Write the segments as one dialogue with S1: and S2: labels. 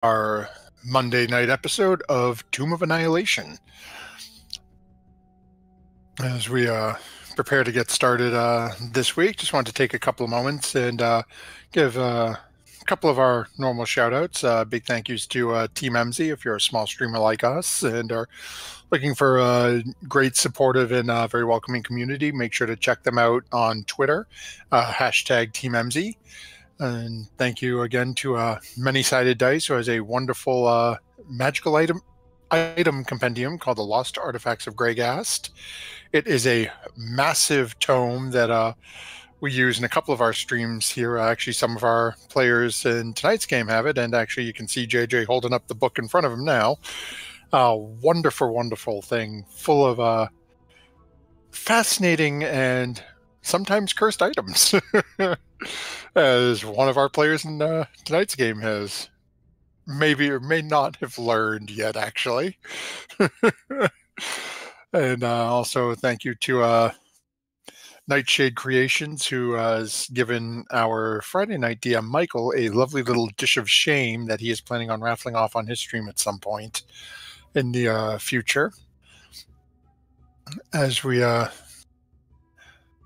S1: our Monday night episode of Tomb of Annihilation. As we prepare to get started this week, just wanted to take a couple of moments and give a couple of our normal shout-outs. Big thank yous to Team MZ if you're a small streamer like us and are looking for a great, supportive, and very welcoming community. Make sure to check them out on Twitter, hashtag Team MZ. And thank you again to Many-Sided Dice, who has a wonderful magical item compendium called The Lost Artifacts of Greygast. It is a massive tome that we use in a couple of our streams here. Actually, some of our players in tonight's game have it, and actually you can see JJ holding up the book in front of him now. Wonderful, wonderful thing, full of fascinating and sometimes cursed items. As one of our players in tonight's game has maybe or may not have learned yet, actually. And also thank you to Nightshade Creations, who has given our Friday night DM Michael a lovely little dish of shame that he is planning on raffling off on his stream at some point in the future. As we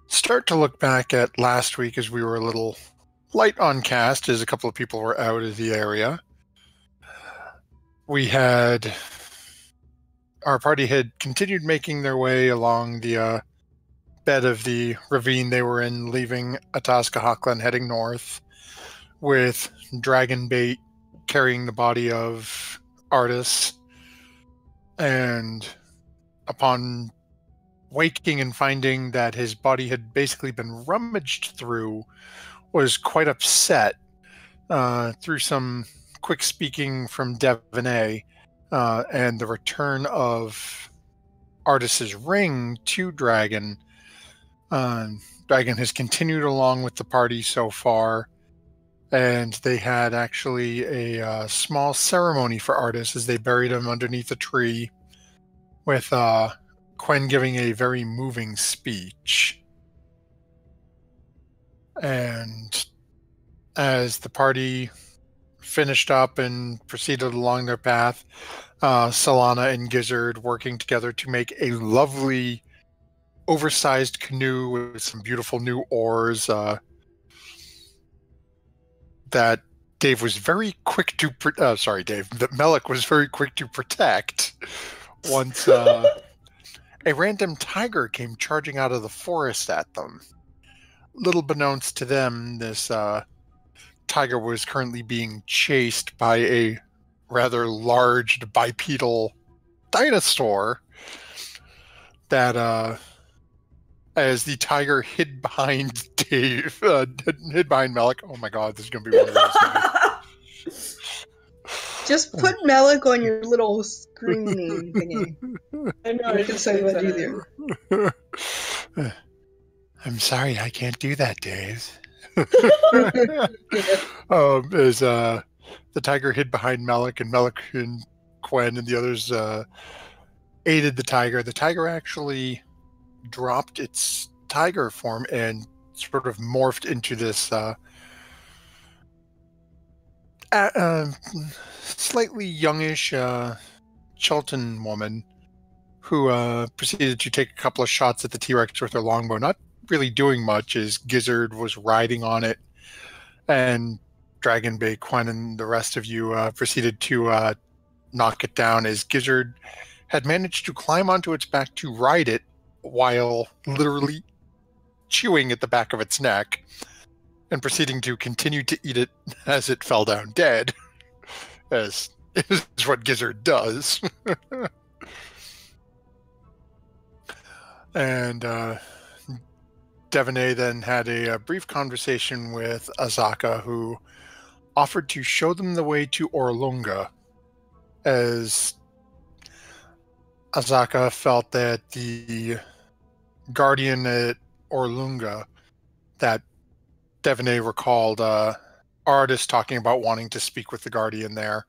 S1: start to look back at last week, as we were a little light on cast, as a couple of people were out of the area. Our party had continued making their way along the bed of the ravine they were in, leaving Ataskahaklan, heading north, with Dragonbait carrying the body of Artis. And upon waking and finding that his body had basically been rummaged through, was quite upset through some quick speaking from Devaney and the return of Artis's ring to Dragon. Dragon has continued along with the party so far, and they had actually a small ceremony for Artis as they buried him underneath a tree, with Quen giving a very moving speech. And as the party finished up and proceeded along their path, Solana and Gizzard working together to make a lovely oversized canoe with some beautiful new oars that Dave was very quick to that Melik was very quick to protect once a random tiger came charging out of the forest at them. Little beknownst to them, this tiger was currently being chased by a rather large bipedal dinosaur that, as the tiger hid behind Dave, hid behind Melik. Oh my god, this is going to be one of those guys.
S2: Just put Melik on your little screening thingy. I know, I can say that either.
S1: I'm sorry, I can't do that, Dave. As the tiger hid behind Melik, and Melik and Quen and the others aided the tiger actually dropped its tiger form and sort of morphed into this slightly youngish Chilton woman who proceeded to take a couple of shots at the T-Rex with her longbow, not really doing much, as Gizzard was riding on it, and Dragonbait, Quen, and the rest of you proceeded to knock it down, as Gizzard had managed to climb onto its back to ride it while literally chewing at the back of its neck and proceeding to continue to eat it as it fell down dead, as is what Gizzard does. And Devaney then had a brief conversation with Azaka, who offered to show them the way to Orlunga, as Azaka felt that the guardian at Orlunga that Devaney recalled Artis talking about wanting to speak with the guardian there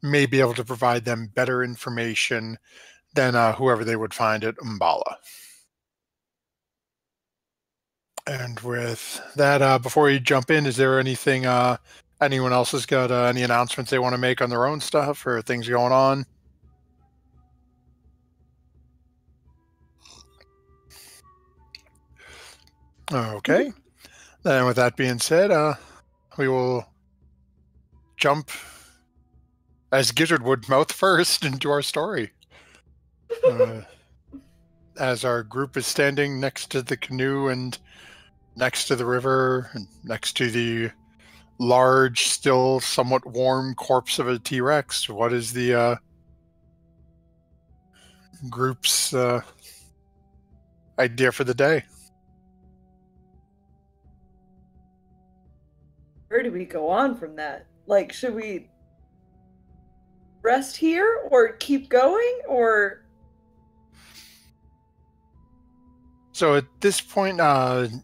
S1: may be able to provide them better information than whoever they would find at Umbala. And with that, before you jump in, is there anything anyone else has got any announcements they want to make on their own stuff or things going on? Okay. Then with that being said, we will jump, as Gizzard would, mouth first into our story. As our group is standing next to the canoe and next to the river and next to the large, still somewhat warm corpse of a T-Rex, what is the group's idea for the day?
S3: Where do we go on from that? Like, should we rest here or keep going, or?
S1: So at this point,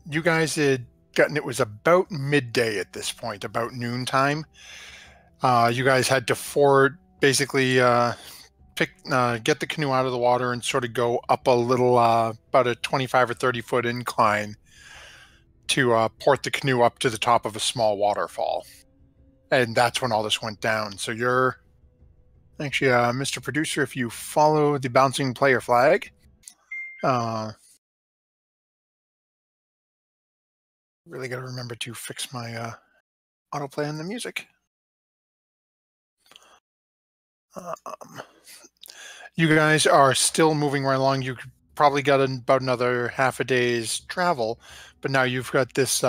S1: you guys had gotten, it was about midday at this point, about noontime. You guys had to basically get the canoe out of the water and sort of go up a little, about a 25 or 30 foot incline to port the canoe up to the top of a small waterfall. And that's when all this went down. So you're actually, Mr. Producer, if you follow the bouncing player flag, really got to remember to fix my autoplay on the music. You guys are still moving right along. You probably got about another half a day's travel, but now you've got this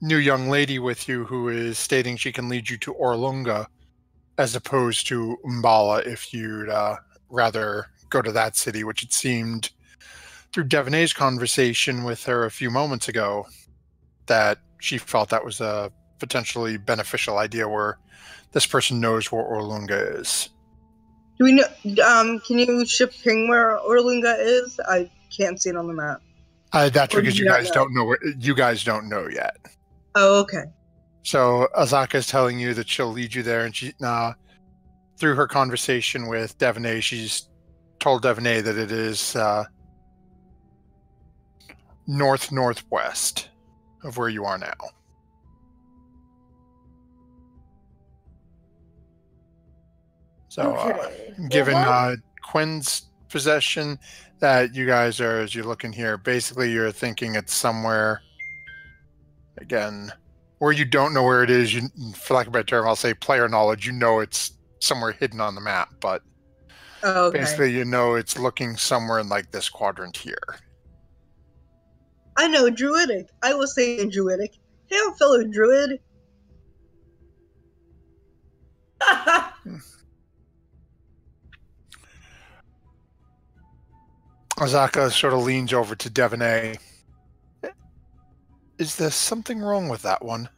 S1: new young lady with you who is stating she can lead you to Orlunga as opposed to Umbala if you'd rather go to that city, which it seemed through Devonay's conversation with her a few moments ago that she felt that was a potentially beneficial idea where this person knows where Orlunga is.
S2: Do we know? Can you ship ping where Orlunga is? I can't see it on the map.
S1: That's because you guys don't know. You guys don't know yet.
S2: Oh, okay.
S1: So Azaka is telling you that she'll lead you there, and she, through her conversation with Devonay, she's told Devonay that it is northwest of where you are now. So,
S3: Okay.
S1: given Quinn's possession, that you guys are, as you're looking here, basically you're thinking it's somewhere, again, where you don't know where it is. You, for lack of a better term, I'll say player knowledge. You know it's somewhere hidden on the map, but basically you know it's looking somewhere in like this quadrant here.
S2: I know, Druidic. I was saying Druidic. Hail, fellow Druid.
S1: Azaka sort of leans over to Devonay. Is there something wrong with that one?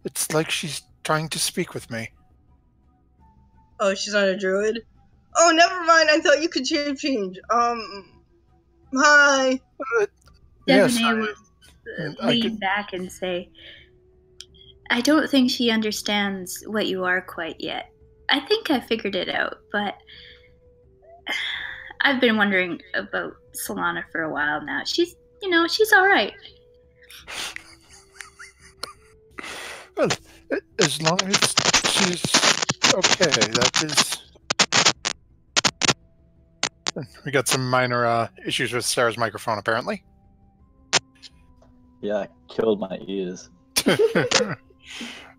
S1: It's like she's trying to speak with me.
S2: Oh, she's not a druid? Oh, never mind. I thought you could change. Hi.
S4: Devonay will lean back and say, I don't think she understands what you are quite yet. I think I figured it out, but I've been wondering about Solana for a while now. She's all right.
S1: Well, as long as she's okay, that is... We got some minor issues with Sarah's microphone, apparently.
S5: Yeah, killed my ears.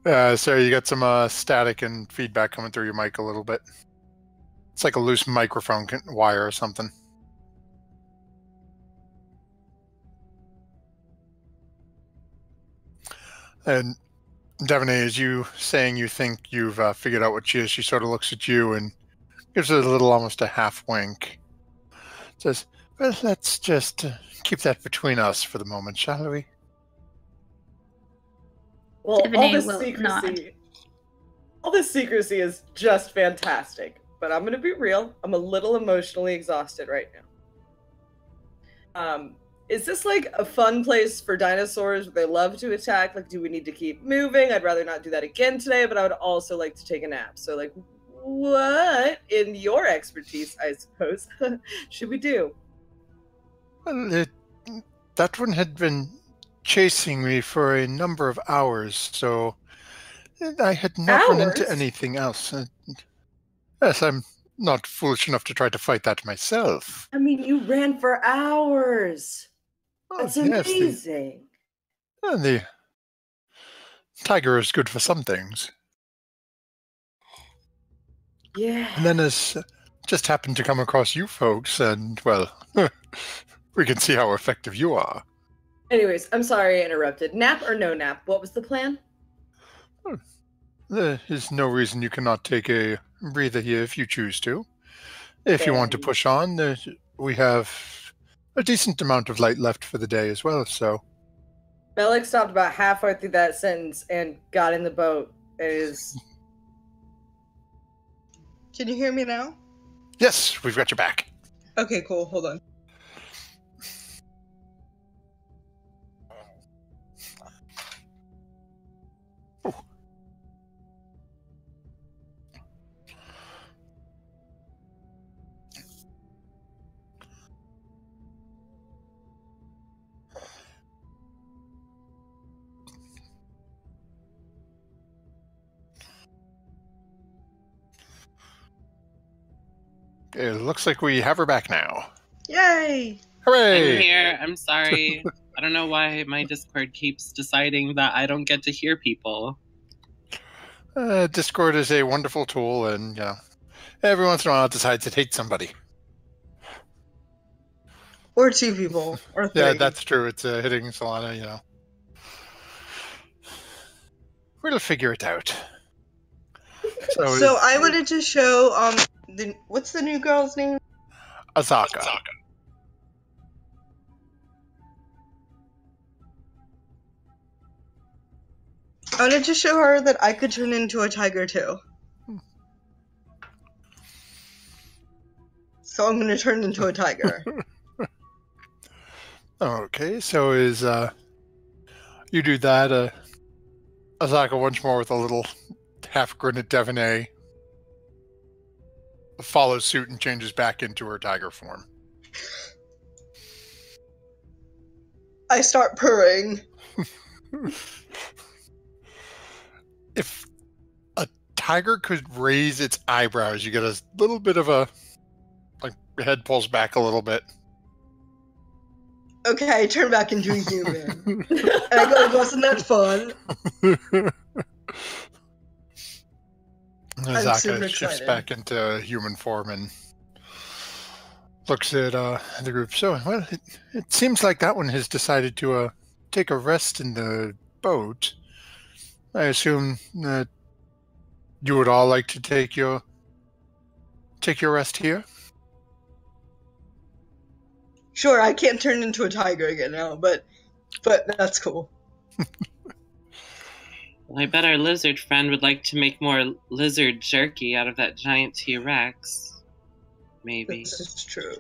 S1: Sarah, you got some static and feedback coming through your mic a little bit. It's like a loose microphone wire or something. And Devonay, as you saying you think you've figured out what she is, she sort of looks at you and gives it a little, almost a half wink. Says, well, let's just keep that between us for the moment, shall we?
S3: Well,
S4: Devonay
S3: all this secrecy is just fantastic. But I'm gonna be real. I'm a little emotionally exhausted right now. Is this like a fun place for dinosaurs where they love to attack? Like, do we need to keep moving? I'd rather not do that again today, but I would also like to take a nap. So, like, what, in your expertise, I suppose, should we do?
S1: Well, that one had been chasing me for a number of hours, so I had not run into anything else. Yes, I'm not foolish enough to try to fight that myself.
S3: I mean, you ran for hours. That's amazing.
S1: The tiger is good for some things.
S3: Yeah.
S1: And then just happened to come across you folks, and, well, we can see how effective you are.
S3: Anyways, I'm sorry I interrupted. Nap or no nap? What was the plan?
S1: There is no reason you cannot take a breather here if you choose to. If you want to push on, we have a decent amount of light left for the day as well, so...
S3: Bellic stopped about halfway through that sentence and got in the boat.
S2: Can you hear me now?
S1: Yes, we've got your back.
S2: Okay, cool. Hold on.
S1: It looks like we have her back now.
S2: Yay!
S1: Hooray!
S5: I'm here. I'm sorry. I don't know why my Discord keeps deciding that I don't get to hear people.
S1: Discord is a wonderful tool, and every once in a while it decides it hates somebody.
S2: Or two people, or three.
S1: Yeah, that's true. It's hitting Solana, We'll figure it out.
S2: So I wanted to show what's the new girl's name?
S1: Azaka.
S2: I wanted to show her that I could turn into a tiger too. So I'm going to turn into a tiger.
S1: Okay, so you do that, Azaka once more with a little half-grin at Devonay, follows suit and changes back into her tiger form.
S2: I start purring.
S1: If a tiger could raise its eyebrows, you get a little bit of a, your head pulls back a little bit.
S2: Okay, I turn back into a human. And I go, wasn't that fun?
S1: Azaka shifts back into human form and looks at the group. So, well, it seems like that one has decided to take a rest in the boat. I assume that you would all like to take your rest here?
S2: Sure, I can't turn into a tiger again now, but that's cool.
S5: Well, I bet our lizard friend would like to make more lizard jerky out of that giant T-Rex. Maybe.
S2: This is true.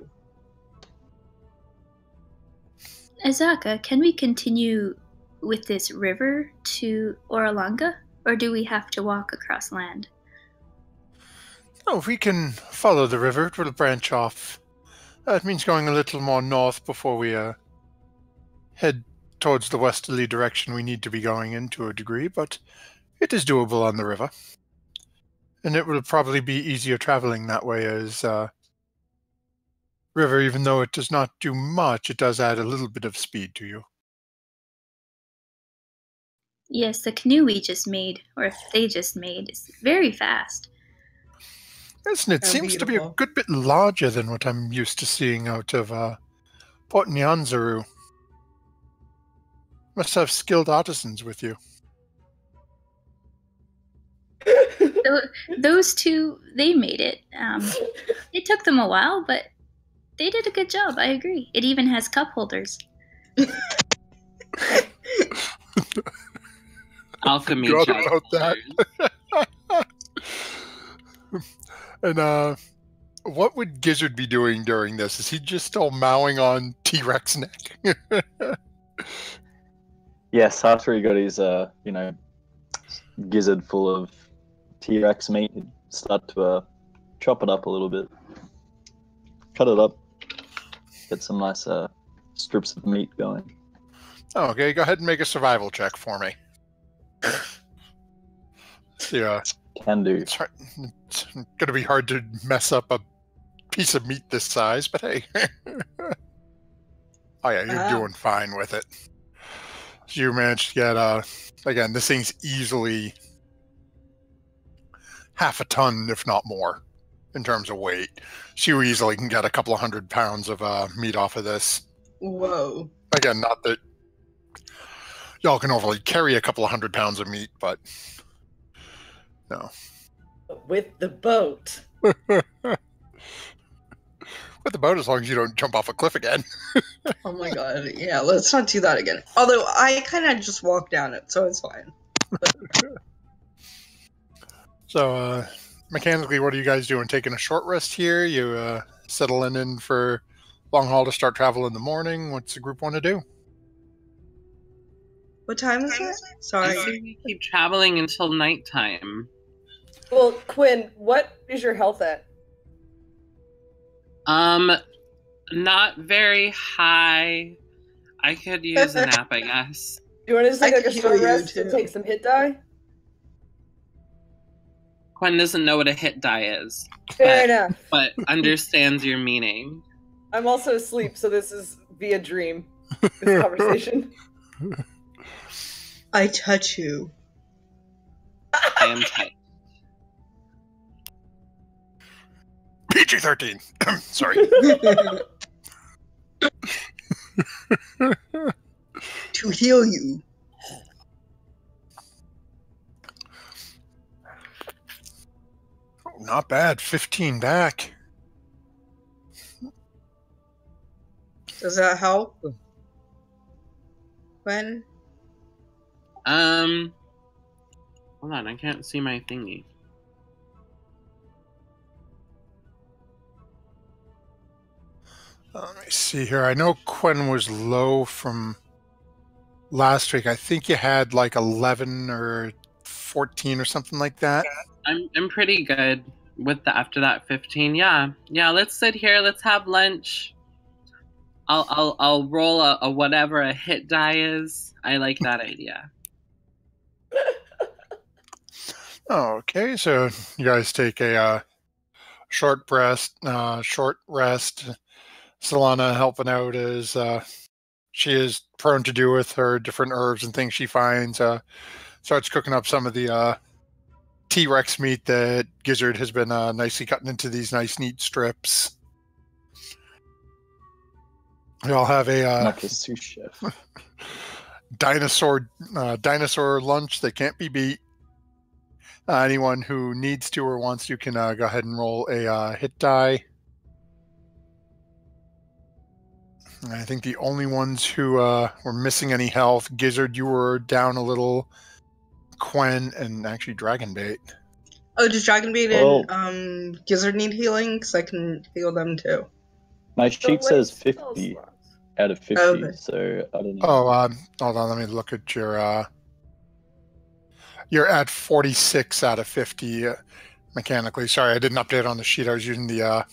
S4: Azaka, can we continue with this river to Oralanga, or do we have to walk across land?
S1: Oh, we can follow the river. It will branch off. It means going a little more north before we head towards the westerly direction we need to be going in to a degree, but it is doable on the river. And it will probably be easier traveling that way as river, even though it does not do much, it does add a little bit of speed to you.
S4: Yes, the canoe we just made, or if they just made, is very fast.
S1: Yes, and it seems to be a good bit larger than what I'm used to seeing out of Port Nyanzaru. Must have skilled artisans with you.
S4: Those two, they made it. It took them a while, but they did a good job, I agree. It even has cup holders.
S5: Alchemy.
S1: About that. And what would Gizzard be doing during this? Is he just still mowing on T-Rex neck?
S6: Yes, after he got his, gizzard full of T-Rex meat, he'd start to chop it up a little bit. Cut it up. Get some nice strips of meat going.
S1: Okay, go ahead and make a survival check for me. Yeah,
S6: Can do.
S1: it's going to be hard to mess up a piece of meat this size, but hey. Oh yeah, you're doing fine with it. You managed to get, again, this thing's easily half a ton, if not more, in terms of weight. You easily can get a couple of 100 pounds of meat off of this.
S2: Whoa.
S1: Again, not that y'all can overly carry a couple of 100 pounds of meat, but no.
S3: With the boat.
S1: With the boat, as long as you don't jump off a cliff again.
S2: Oh my god, yeah, let's not do that again. Although, I kind of just walked down it, so it's fine.
S1: So, mechanically, what are you guys doing? Taking a short rest here? You settling in for long haul to start travel in the morning? What's the group want to do?
S2: What time is it?
S5: I
S2: Sorry.
S5: think we keep traveling until nighttime.
S3: Well, Quinn, what is your health at?
S5: Not very high. I could use a nap, I guess.
S3: Do you want to just take
S2: I
S3: like a
S2: could
S3: short
S2: heal you,
S3: rest to
S2: too.
S3: take some hit die?
S5: Quinn doesn't know what a hit die is,
S3: Fair enough.
S5: but understands your meaning.
S3: I'm also asleep, so this is via dream. This conversation.
S2: I touch you.
S5: I am tight.
S1: PG-13. Sorry.
S2: To heal you.
S1: Oh, not bad. 15 back.
S2: Does that help? When?
S5: Hold on, I can't see my thingy.
S1: Let me see here. I know Quinn was low from last week. I think you had like 11 or 14 or something like that.
S5: I'm pretty good with the after that 15. Yeah. Let's sit here. Let's have lunch. I'll roll a whatever a hit die is. I like that idea.
S1: Okay, so you guys take a short rest. Solana helping out as she is prone to do with her different herbs and things she finds. Starts cooking up some of the T-Rex meat that Gizzard has been nicely cutting into these nice, neat strips. We all have
S6: Like a sous chef.
S1: dinosaur lunch that can't be beat. Anyone who needs to or wants to can go ahead and roll a hit die. I think the only ones who were missing any health, Gizzard, you were down a little, Quen, and actually Dragonbait.
S2: Oh, does Dragonbait and Gizzard need healing? Because I can heal them too.
S6: My sheet
S3: So
S6: says
S3: what spell
S6: 50
S3: slots?
S6: out of 50,
S2: Okay.
S6: so I don't know.
S1: Oh, hold on, let me look at your... You're at 46 out of 50 mechanically. Sorry, I didn't update on the sheet. I was using the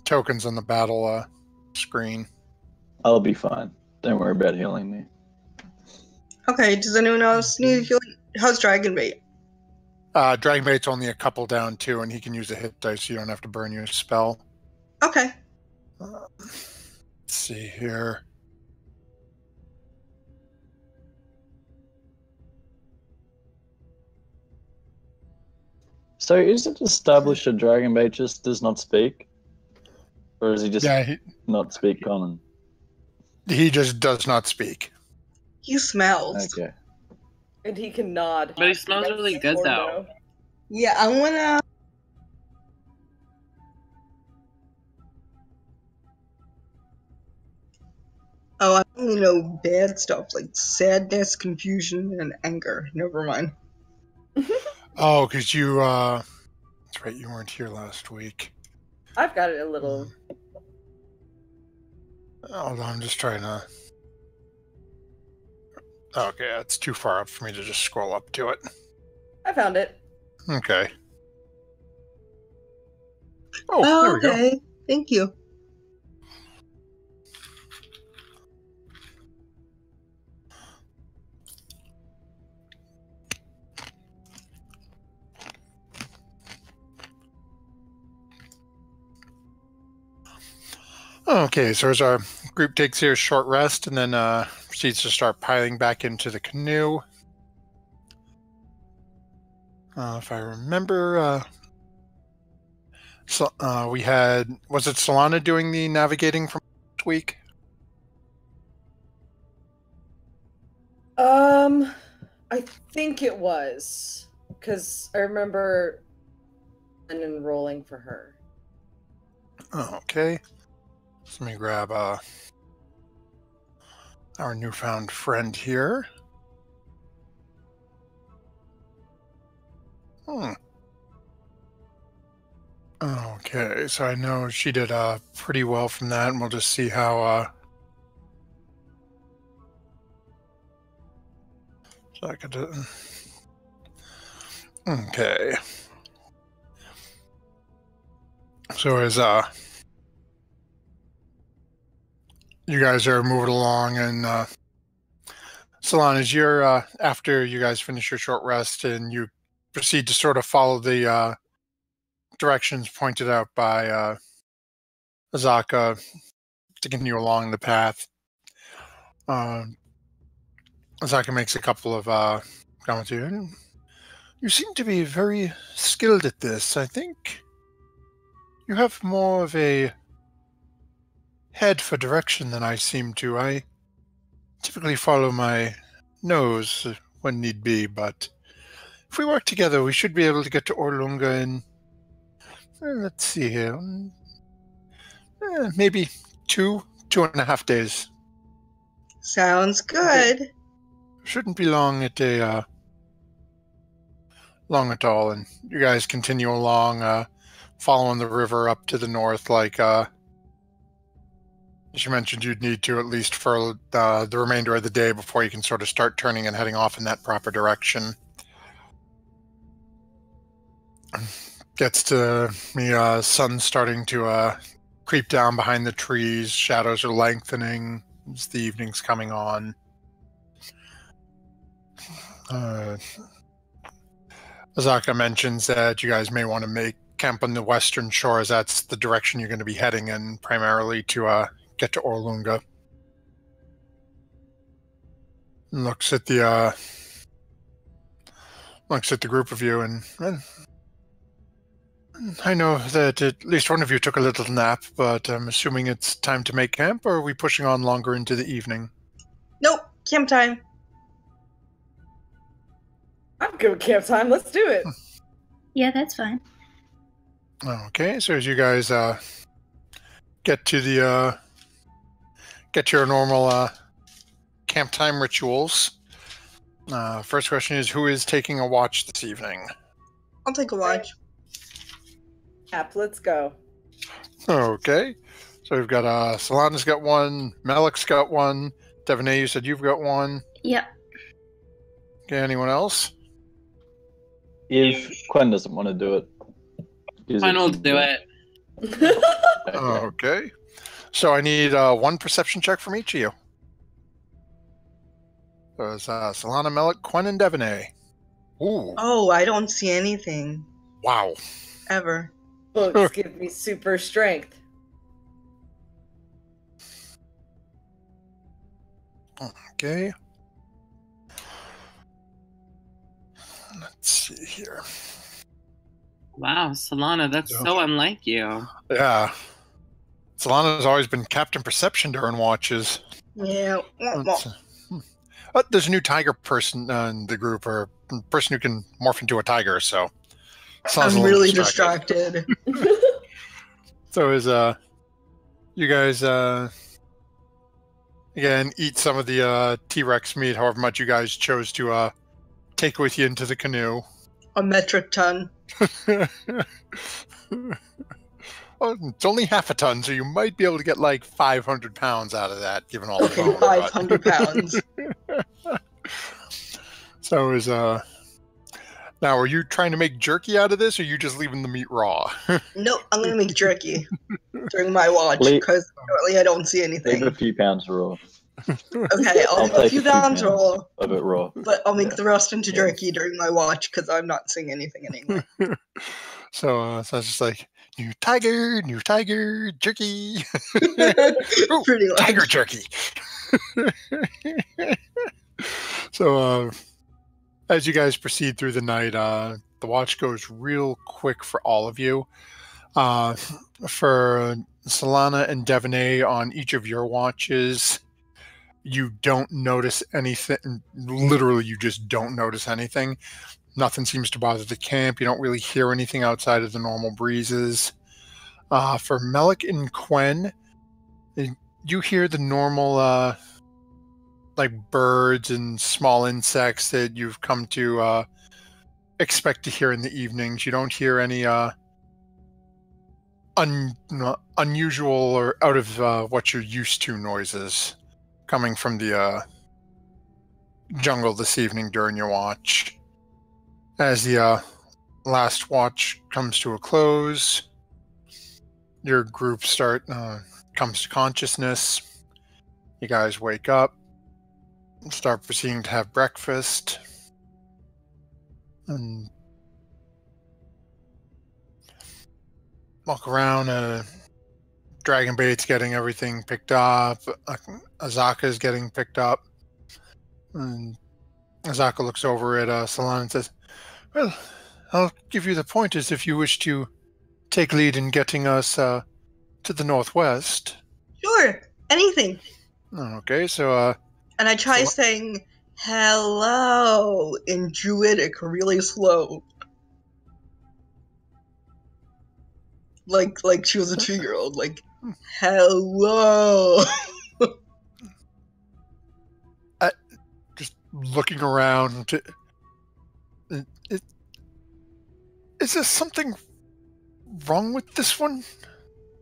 S1: tokens on the battle screen.
S6: I'll be fine. Don't worry about healing me.
S2: Okay, does anyone else need healing? How's Dragonbait?
S1: Dragonbait's only a couple down too, and he can use a hit dice, so you don't have to burn your spell.
S2: Okay.
S1: Let's see here.
S6: So is it established that Dragonbait just does not speak? Or is he just not speak common?
S1: He just does not speak.
S2: He smells.
S6: Okay.
S3: And he can nod.
S5: But he smells really good, though.
S2: Yeah, I wanna... Oh, I only know bad stuff, like sadness, confusion, and anger. Never mind.
S1: Oh, because you... That's right, you weren't here last week.
S3: I've got it a little.
S1: Hold on, I'm just trying to... Okay, it's too far up for me to just scroll up to it.
S3: I found it.
S1: Okay. Oh, there we go.
S2: Okay. Thank you.
S1: Okay, so as our group takes here a short rest and then proceeds to start piling back into the canoe. If I remember, we had, was it Solana doing the navigating from last week?
S3: I think it was, because I remember enrolling for her.
S1: Okay. So let me grab our newfound friend here. Okay, so I know she did pretty well from that, and we'll just see how so I could okay. So as you guys are moving along, and Solana, as you're after you guys finish your short rest and you proceed to sort of follow the directions pointed out by Azaka to continue along the path. Azaka makes a couple of comments here. You seem to be very skilled at this. I think you have more of a head for direction than I seem to. I typically follow my nose when need be, but if we work together, we should be able to get to Orlunga in, let's see here, maybe 2.5 days.
S2: Sounds good.
S1: Shouldn't be long at all, and you guys continue along, following the river up to the north, like as you mentioned, you'd need to at least for the remainder of the day before you can sort of start turning and heading off in that proper direction. Gets to the sun starting to creep down behind the trees. Shadows are lengthening as the evening's coming on. Azaka mentions that you guys may want to make camp on the western shore, as that's the direction you're going to be heading in primarily to get to Orlunga. Looks at the group of you, and I know that at least one of you took a little nap, but I'm assuming it's time to make camp, or are we pushing on longer into the evening?
S2: Nope, camp time.
S3: I'm good with camp time. Let's do it.
S4: Yeah, that's fine.
S1: Okay, so as you guys get to the get your normal camp time rituals, first question is, who is taking a watch this evening?
S2: I'll take a watch.
S3: Yep, let's go.
S1: Okay, so we've got Solana's got one, Malik's got one, Devanay, you said you've got one.
S4: Yep.
S1: Okay, anyone else?
S6: If Quinn doesn't want to do it,
S5: Quinn will do it.
S1: Okay, so I need one perception check from each of you. So it's Solana, Malik, Quinn, and Devanay. Ooh.
S2: Oh, I don't see anything.
S1: Wow.
S2: Ever.
S3: Books give me super strength.
S1: Okay. Let's see here.
S5: Wow, Solana, that's so unlike you.
S1: Yeah. Solana's always been Captain Perception during watches.
S2: Yeah.
S1: There's a new tiger person in the group, or person who can morph into a tiger, so...
S2: I'm really distracted.
S1: So as you guys again eat some of the T-Rex meat, however much you guys chose to take with you into the canoe.
S2: A metric ton.
S1: Well, it's only half a ton, so you might be able to get like 500 pounds out of that, given all the bone.
S2: 500 pounds.
S1: So is now, are you trying to make jerky out of this, or are you just leaving the meat raw?
S2: Nope, I'm going to make jerky during my watch, because apparently I don't see anything.
S6: Leave a few pounds raw.
S2: Okay, I'll leave a few pounds raw.
S6: A bit raw.
S2: But I'll make the rest into jerky during my watch, because I'm not seeing anything anymore.
S1: So I was just like, new tiger, jerky. Ooh,
S2: Pretty much.
S1: tiger jerky. So, as you guys proceed through the night, the watch goes real quick for all of you. For Solana and Devaney, on each of your watches, you don't notice anything. Literally, you just don't notice anything. Nothing seems to bother the camp. You don't really hear anything outside of the normal breezes. For Melik and Quen, you hear the normal like birds and small insects that you've come to expect to hear in the evenings. You don't hear any unusual or out of what you're used to noises coming from the jungle this evening during your watch. As the last watch comes to a close, your group comes to consciousness. You guys wake up, start proceeding to have breakfast, and walk around. Dragonbait's getting everything picked up. Azaka's getting picked up. And Azaka looks over at Solana and says, "Well, I'll give you the pointers if you wish to take lead in getting us to the northwest."
S2: Sure, anything.
S1: Okay, so...
S2: and I try saying hello in Druidic really slow. Like she was a 2-year-old. Like, hello.
S1: Just looking around. Is there something wrong with this one?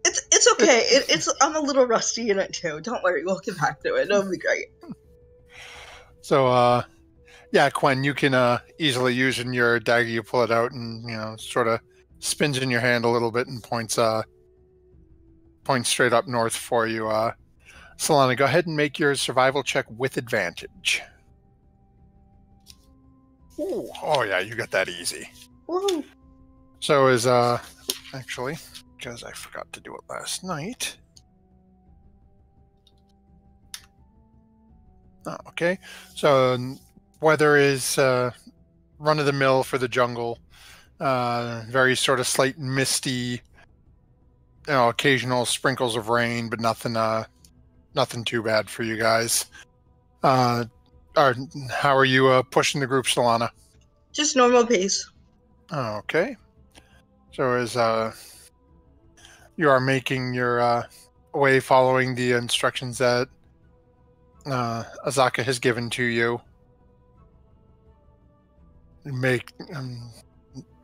S2: It's okay. I'm a little rusty in it too. Don't worry, we'll get back to it. It'll be great.
S1: So, yeah, Quen, you can easily use in your dagger. You pull it out and sort of spins in your hand a little bit and points straight up north for you. Solana, go ahead and make your survival check with advantage. Ooh, oh yeah, you got that easy.
S2: Woo.
S1: So is actually, because I forgot to do it last night. Oh, okay, so weather is run of the mill for the jungle. Very sort of slight misty, occasional sprinkles of rain, but nothing too bad for you guys. How are you pushing the group, Solana?
S2: Just normal pace.
S1: Okay. So as you are making your way following the instructions that Azaka has given to you,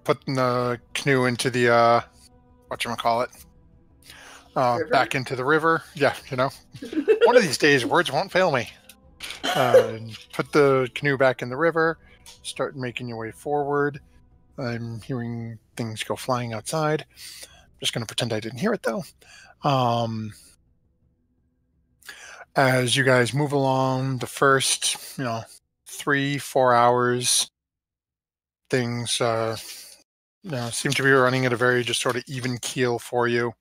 S1: putting the canoe into the whatchamacallit, back into the river. Yeah, one of these days words won't fail me. Put the canoe back in the river, start making your way forward. I'm hearing things go flying outside. I'm just going to pretend I didn't hear it though. As you guys move along, the first 3-4 hours, things seem to be running at a very just sort of even keel for you.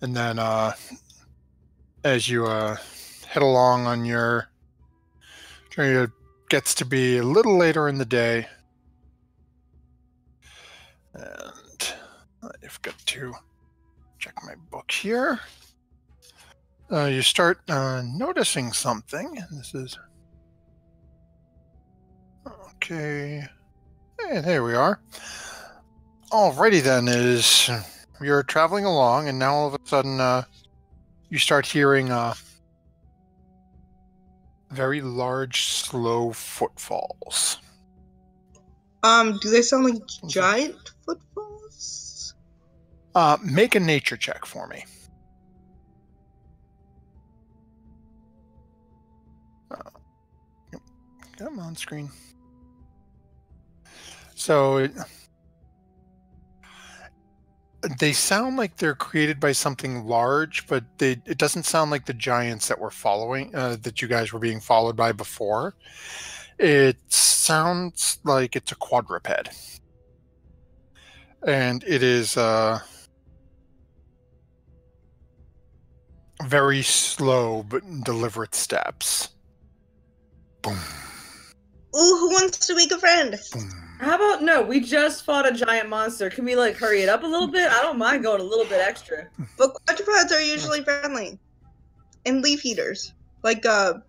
S1: And then as you head along on your journey, it gets to be a little later in the day. And I've got to check my book here. You start noticing something. This is... Okay. Hey, there we are. Alrighty then, you're traveling along, and now all of a sudden you start hearing very large, slow footfalls.
S2: Do they sound like giant footfalls?
S1: Make a nature check for me. Come on, screen. So they sound like they're created by something large, but it doesn't sound like the giants that were following, that you guys were being followed by before. It sounds like it's a quadruped. And it is very slow but deliberate steps. Boom.
S2: Ooh, who wants to make a friend?
S1: Boom.
S3: How about no? We just fought a giant monster. Can we like hurry it up a little bit? I don't mind going a little bit extra.
S2: But quadrupeds are usually friendly. And leaf eaters. Like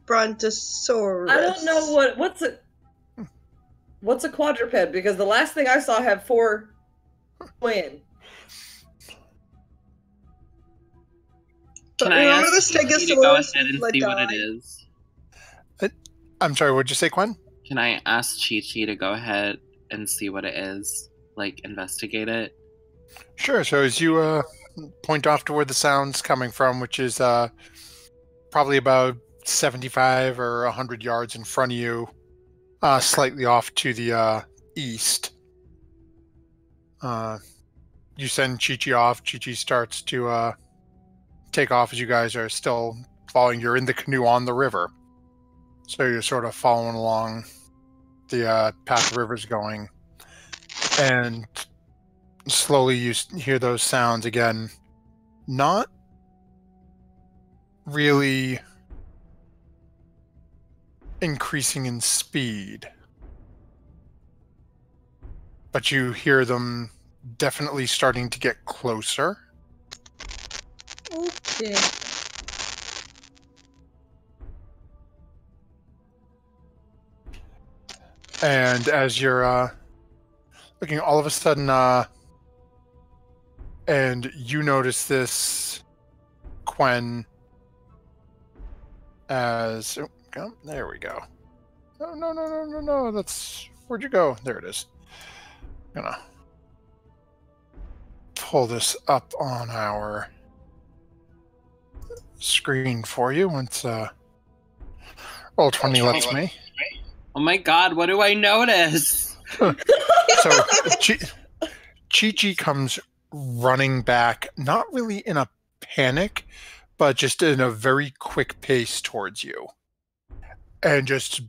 S2: Brontosaurus.
S3: I don't know what's a quadruped, because the last thing I saw had 4 twin.
S5: Can I ask Chi-Chi to go ahead and see what it is?
S1: I'm sorry, what'd you say, Quen?
S5: Can I ask Chi-Chi to go ahead and see what it is? Like, investigate it?
S1: Sure, so as you point off to where the sound's coming from, which is probably about 75 or 100 yards in front of you, slightly off to the east. You send Chi-Chi off. Chi-Chi starts to take off as you guys are still following. You're in the canoe on the river. So you're sort of following along the path the river's going. And slowly you hear those sounds again. Not really increasing in speed, but you hear them definitely starting to get closer.
S2: Okay.
S1: And as you're looking, all of a sudden, and you notice this, Quen, as... Oh, there we go. No. That's... Where'd you go? There it is. I'm gonna pull this up on our screen for you once Roll20 lets me.
S5: Oh my god, what do I notice?
S1: So Chi-Chi comes running back, not really in a panic, but just in a very quick pace towards you. And just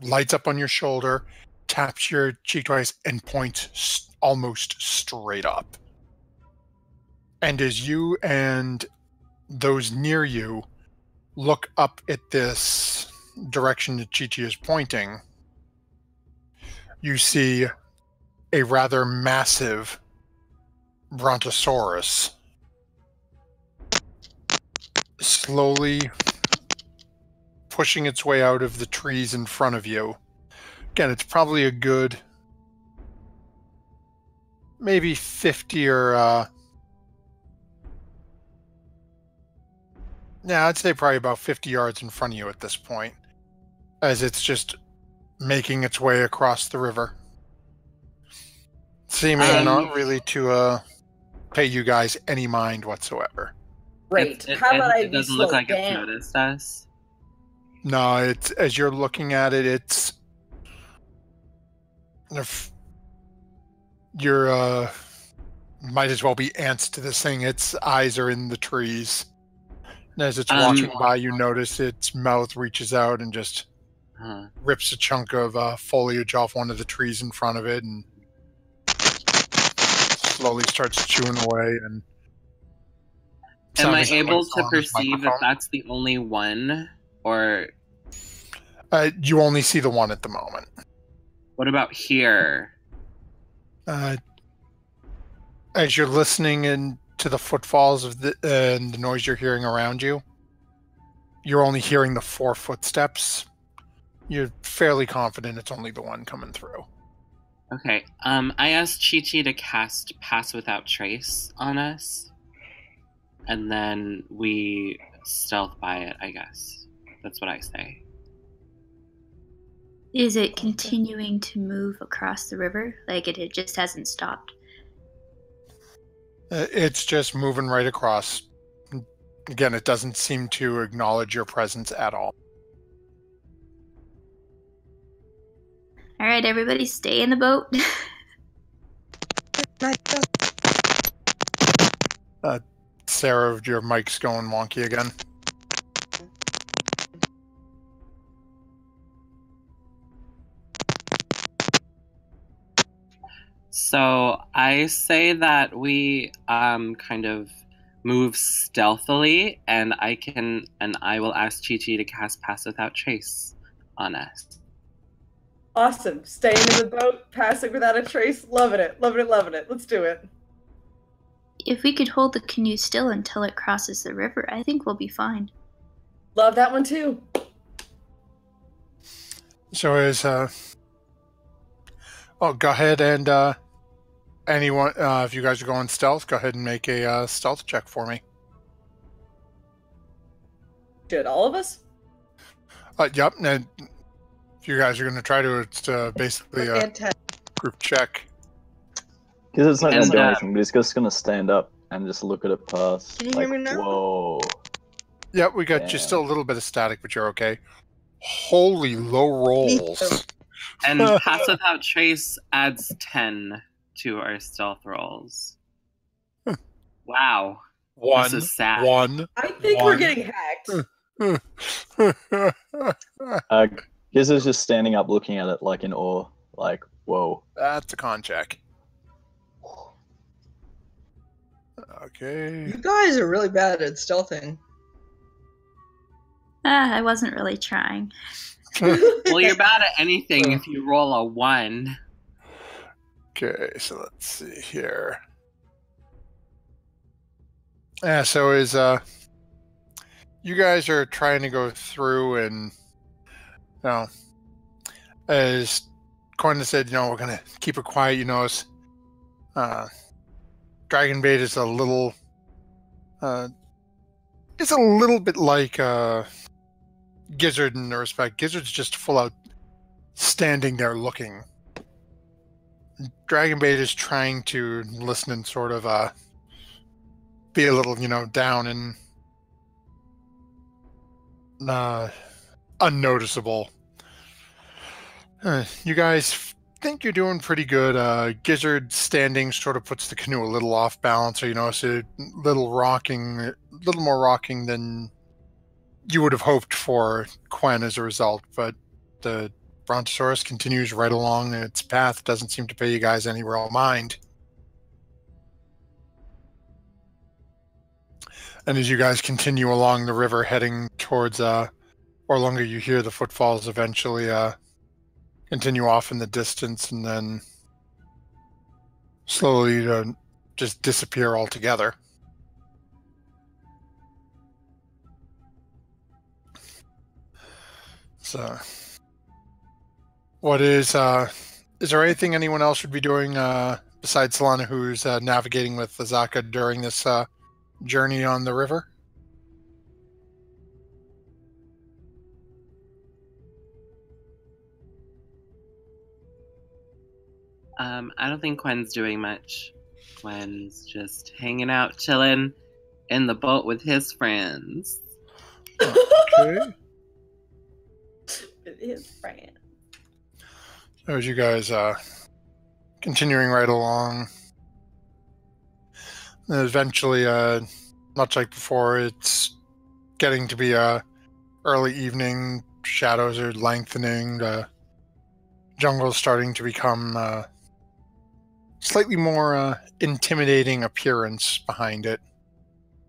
S1: lights up on your shoulder, taps your cheek twice, and points almost straight up. And as you and those near you look up at this direction that Chi-Chi is pointing, you see a rather massive Brontosaurus slowly pushing its way out of the trees in front of you. Again, it's probably a good maybe 50 or yeah, I'd say probably about 50 yards in front of you at this point, as it's just making its way across the river, seeming not really to pay you guys any mind whatsoever.
S3: Great. How about I
S5: it doesn't look like it's noticed us?
S1: No, it's, as you're looking at it, it's... You're, might as well be ants to this thing. Its eyes are in the trees. And as it's watching by, you notice its mouth reaches out and just rips a chunk of foliage off one of the trees in front of it and slowly starts chewing away. And
S5: am I able to perceive if that's the only one, or
S1: you only see the one at the moment?
S5: What about here?
S1: As you're listening in to the footfalls of and the noise you're hearing around you, you're only hearing the 4 footsteps. You're fairly confident it's only the one coming through.
S5: Okay. I asked Chi-Chi to cast Pass Without Trace on us, and then we stealth by it, I guess. That's what I say.
S4: Is it continuing to move across the river? Like it just hasn't stopped?
S1: It's just moving right across. Again, it doesn't seem to acknowledge your presence at all.
S4: All right, everybody stay in the boat.
S1: Sarah, your mic's going wonky again.
S5: So I say that we kind of move stealthily, and I will ask Chi-Chi to cast Pass Without Trace on us.
S3: Awesome. Staying in the boat, passing without a trace. Loving it. Loving it. Loving it. Let's do it.
S4: If we could hold the canoe still until it crosses the river, I think we'll be fine.
S3: Love that one too.
S1: So is go ahead and anyone, if you guys are going stealth, go ahead and make a stealth check for me.
S3: Should all of us?
S1: Yep. And if you guys are going to try to, it's basically a group check.
S6: Because it's not going to do anything, but he's just going to stand up and just look at it pass.
S2: Can you hear me now?
S6: Whoa.
S1: Yep, we got just still a little bit of static, but you're okay. Holy low rolls.
S5: And Pass Without Trace adds 10 to our stealth rolls. Wow. This is sad.
S3: I think we're getting hacked.
S6: Gizzard's just standing up looking at it like in awe. Like, whoa.
S1: That's a con check. Okay.
S2: You guys are really bad at stealthing.
S4: I wasn't really trying.
S5: Well, you're bad at anything if you roll a 1.
S1: Okay, so let's see here. Yeah, so is you guys are trying to go through, and as Coin said, we're gonna keep it quiet. Dragonbait is a little bit like Gizzard in the respect. Gizzard's just full out standing there looking. Dragonbait is trying to listen and sort of be a little, down and unnoticeable. You guys think you're doing pretty good. Gizzard standing sort of puts the canoe a little off balance, or it's a little more rocking than you would have hoped for Quen as a result. But the Brontosaurus continues right along its path. Doesn't seem to pay you guys any real mind. And as you guys continue along the river, heading towards Orlunga, you hear the footfalls eventually continue off in the distance, and then slowly just disappear altogether. So, what is there anything anyone else should be doing besides Solana, who's navigating with Azaka during this journey on the river?
S5: I don't think Quen's doing much. Quen's just hanging out, chilling in the boat with his friends.
S1: Okay.
S3: With his friends.
S1: So as you guys continuing right along, and eventually, much like before, it's getting to be early evening. Shadows are lengthening. The jungle's starting to become slightly more intimidating appearance behind it.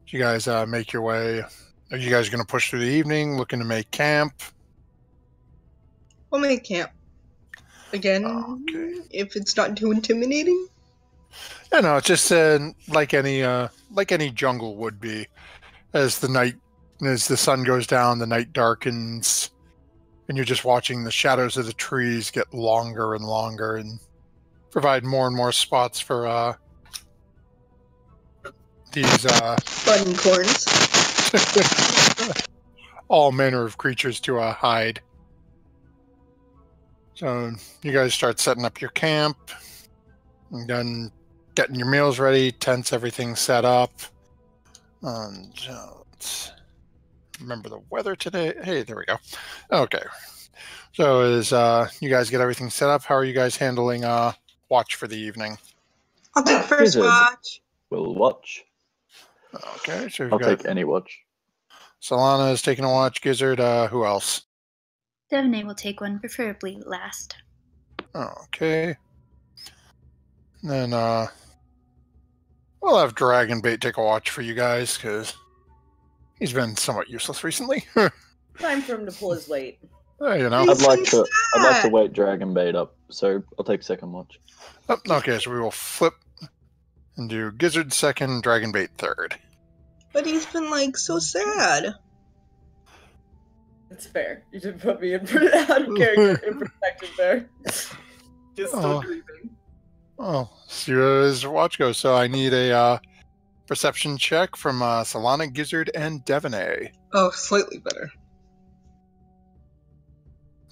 S1: You guys make your way. Are you guys going to push through the evening, looking to make camp?
S2: We'll make camp. Again, if it's not too intimidating.
S1: Yeah, no, it's just like any jungle would be. As the sun goes down, the night darkens, and you're just watching the shadows of the trees get longer and longer, and provide more and more spots for these
S2: button corns.
S1: all manner of creatures to hide. So you guys start setting up your camp, and then getting your meals ready, tents, everything set up. And let's remember the weather today. Hey, there we go. Okay. So as you guys get everything set up, how are you guys handling watch for the evening?
S2: I'll take first watch.
S6: We'll watch.
S1: Okay, so
S6: I'll take any watch.
S1: Solana is taking a watch. Gizzard, who else?
S4: Devaney will take one, preferably last.
S1: Okay. Then we'll have Dragonbait take a watch for you guys, because he's been somewhat useless recently.
S3: Time for him to pull his weight.
S1: You know.
S6: I'd like to wake Dragonbait up, so I'll take second watch.
S1: Oh, okay, so we will flip and do Gizzard second, Dragonbait third.
S2: But he's been like so sad.
S3: It's fair. You did put me in out of character in perspective there. Just still grieving.
S1: Oh, see where his watch goes. So I need a perception check from Solana, Gizzard, and Devaney.
S2: Oh, slightly better.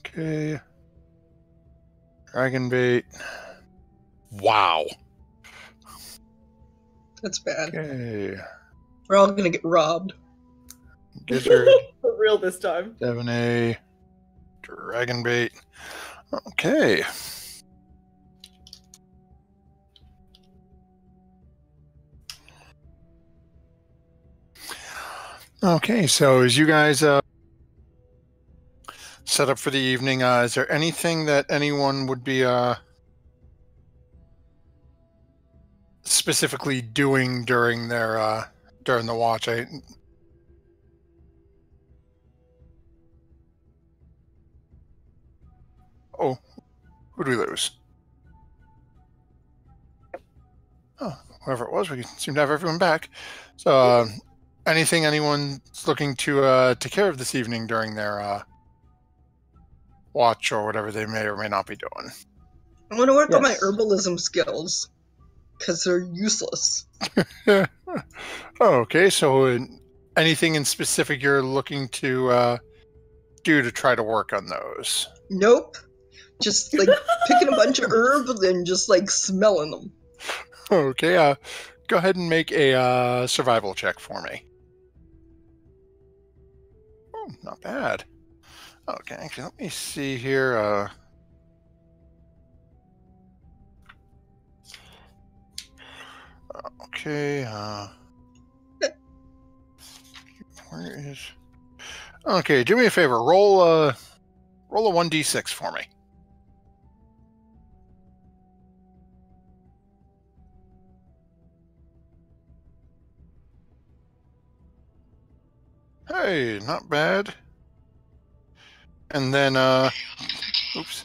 S1: Okay. Dragonbait. Wow.
S2: That's bad.
S1: Okay.
S2: We're all gonna get robbed.
S1: Gizzard.
S3: For real this time.
S1: Devaney. Dragonbait. Okay. Okay, so as you guys set up for the evening, is there anything that anyone would be specifically doing during their during the watch? Oh, who did we lose? Oh, whoever it was, we seem to have everyone back. So, anything anyone's looking to take care of this evening during their watch or whatever they may or may not be doing?
S2: I want to work on my herbalism skills, because they're useless.
S1: Okay, so anything in specific you're looking to do to try to work on those?
S2: Nope. Just like picking a bunch of herbs and just like smelling them.
S1: Okay, go ahead and make a survival check for me. Oh, not bad. Okay, actually, let me see here. Okay, where is... Okay, do me a favor. Roll a 1d6 for me. Hey, not bad. And then, oops.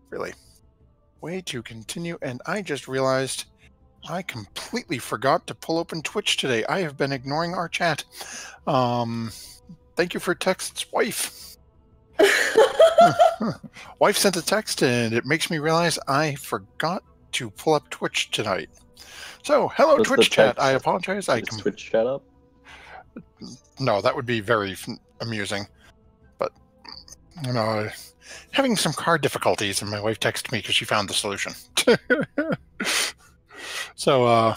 S1: Really? Way to continue, and I just realized I completely forgot to pull open Twitch today. I have been ignoring our chat. Thank you for text's wife. Wife sent a text, and it makes me realize I forgot to pull up Twitch tonight. So, hello, Twitch chat. I apologize.
S6: Twitch chat up?
S1: No, that would be very amusing. But, you know, having some car difficulties, and my wife texted me because she found the solution. So,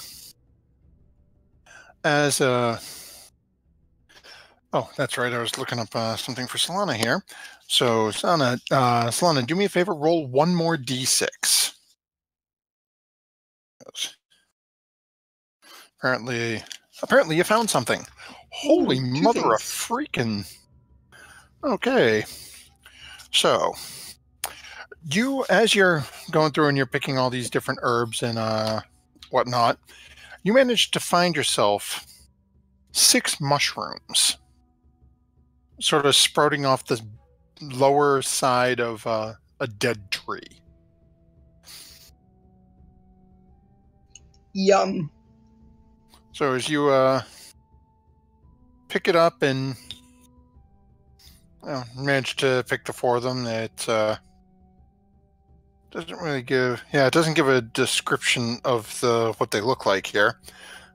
S1: oh, that's right. I was looking up something for Solana here. So, Solana, do me a favor. Roll one more d6. Apparently you found something. Holy mother of freaking... Okay. So, as you're going through and you're picking all these different herbs and whatnot, you managed to find yourself 6 mushrooms sort of sprouting off the lower side of a dead tree.
S2: Yum.
S1: So as you pick it up and manage to pick the 4 of them, it doesn't really give... Yeah, it doesn't give a description of what they look like here.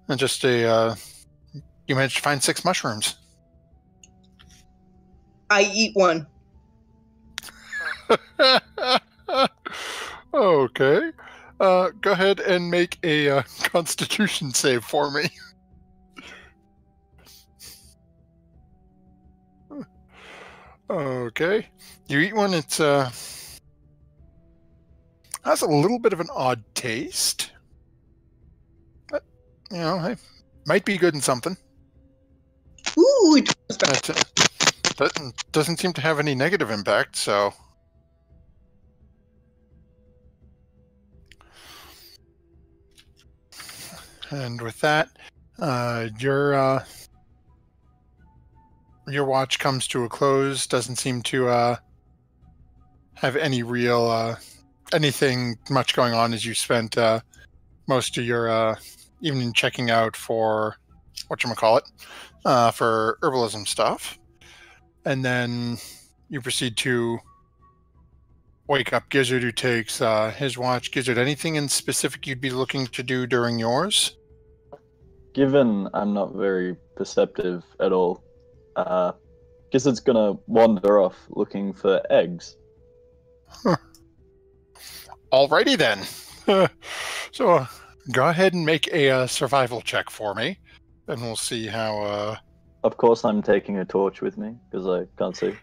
S1: And just you managed to find 6 mushrooms.
S2: I eat one.
S1: Okay. Go ahead and make a Constitution save for me. Okay. You eat one, it's has a little bit of an odd taste. But, you know, it might be good in something.
S2: Ooh,
S1: That doesn't seem to have any negative impact, so... And with that, your watch comes to a close. Doesn't seem to have any real anything much going on, as you spent most of your evening checking out for whatchamacallit, for herbalism stuff. And then you proceed to wake up Gizzard, who takes his watch. Gizzard, anything in specific you'd be looking to do during yours?
S6: Given I'm not very perceptive at all, Gizzard's gonna wander off looking for eggs.
S1: Huh. Alrighty then. So go ahead and make a survival check for me, and we'll see how...
S6: Of course I'm taking a torch with me, because I can't see.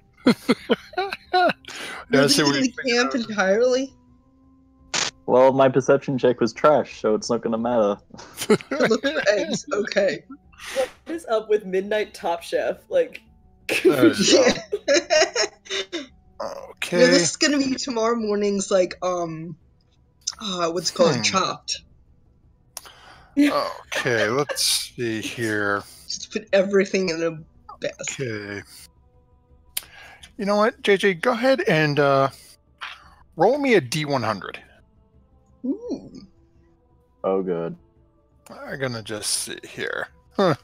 S2: You're leaving the camp entirely?
S6: Well, my perception check was trash, so it's not gonna matter.
S2: To look for eggs, okay.
S3: What is up with Midnight Top Chef? Like,
S2: Yeah.
S1: Okay.
S2: Yeah, this is gonna be tomorrow morning's, like, what's it called? Chopped.
S1: Okay, let's see here.
S2: Just put everything in a basket.
S1: Okay. You know what, JJ? Go ahead and roll me a D100.
S2: Ooh.
S6: Oh, good.
S1: I'm gonna just see here. Huh.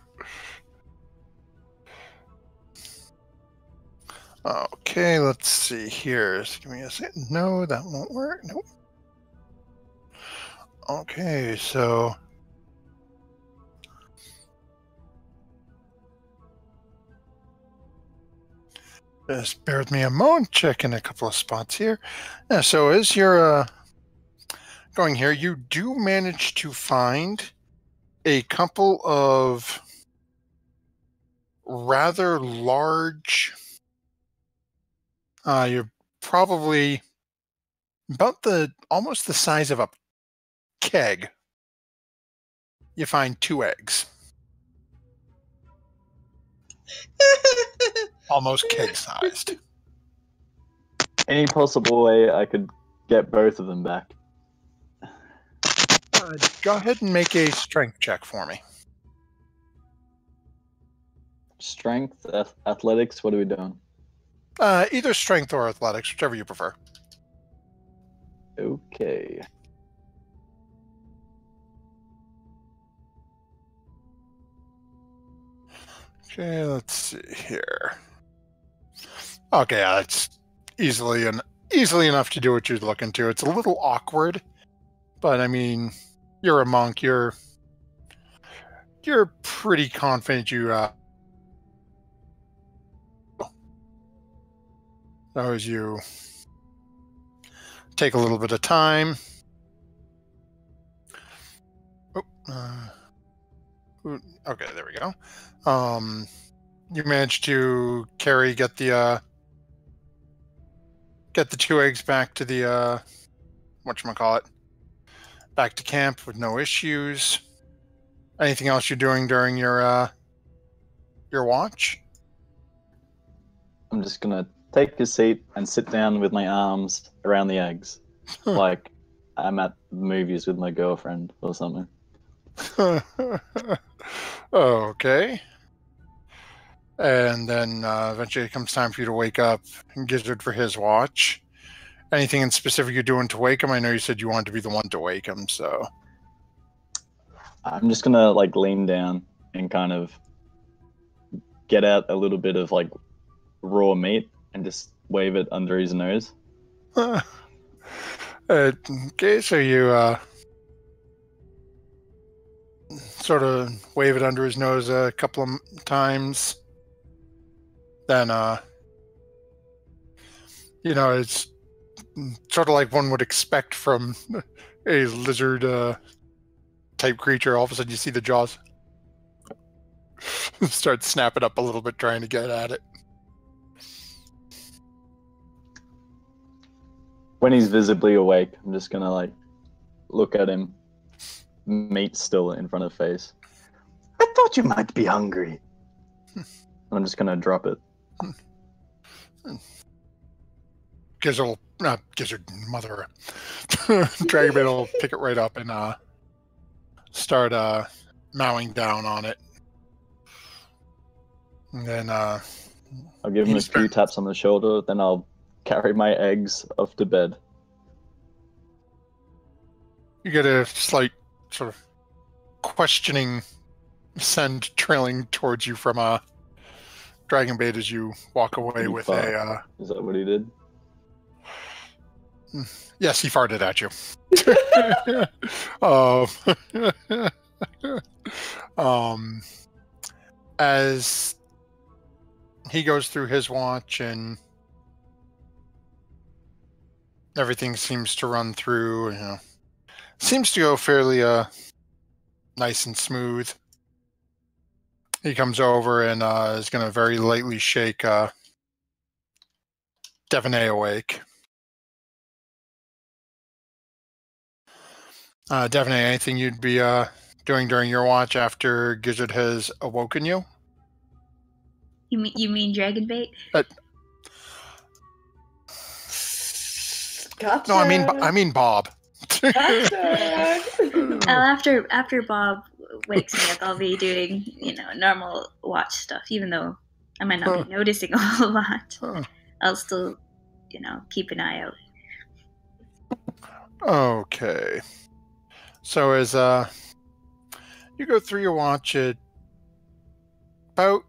S1: Okay, let's see here. Just give me a second. No, that won't work. Nope. Okay, so... Just bear with me a moment, checking a couple of spots here. Yeah, so as you're going here, you do manage to find a couple of rather large... you're probably about almost the size of a keg. You find 2 eggs. Almost keg-sized.
S6: Any possible way I could get both of them back?
S1: Go ahead and make a strength check for me.
S6: Strength, athletics, what are we doing?
S1: Either strength or athletics, whichever you prefer.
S6: Okay.
S1: Okay, let's see here. Okay, that's easily enough to do what you're looking to. It's a little awkward, but I mean, you're a monk. You're pretty confident you as you take a little bit of time. Okay, there we go. You managed to get the 2 eggs back to the whatchamacallit, back to camp with no issues. Anything else you're doing during your watch?
S6: I'm just gonna take a seat and sit down with my arms around the eggs, like I'm at the movies with my girlfriend or something.
S1: Okay. And then eventually it comes time for you to wake up and Gizzard for his watch. Anything in specific you're doing to wake him? I know you said you wanted to be the one to wake him, so...
S6: I'm just gonna, like, lean down and kind of get out a little bit of, like, raw meat and just wave it under his nose.
S1: Okay, so you sort of wave it under his nose a couple of times. Then, it's sort of like one would expect from a lizard type creature. All of a sudden you see the jaws start snapping up a little bit, trying to get at it.
S6: When he's visibly awake, I'm just gonna, like, look at him, meat still in front of face. I thought you might be hungry. I'm just gonna drop it.
S1: Gizzard, mother, Dragonbait will pick it right up and start mowing down on it. And then
S6: I'll give him a few taps on the shoulder, then I'll carry my eggs off to bed.
S1: You get a slight sort of questioning send trailing towards you from Dragonbait as you walk away with a...
S6: Is that what he did?
S1: Yes, he farted at you. As he goes through his watch and everything seems to run through, seems to go fairly nice and smooth. He comes over and is going to very lightly shake Devaney awake. Devaney, anything you'd be doing during your watch after Gizzard has awoken you?
S4: You mean Dragonbait?
S3: Gotcha.
S1: No, I mean Bob.
S3: Gotcha.
S4: After Bob wakes me up, I'll be doing normal watch stuff. Even though I might not be noticing a whole lot, I'll still keep an eye out.
S1: Okay. So as you go through your watch at about,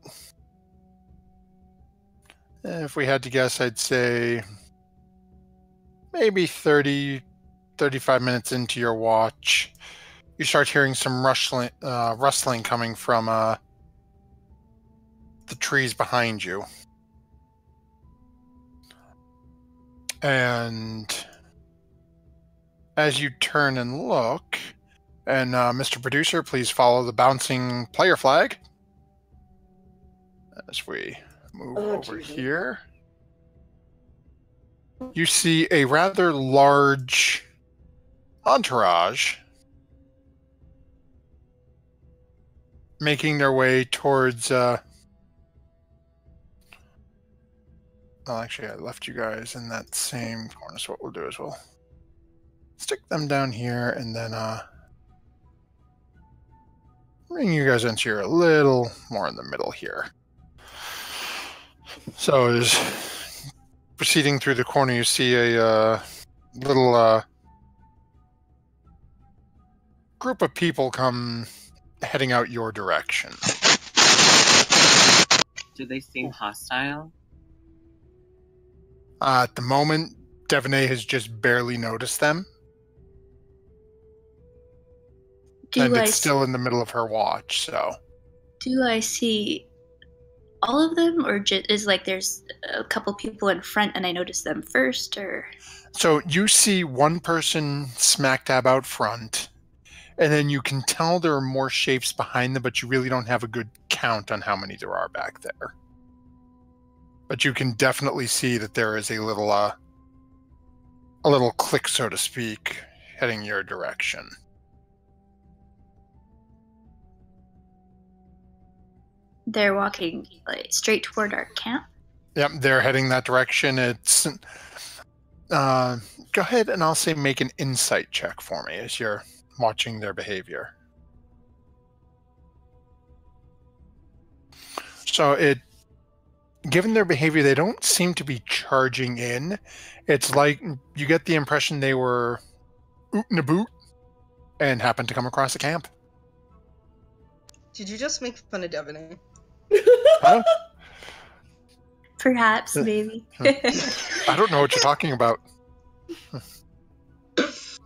S1: if we had to guess, I'd say maybe 30, 35 minutes into your watch, you start hearing some rustling coming from the trees behind you. And as you turn and look, and Mr. Producer, please follow the bouncing player flag as we move over here. You see a rather large entourage making their way towards... Well, actually, I left you guys in that same corner, so what we'll do is we'll stick them down here and then bring you guys into here a little more in the middle here. So as proceeding through the corner, you see a little group of people come heading out your direction.
S5: Do they seem hostile?
S1: At the moment, Devaney has just barely noticed them. It's still in the middle of her watch, so...
S4: Do I see all of them, or is there's a couple people in front and I notice them first, or...
S1: So you see one person smack dab out front, and then you can tell there are more shapes behind them, but you really don't have a good count on how many there are back there. But you can definitely see that there is a little click, so to speak, heading your direction.
S4: They're walking straight toward our camp?
S1: Yep, they're heading that direction. It's go ahead and I'll say make an insight check for me as you're watching their behavior. So given their behavior, they don't seem to be charging in. It's like you get the impression they were ootin' a boot and happened to come across a camp.
S2: Did you just make fun of Devaney?
S1: Huh?
S4: Perhaps, maybe.
S1: I don't know what you're talking about.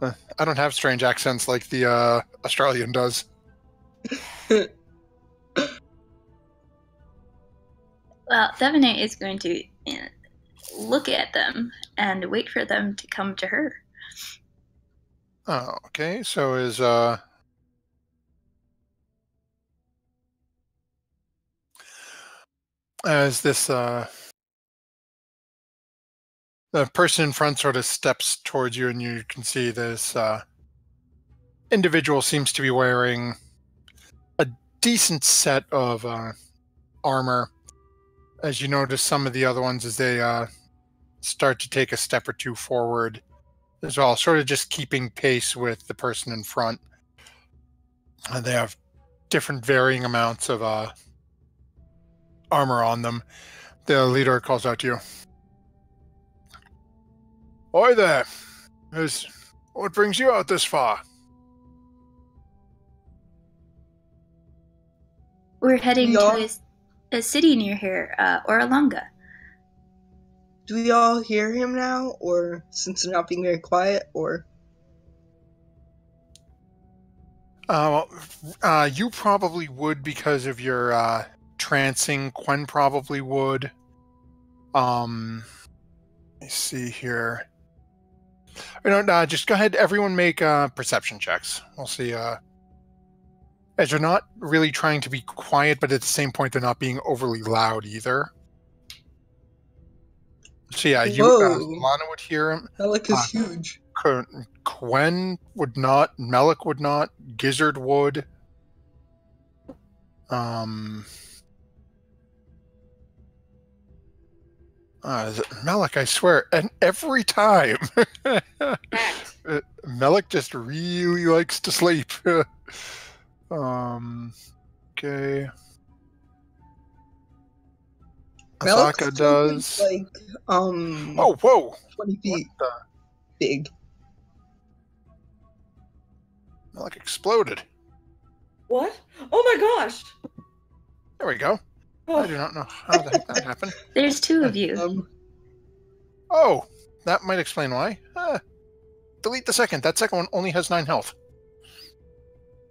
S1: I don't have strange accents like the Australian does.
S4: Well, Devaney is going to look at them and wait for them to come to her.
S1: Oh, okay. So as this the person in front sort of steps towards you, and you can see this individual seems to be wearing a decent set of armor. As you notice, some of the other ones, as they start to take a step or two forward as well, sort of just keeping pace with the person in front. They have different varying amounts of armor on them. The leader calls out to you. Oi there! What brings you out this far?
S4: We're heading
S2: Yeah.
S4: to a city near here, Oralanga.
S2: Do we all hear him now, or since they're not being very quiet, or?
S1: You probably would because of your trancing. Quen probably would. Let me see here. Just go ahead. Everyone make perception checks. We'll see. As you're not really trying to be quiet, but at the same point, they're not being overly loud either. So yeah, Lana would hear him.
S2: Alec is huge.
S1: Quen would not. Melik would not. Gizzard would. Melik, I swear, and every time, Melik just really likes to sleep. Okay. Asaka does.
S2: Like,
S1: Oh, whoa!
S2: 20 feet big.
S1: Melik exploded.
S3: What? Oh my gosh!
S1: There we go.
S3: Oh.
S1: I do not know how the heck that happened.
S4: There's two of you.
S1: Oh, that might explain why. Delete the second. That second one only has 9 health.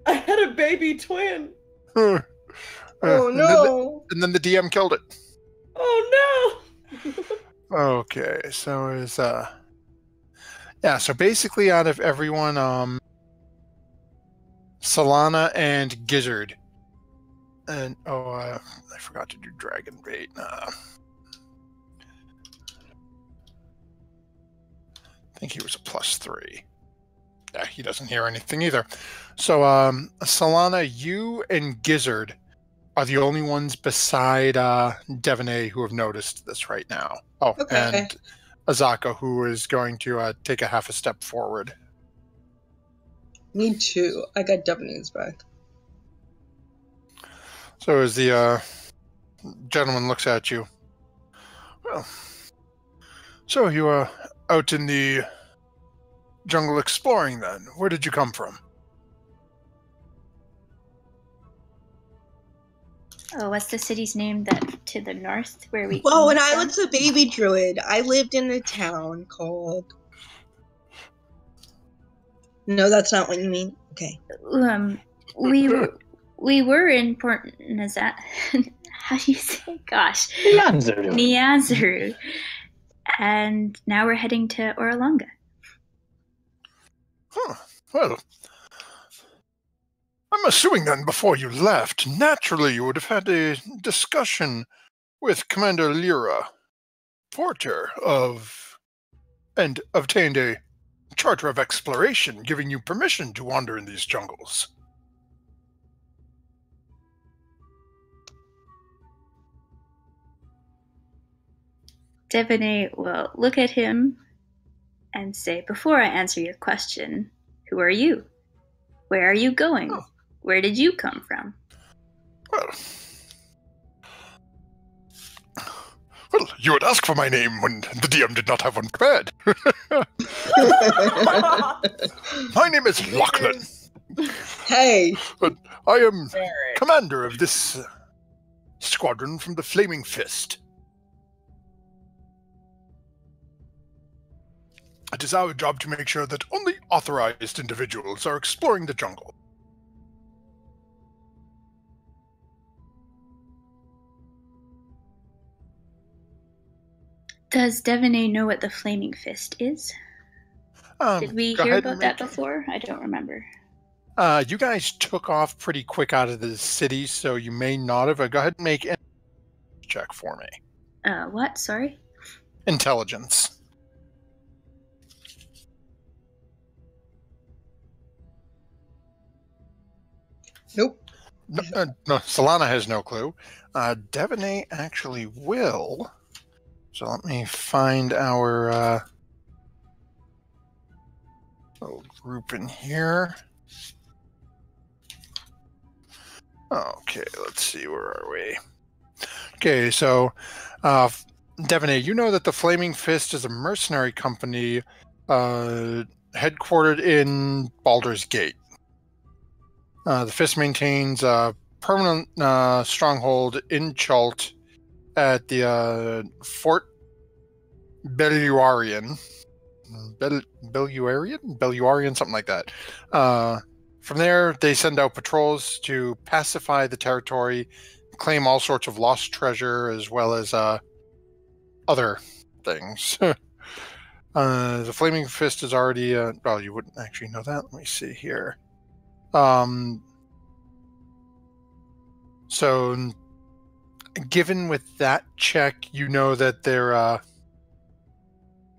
S3: I had a baby twin.
S2: Oh no!
S1: And then the DM killed it.
S3: Oh no!
S1: Okay, so is yeah. So basically, out of everyone, Solana and Gizzard, and I forgot to do Dragon Bait. I think he was a +3. Yeah, he doesn't hear anything either. So, Solana, you and Gizzard are the only ones beside Devaney who have noticed this right now. Oh,
S2: Okay.
S1: and Azaka, who is going to take a half a step forward.
S2: Me too. I got Devaney's back.
S1: So as the gentleman looks at you, well, so you are out in the jungle exploring then. Where did you come from?
S4: Oh, what's the city's name that to the north where we?
S2: Well, when
S4: came
S2: I
S4: from?
S2: was a baby druid, I lived in a town called. No, that's not what you mean. Okay.
S4: We were in Port Nazat. How do you say? Gosh,
S6: Nianzuru.
S4: Nianzuru, and now we're heading to Oralanga.
S1: Huh. Well, I'm assuming then before you left, naturally you would have had a discussion with Commander Lyra, Porter and obtained a charter of exploration giving you permission to wander in these jungles.
S4: Devaney will look at him and say, "Before I answer your question, who are you? Where are you going?
S1: Oh.
S4: Where did you come from?"
S1: Well, you would ask for my name when the DM did not have one prepared. My name is Lachlan.
S2: Hey.
S1: I am commander of this squadron from the Flaming Fist. It is our job to make sure that only authorized individuals are exploring the jungle.
S4: Does Devaney know what the Flaming Fist is? Did we hear about that before? I don't remember.
S1: You guys took off pretty quick out of the city, so you may not have. Go ahead and make an check for me.
S4: What? Sorry?
S1: Intelligence.
S2: Nope.
S1: No, Solana has no clue. Devaney actually will. So let me find our little group in here. Okay, let's see, where are we? Okay, so Devaney, you know that the Flaming Fist is a mercenary company headquartered in Baldur's Gate. The Fist maintains a permanent stronghold in Chult at the Fort Belluarian. Belluarian, something like that. From there, they send out patrols to pacify the territory, claim all sorts of lost treasure, as well as other things. The Flaming Fist is already... well, you wouldn't actually know that. Let me see here. So, given with that check, you know that they're...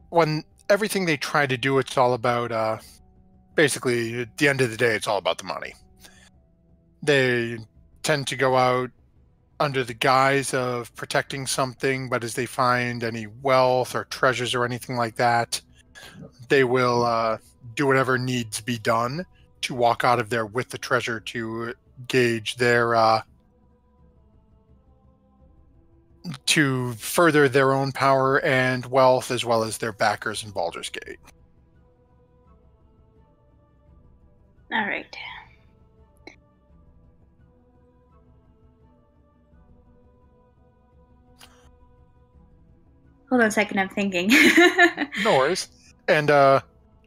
S1: when everything they try to do, it's all about... basically, at the end of the day, it's all about the money. They tend to go out under the guise of protecting something, but as they find any wealth or treasures or anything like that, they will do whatever needs to be done to walk out of there with the treasure to gauge their... to further their own power and wealth, as well as their backers in Baldur's Gate.
S4: All right. Hold on a second, I'm thinking.
S1: No worries. And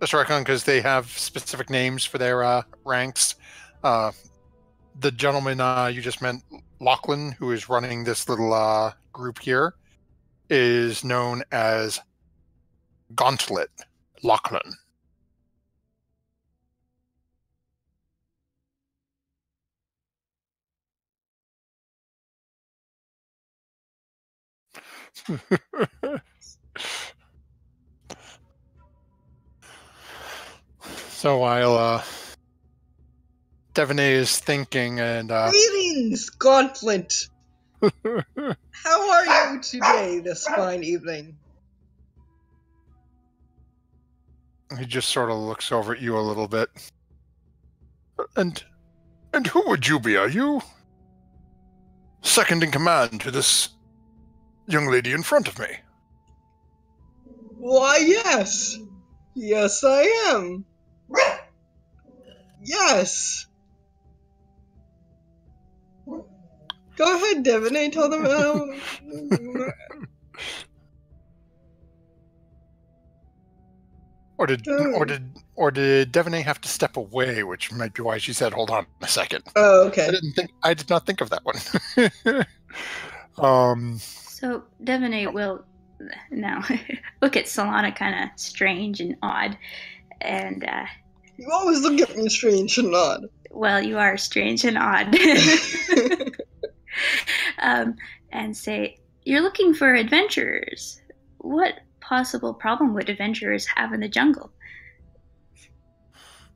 S1: just reckon, because they have specific names for their ranks. The gentleman you just met, Lachlan, who is running this little group here, is known as Gauntlet Lachlan. So while Devaney is thinking, and
S2: Greetings, Gauntlet! How are you today, this fine evening?
S1: he just sort of looks over at you a little bit. And who would you be? Are you second in command to this young lady in front of me?
S2: Why, yes. Yes, I am. Yes. Go ahead, Devaney. Tell them how.
S1: Or did Devaney have to step away, which might be why she said, "Hold on a second."
S2: Oh, okay.
S1: I did not think of that one.
S4: So Devaney will now look at Solana kind of strange and odd, and
S2: You always look at me strange and odd.
S4: well, you are strange and odd, and say, "You're looking for adventurers. What possible problem would adventurers have in the jungle?"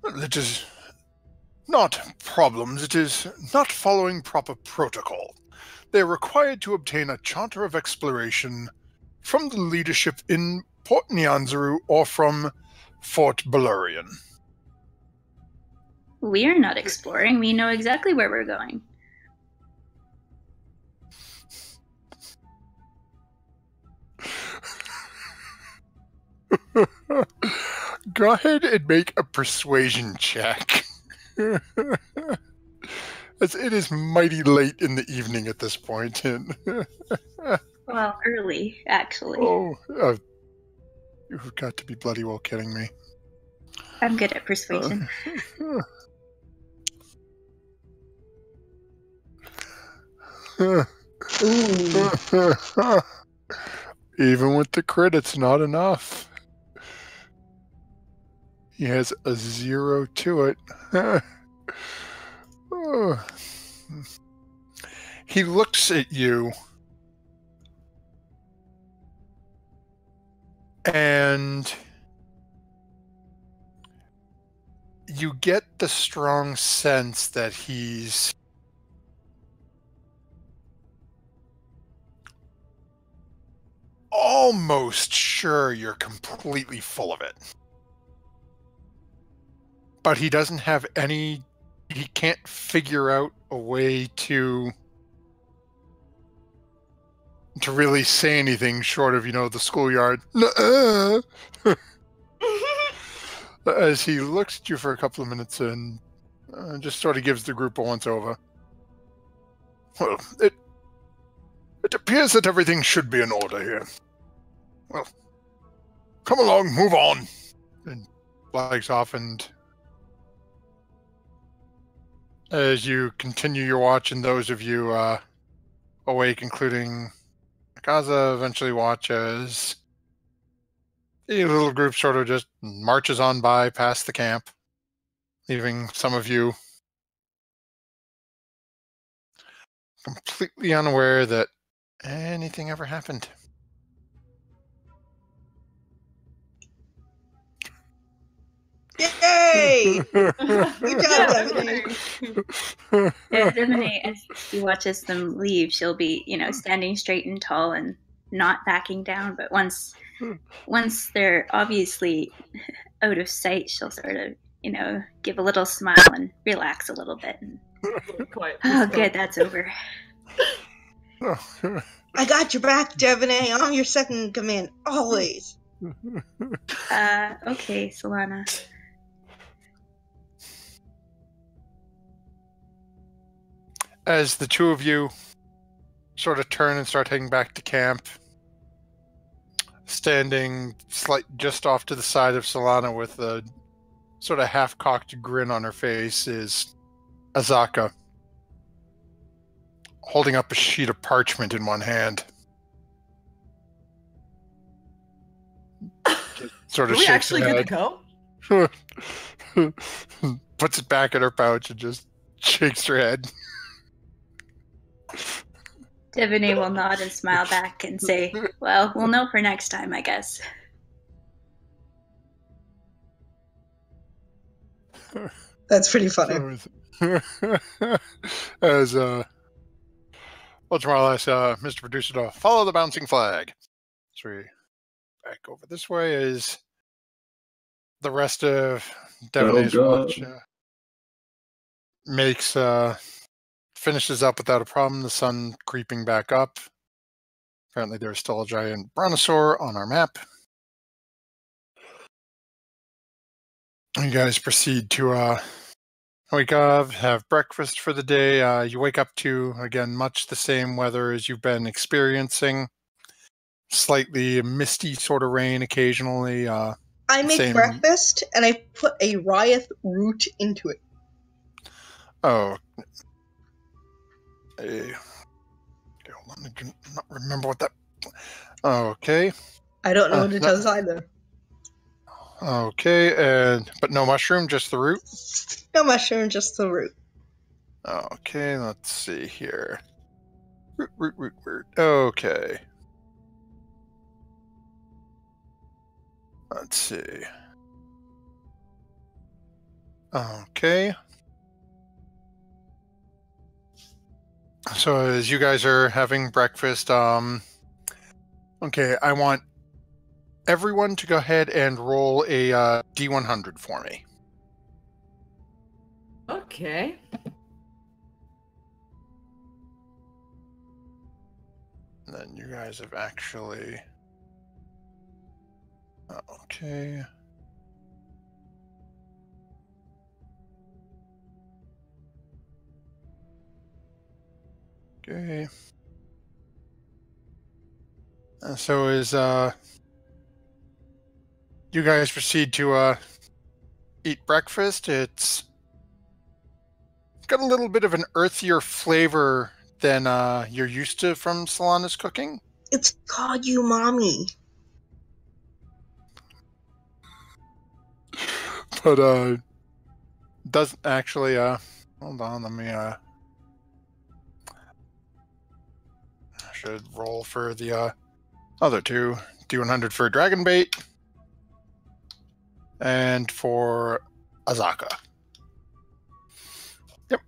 S1: It is not problems. It is not following proper protocol. They are required to obtain a charter of exploration from the leadership in Port Nyanzaru or from Fort Belurian.
S4: We're not exploring. We know exactly where we're going.
S1: Go ahead and make a persuasion check. As it is mighty late in the evening at this point. And
S4: Well, early, actually.
S1: You've got to be bloody well kidding me.
S4: I'm good at persuasion.
S1: Even with the crit, it's not enough. He has a 0 to it. He looks at you, and you get the strong sense that he's almost sure you're completely full of it. But he doesn't have any he can't figure out a way to really say anything short of, the schoolyard. As he looks at you for a couple of minutes and just sort of gives the group a once-over. Well, it appears that everything should be in order here. Well, come along, move on. And flags off, and as you continue your watch, and those of you awake, including Kaza, eventually watch as the little group sort of just marches on by past the camp, leaving some of you completely unaware that anything ever happened.
S2: Yay! Good job, Devin.
S4: Devine, as she watches them leave, she'll be, standing straight and tall and not backing down. But once they're obviously out of sight, she'll sort of, give a little smile and relax a little bit. And, oh, good, that's over.
S2: I got your back, Devine. I'm your second in command, always.
S4: Okay, Solana.
S1: As the two of you sort of turn and start heading back to camp, standing just off to the side of Solana with a sort of half-cocked grin on her face is Azaka, holding up a sheet of parchment in one hand. Sort of
S3: Are we
S1: shakes
S3: actually
S1: her
S3: good to
S1: head.
S3: go?
S1: Puts it back in her pouch and just shakes her head.
S4: Devine will nod and smile back and say, well, we'll know for next time, I guess.
S2: That's pretty funny.
S1: As, well, tomorrow, Mr. Producer, to follow the bouncing flag. So we back over this way as the rest of Devine's watch finishes up without a problem. The sun creeping back up. Apparently there's still a giant brontosaur on our map. You guys proceed to wake up, have breakfast for the day. You wake up to, again, much the same weather as you've been experiencing. Slightly misty sort of rain occasionally.
S2: I make breakfast and I put a Ryoth root into it.
S1: Oh. Okay, hold on, I do not remember what that... Okay.
S2: I don't know what it does either.
S1: Okay, but no mushroom, just the root?
S2: No mushroom, just the root.
S1: Okay, let's see here. Root. Okay. Let's see. Okay. So as you guys are having breakfast, okay, I want everyone to go ahead and roll a D100 for me.
S3: Okay.
S1: And then you guys have actually... Okay. Okay. So as you guys proceed to eat breakfast, it's got a little bit of an earthier flavor than you're used to from Solana's cooking.
S2: It's called umami.
S1: But doesn't actually hold on, let me I should roll for the other two. D100 for Dragon Bait and for Azaka. Yep.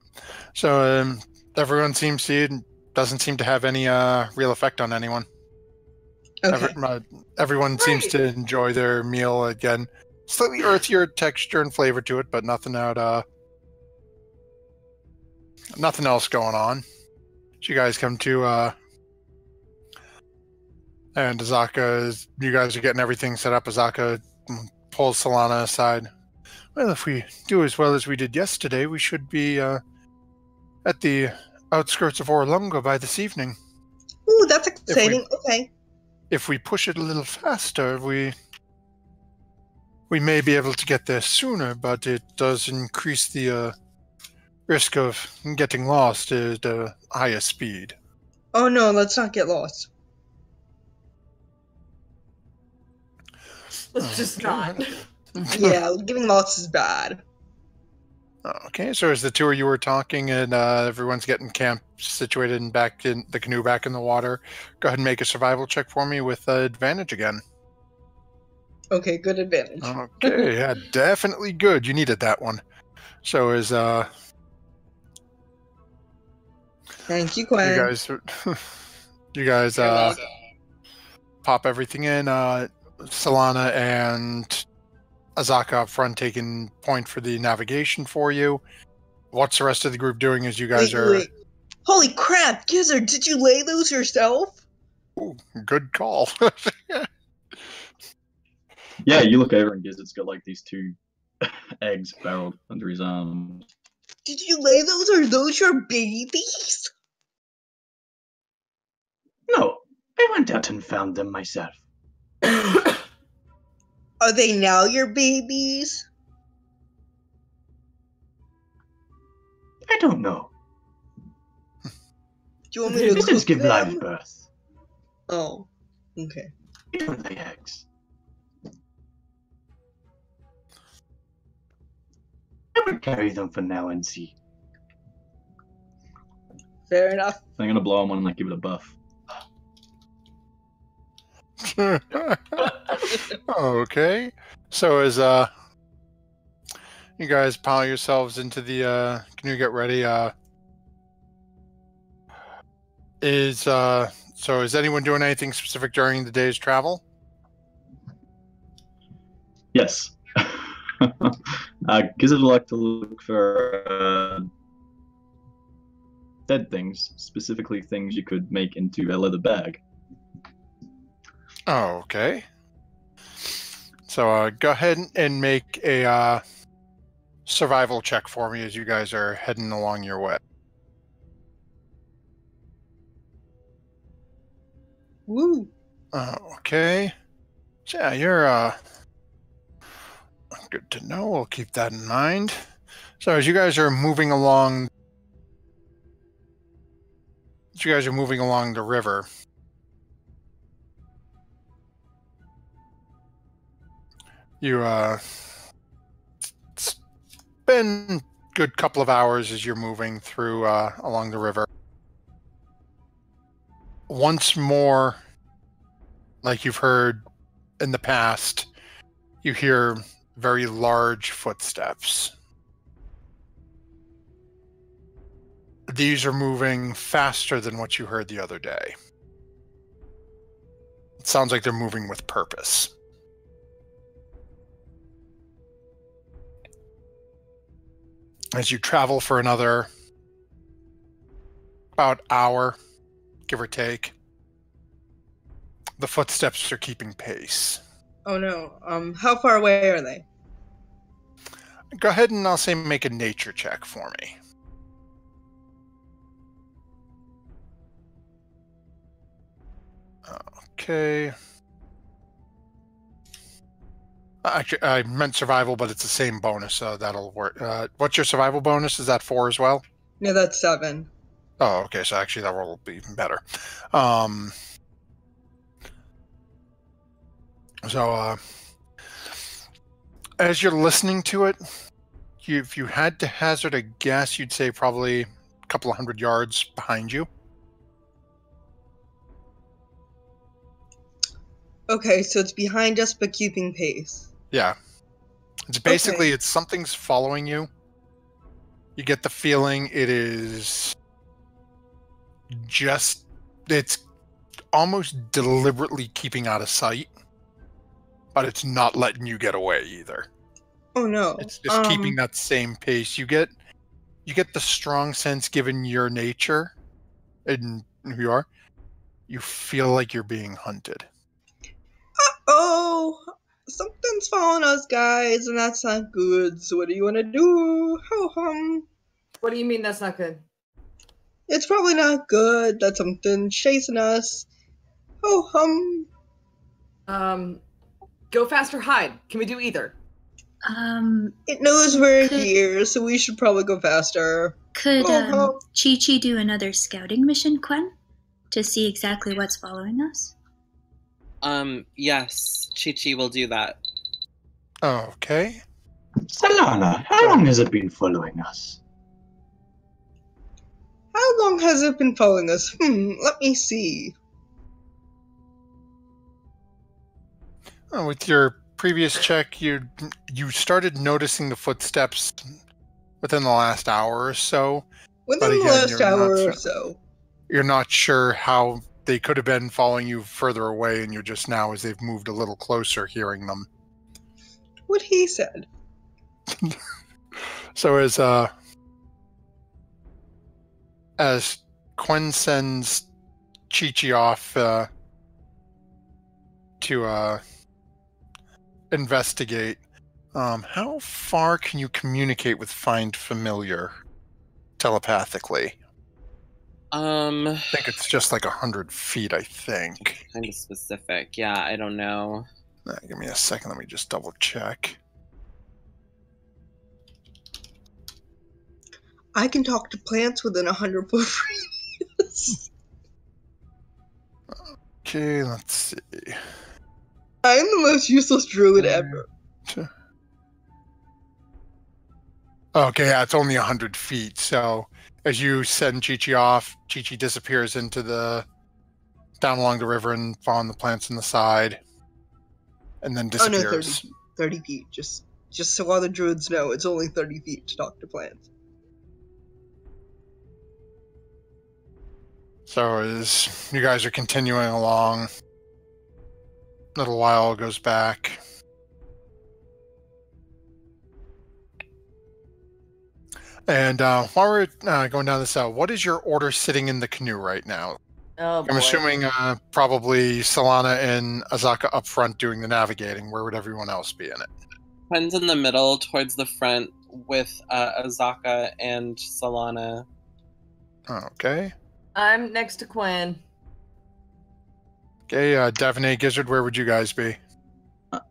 S1: So everyone seems to doesn't seem to have any real effect on anyone.
S2: Okay.
S1: Everyone seems to enjoy their meal again. Slightly earthier texture and flavor to it, but nothing out nothing else going on. So you guys come to, and Azaka, you guys are getting everything set up. Azaka pulls Solana aside. Well, if we do as well as we did yesterday, we should be at the outskirts of Orlunga by this evening.
S2: Ooh, that's exciting. Okay.
S1: If we push it a little faster, we may be able to get there sooner, but it does increase the risk of getting lost at a higher speed.
S2: Oh no, let's not get lost.
S3: Let's just not.
S2: Yeah, getting lost is bad.
S1: Okay, so as the two of you were talking and everyone's getting camp situated and back in the canoe back in the water, go ahead and make a survival check for me with advantage again.
S2: Okay, good advantage.
S1: Okay, yeah, definitely good. You needed that one. So as
S2: Thank you, Gwen.
S1: you guys pop everything in. Solana and Azaka up front taking point for the navigation for you. What's the rest of the group doing as you guys
S2: Wait. Holy crap, Gizzard, did you lay those yourself?
S1: Ooh, good call.
S6: Yeah, you look over and Gizzard's got like these 2 eggs barreled under his arm.
S2: Did you lay those? Are those your babies?
S7: No, I went out and found them myself.
S2: Are they now your babies?
S7: I don't know.
S2: Do you want me to
S7: Lizards
S2: cook
S7: give
S2: them?
S7: live birth.
S2: Oh, okay.
S7: They don't lay eggs. I would carry them for now and see.
S2: Fair enough.
S6: I'm gonna blow on one and like give it a buff.
S1: Okay, so as you guys pile yourselves into the canoe, get ready. So is anyone doing anything specific during the day's travel?
S6: Yes. Gizzard would like to look for dead things, specifically things you could make into a leather bag.
S1: Okay. So go ahead and make a survival check for me as you guys are heading along your way.
S2: Woo.
S1: Okay. So yeah, you're good to know. We'll keep that in mind. So as you guys are moving along the river, you spend a good couple of hours as you're moving through along the river. Once more, like you've heard in the past, you hear very large footsteps. These are moving faster than what you heard the other day. It sounds like they're moving with purpose. As you travel for another about hour, give or take, the footsteps are keeping pace.
S2: Oh no. How far away are they?
S1: Go ahead and I'll say make a nature check for me. Okay. Actually, I meant survival, but it's the same bonus, so that'll work. What's your survival bonus? Is that 4 as well?
S2: No, that's 7.
S1: Oh, okay, so actually that will be even better. As you're listening to it, if you had to hazard a guess, you'd say probably a couple of 100 yards behind you.
S2: Okay, so it's behind us but keeping pace.
S1: Yeah. It's basically, it's something's following you. You get the feeling it is just, it's almost deliberately keeping out of sight, but it's not letting you get away either.
S2: Oh no.
S1: It's just keeping that same pace. You get you get the strong sense, given your nature and who you are, you feel like you're being hunted.
S2: Oh, something's following us, guys, and that's not good. So what do you want to do? Ho hum.
S3: What do you mean that's not good?
S2: It's probably not good that something's chasing us. Ho hum.
S3: Go fast or hide. Can we do either?
S2: It knows we're
S4: Could-
S2: here, so we should probably go faster.
S4: Could
S2: Ho hum.
S4: Chi-Chi do another scouting mission, Quen? To see exactly what's following us?
S5: Yes, Chi-Chi will do that.
S1: Okay.
S7: Solana, how long has it been following us?
S2: How long has it been following us? Let me see.
S1: With your previous check, you started noticing the footsteps within the last hour or so.
S2: Within the
S1: again,
S2: last
S1: you're
S2: hour
S1: not
S2: or
S1: sure.
S2: so.
S1: You're not sure how they could have been following you further away, and you're just now, as they've moved a little closer, hearing them.
S2: What he said.
S1: So as Quen sends Chi-Chi off to investigate, how far can you communicate with Find Familiar telepathically? I think it's just like 100 feet, I think.
S5: Kind of specific. Yeah, I don't know.
S1: Give me a second, let me just double check.
S2: I can talk to plants within 100 foot radius.
S1: Okay, let's see.
S2: I'm the most useless druid ever.
S1: Okay, yeah, it's only 100 feet, so as you send Chi-Chi off, Chi-Chi disappears down along the river and following the plants on the side, and then
S2: Oh no,
S1: disappears.
S2: 30 feet. Just so all the druids know, it's only 30 feet to talk to plants.
S1: So as you guys are continuing along, a little while goes back. And while we're going down this what is your order sitting in the canoe right now?
S3: Oh,
S1: I'm assuming probably Solana and Azaka up front doing the navigating. Where would everyone else be in it?
S5: Quen's in the middle, towards the front, with Azaka and Solana.
S1: Okay.
S3: I'm next to Quen.
S1: Okay, Daphne, Gizzard, where would you guys be?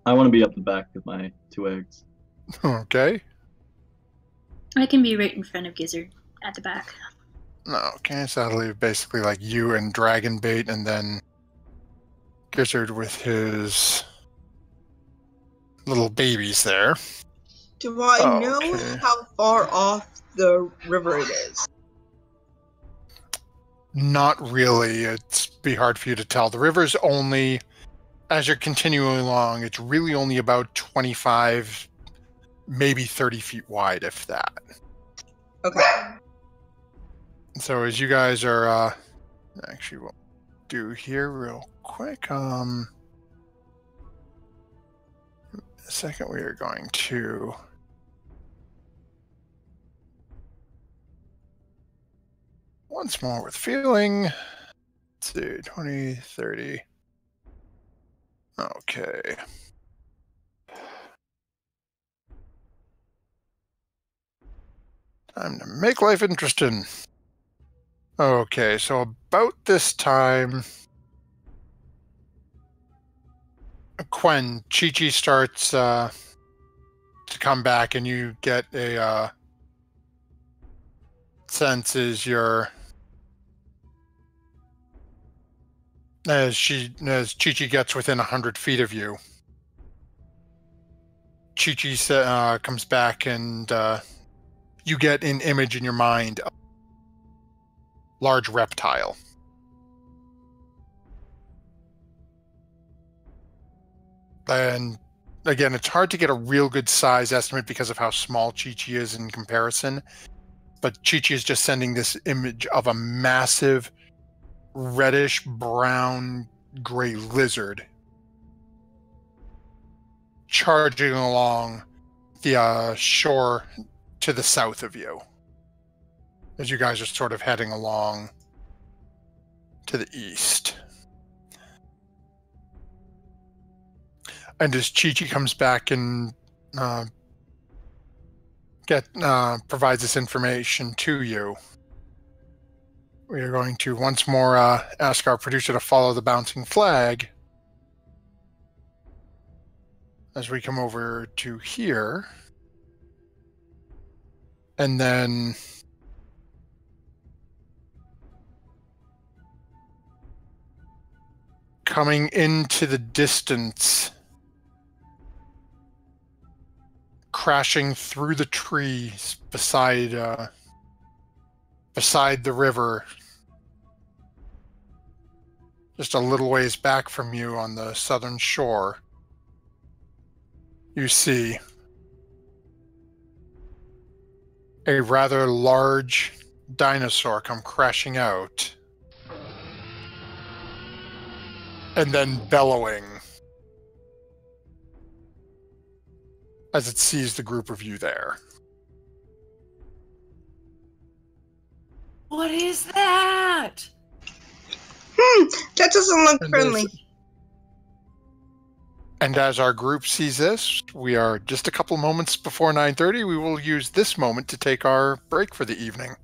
S6: I want to be up the back with my 2 eggs.
S1: Okay.
S4: I can be right in front of Gizzard at the back.
S1: Okay, so that'll leave basically like you and Dragonbait, and then Gizzard with his little babies there.
S2: Do I know
S1: Okay.
S2: how far off the river it is?
S1: Not really. It'd be hard for you to tell. The river's only, as you're continuing along, it's really only about 25, maybe 30 feet wide, if that.
S2: Okay.
S1: So as you guys are, actually, what we'll do here real quick, a second, we are going to once more with feeling. Let's see, 20, 30. Okay. Time to make life interesting. Okay, so about this time, Quen, Chi-Chi starts to come back, and you get a sense as Chi-Chi gets within 100 feet of you. Chi-Chi comes back, and you get an image in your mind of a large reptile. And again, it's hard to get a real good size estimate because of how small Chi-Chi is in comparison. But Chi-Chi is just sending this image of a massive reddish brown gray lizard charging along the shore to the south of you. as you guys are sort of heading along to the east. And as Chi-Chi comes back and provides this information to you, we are going to once more ask our producer to follow the bouncing flag as we come over to here. And then coming into the distance, crashing through the trees beside the river, just a little ways back from you on the southern shore, you see a rather large dinosaur come crashing out and then bellowing as it sees the group of you there.
S3: What is that?
S2: That doesn't look
S1: And
S2: friendly.
S1: And as our group sees this, we are just a couple moments before 9:30. We will use this moment to take our break for the evening.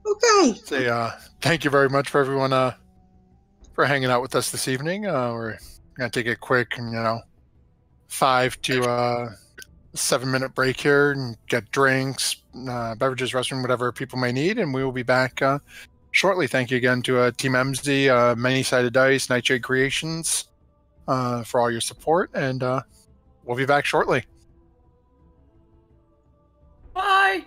S2: Okay.
S1: Say thank you very much for everyone for hanging out with us this evening. We're gonna take a quick, 5 to 7 minute break here and get drinks, beverages, restroom, whatever people may need, and we will be back shortly. Thank you again to Team MZ, Many Sided Dice, Nightshade Creations, for all your support, and we'll be back shortly.
S3: Bye.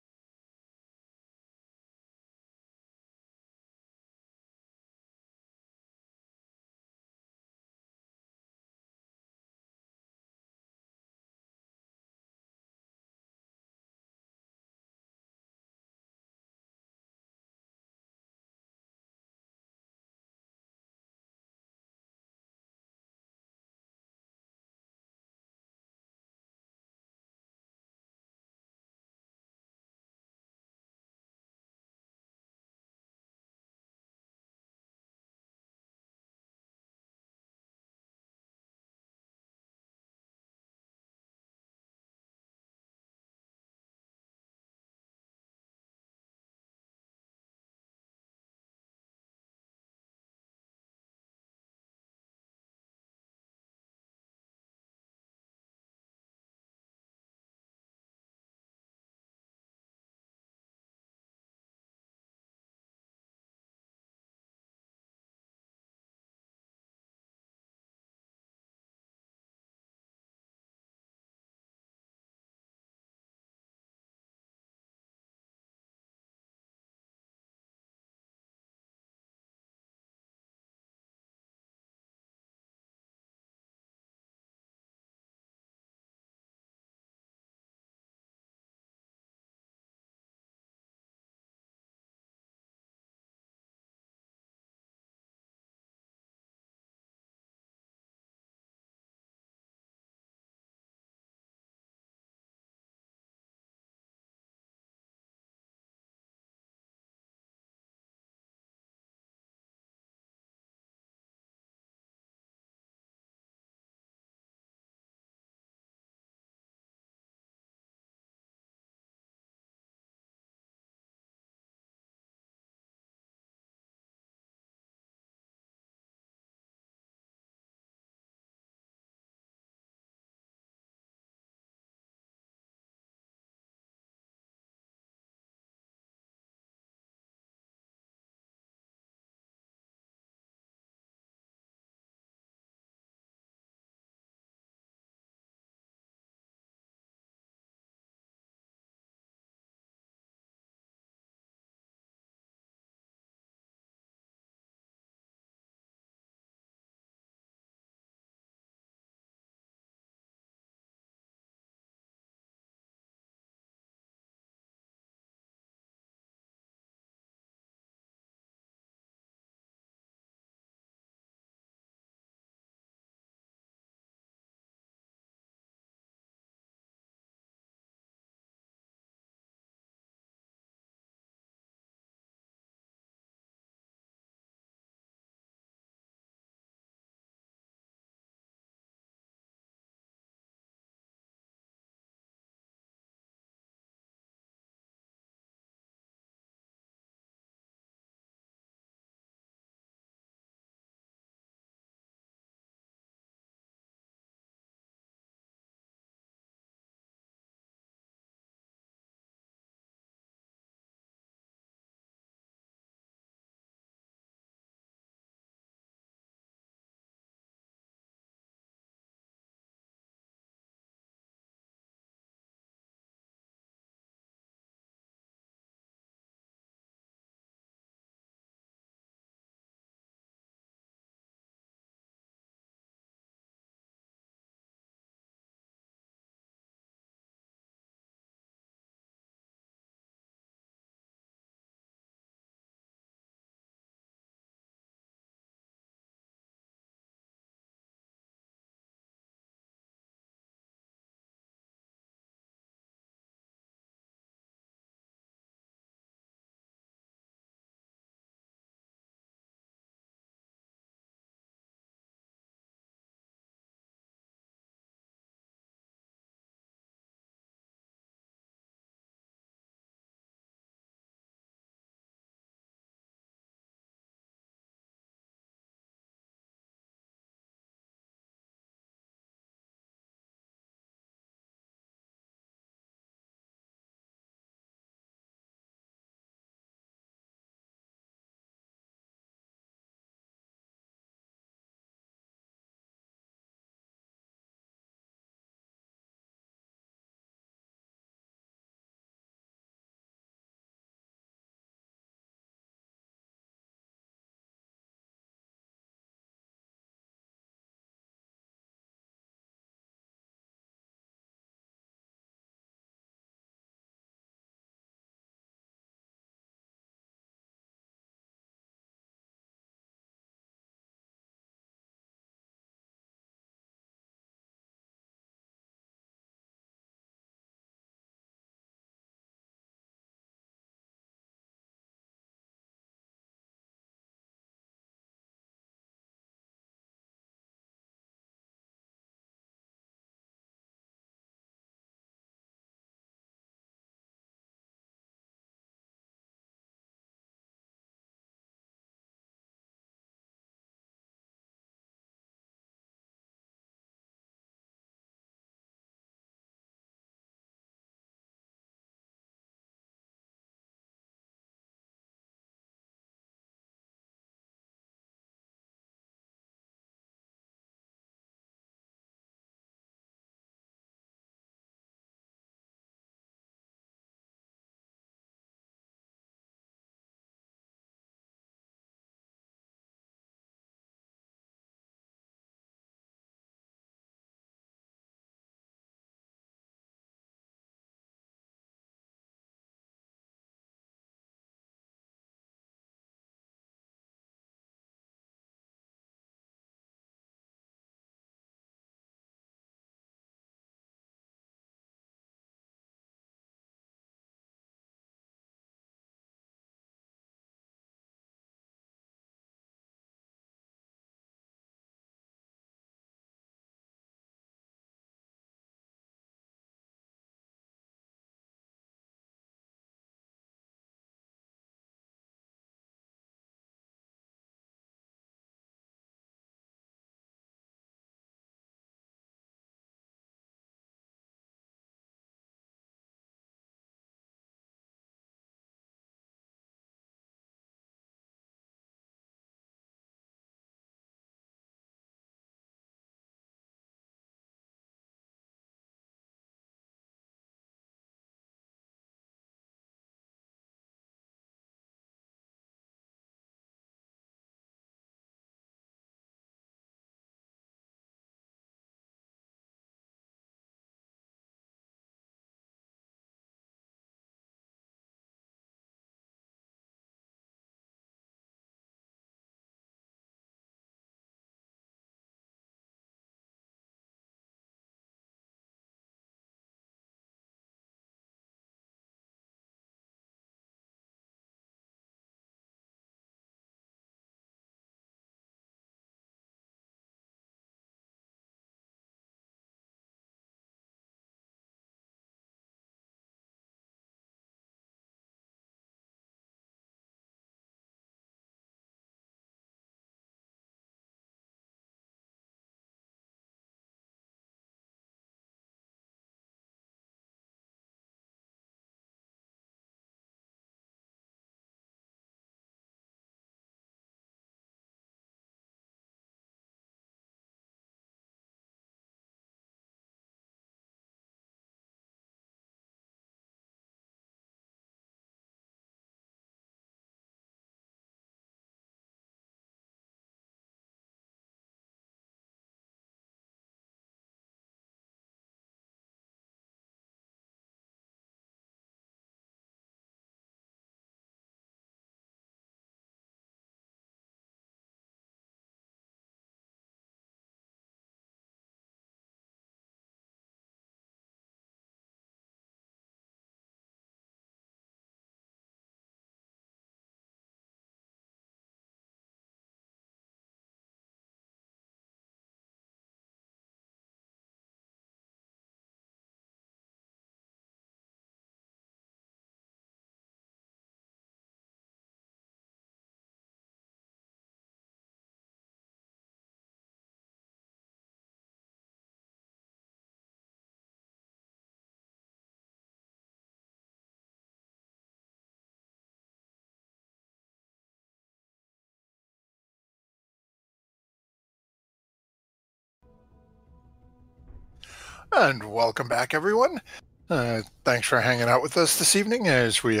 S1: And welcome back, everyone. Thanks for hanging out with us this evening as we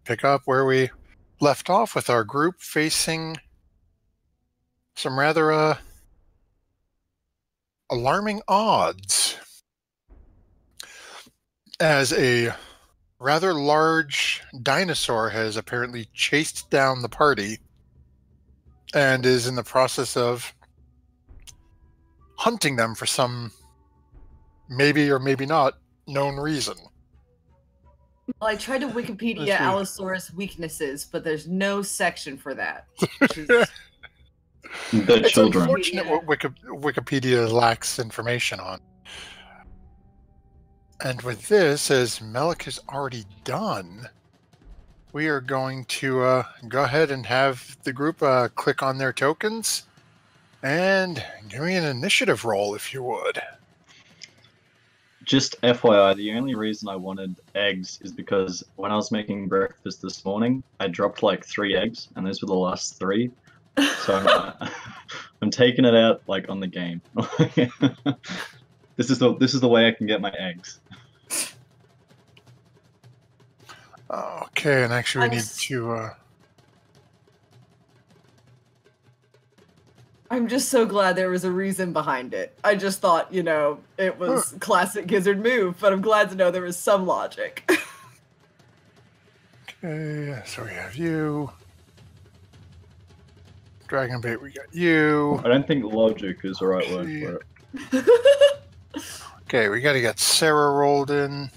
S1: pick up where we left off with our group facing some rather alarming odds. As a rather large dinosaur has apparently chased down the party and is in the process of hunting them for some maybe or maybe not known reason.
S3: Well, I tried to Wikipedia Allosaurus weaknesses, but there's no section for that.
S6: The children.
S1: It's unfortunate what Wikipedia lacks information on. And with this, as Melik has already done, we are going to go ahead and have the group click on their tokens and give me an initiative roll, if you would.
S6: Just FYI, the only reason I wanted eggs is because when I was making breakfast this morning, I dropped like 3 eggs, and those were the last 3. So I'm taking it out like on the game. This is the way I can get my eggs.
S1: Okay, and actually we need to...
S3: I'm just so glad there was a reason behind it. I just thought, you know, it was classic Gizzard move, but I'm glad to know there was some logic.
S1: Okay, so we have you. Dragon bait, we got you.
S6: I don't think logic is the right word for it.
S1: Okay, we got to get Sarah rolled in.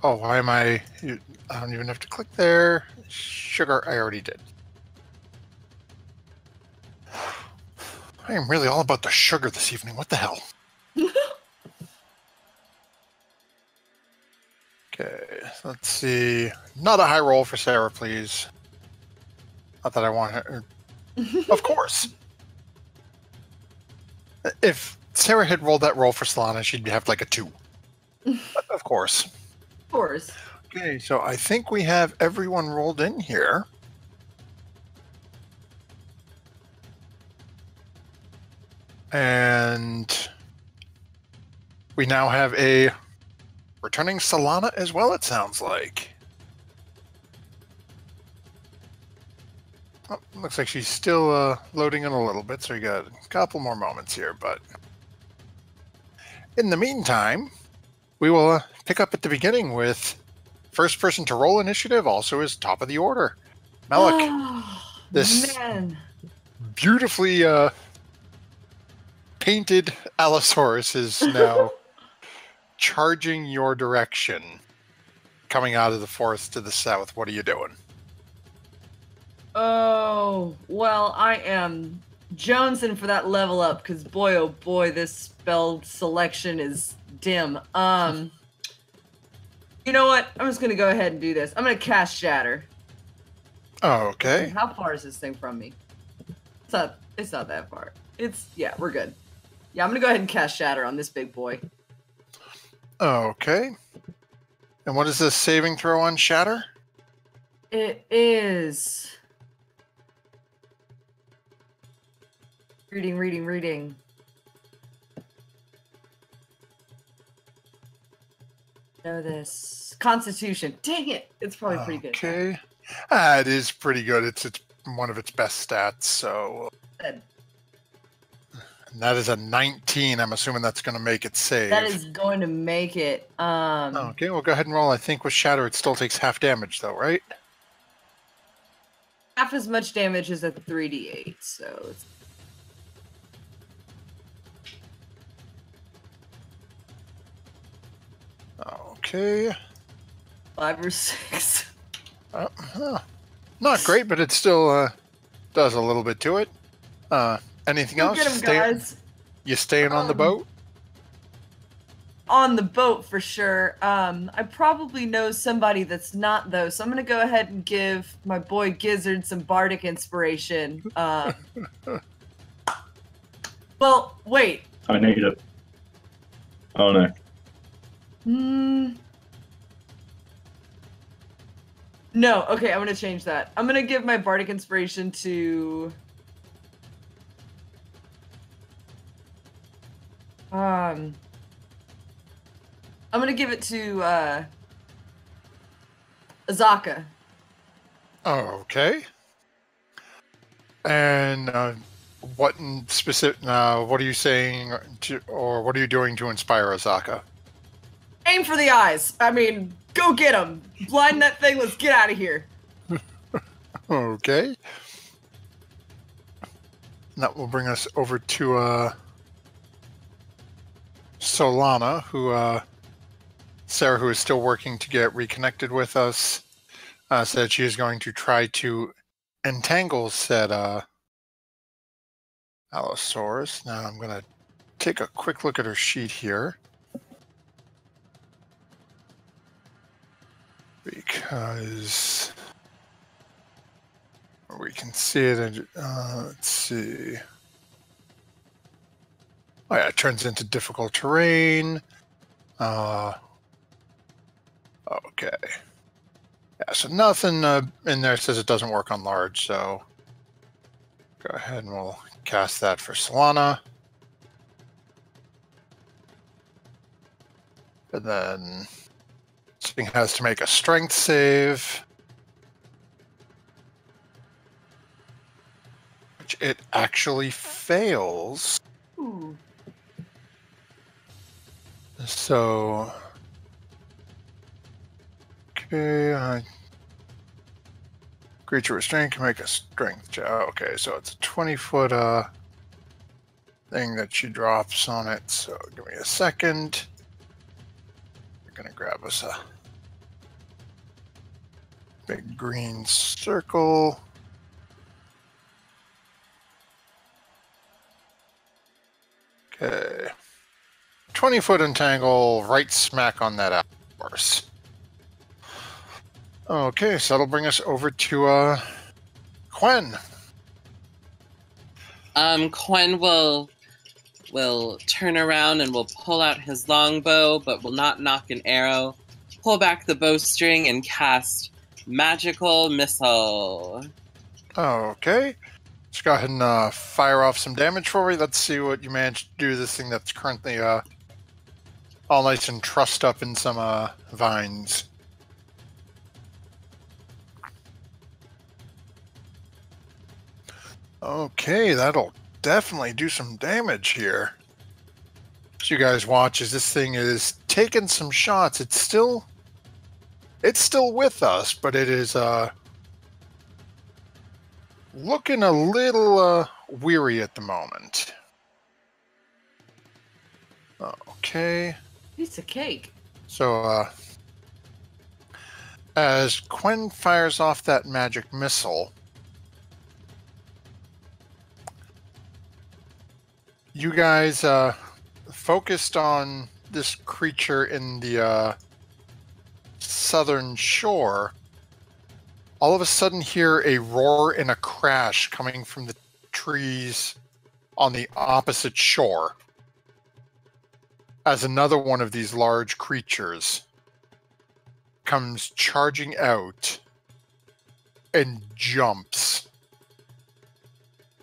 S1: Oh, why am I don't even have to click there. Sugar, I already did. I am really all about the sugar this evening. What the hell? Okay, let's see. Not a high roll for Sarah, please. Not that I want her. Of course. If Sarah had rolled that roll for Solana, she'd have like a 2. But of course.
S3: Of course.
S1: Okay, so I think we have everyone rolled in here. And we now have a returning Solana as well, it sounds like. Oh, looks like she's still loading in a little bit, so we got a couple more moments here. But in the meantime, we will pick up at the beginning with first person to roll initiative, also is top of the order. Melik, this beautifully painted Allosaurus is now charging your direction, coming out of the forest to the south. What are you doing?
S3: Oh, well, I am jonesing for that level up, because boy, oh boy, this spell selection is dim. You know what? I'm just going to go ahead and do this. I'm going to cast Shatter.
S1: Oh, okay.
S3: How far is this thing from me? It's not that far. Yeah, we're good. Yeah, I'm going to go ahead and cast Shatter on this big boy.
S1: Okay. And what is this saving throw on Shatter?
S3: It is... Reading. Know this. Constitution. Dang it! It's probably pretty good.
S1: Okay. It is pretty good. It's one of its best stats, so...
S3: Good.
S1: And that is a 19. I'm assuming that's going to make it save.
S3: That is going to make it.
S1: Okay, well, go ahead and roll. I think with Shatter, it still takes half damage, though, right?
S3: Half as much damage as a 3d8, so... It's...
S1: Okay.
S3: 5 or 6.
S1: Not great, but it still does a little bit to it. Anything else?
S3: Get 'em, guys.
S1: You staying on the boat?
S3: On the boat, for sure. I probably know somebody that's not, though, so I'm going to go ahead and give my boy Gizzard some bardic inspiration. Well, wait.
S6: I need it. Oh, no.
S3: No, okay, I'm going to change that. I'm going to give my bardic inspiration to... I'm gonna give it to Azaka.
S1: Okay. And what in specific? What are you saying, or what are you doing to inspire Azaka?
S3: Aim for the eyes. I mean, go get him. Blind that thing. Let's get out of here.
S1: Okay. That will bring us over to Solana, who Sarah, who is still working to get reconnected with us, said she is going to try to entangle said Allosaurus. Now I'm going to take a quick look at her sheet here, because we can see it. Let's see. Oh yeah, it turns into difficult terrain. Okay. Yeah, so nothing in there says it doesn't work on large, so go ahead and we'll cast that for Solana. And then this thing has to make a strength save, which it actually fails.
S3: Ooh.
S1: So, okay, creature restraint can make a strength check. Okay, so it's a 20-foot thing that she drops on it. So give me a second. We're gonna grab us a big green circle. Okay. 20-foot entangle right smack on that horse. Okay, so that'll bring us over to Quen.
S5: Quen will turn around and will pull out his longbow, but will not knock an arrow. Pull back the bowstring and cast Magical Missile.
S1: Okay. Let's go ahead and fire off some damage for me. Let's see what you managed to do to this thing that's currently all nice and trussed up in some vines. Okay, that'll definitely do some damage here. So you guys watch as this thing is taking some shots. It's still with us, but it is looking a little weary at the moment. Okay.
S3: Piece of cake.
S1: So as Quen fires off that magic missile, you guys focused on this creature in the southern shore, all of a sudden hear a roar and a crash coming from the trees on the opposite shore, as another one of these large creatures comes charging out and jumps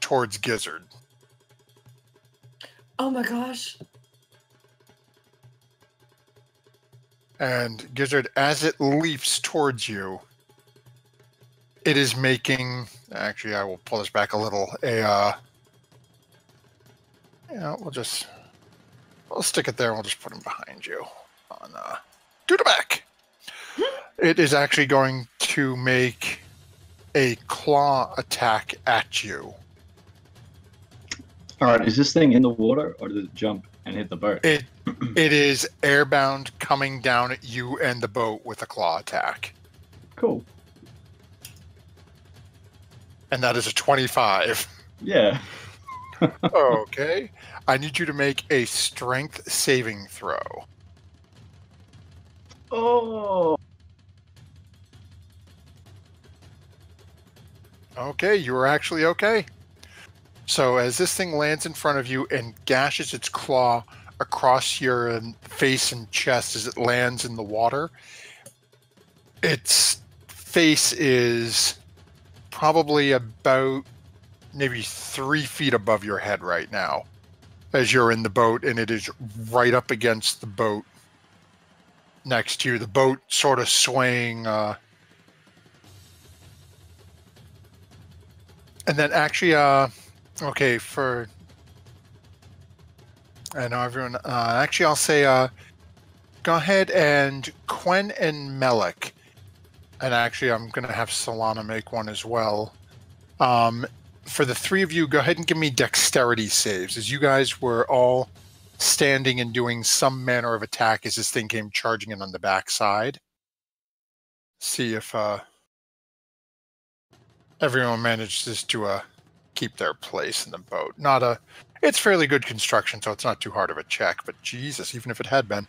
S1: towards Gizzard.
S3: Oh my gosh.
S1: And Gizzard, as it leaps towards you, it is making... Actually, I will pull this back a little. We'll stick it there and we'll just put him behind you. Do the back! It is actually going to make a claw attack at you.
S6: Alright, is this thing in the water or did it jump and hit the boat?
S1: It is airbound, coming down at you and the boat with a claw attack.
S6: Cool.
S1: And that is a 25.
S6: Yeah.
S1: Okay. I need you to make a strength saving throw.
S6: Oh.
S1: Okay, you are actually okay. So as this thing lands in front of you and gashes its claw across your face and chest as it lands in the water, its face is probably about maybe 3 feet above your head right now as you're in the boat, and it is right up against the boat next to you. The boat sort of swaying. And then actually, okay, for... I know everyone... actually, I'll say, go ahead and Quen and Melik. And actually, I'm going to have Solana make one as well. For the three of you, go ahead and give me dexterity saves, as you guys were all standing and doing some manner of attack as this thing came charging in on the backside. See if everyone manages to keep their place in the boat. It's fairly good construction, so it's not too hard of a check, but Jesus, even if it had been.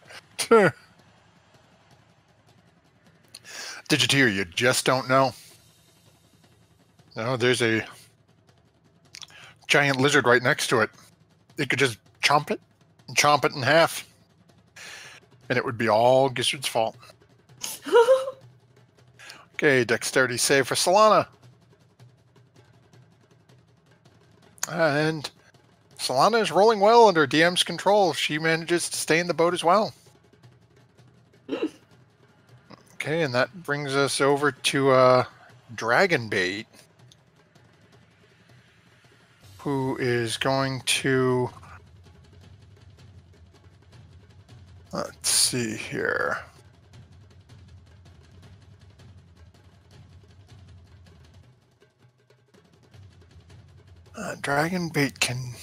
S1: Digiteer, you just don't know. No, there's a giant lizard right next to it. It could just chomp it and chomp it in half. And it would be all Gizzard's fault. Okay, dexterity save for Solana. And Solana is rolling well under DM's control. She manages to stay in the boat as well. Okay, and that brings us over to Dragonbait, who is going to... Let's see here. Dragonbait can...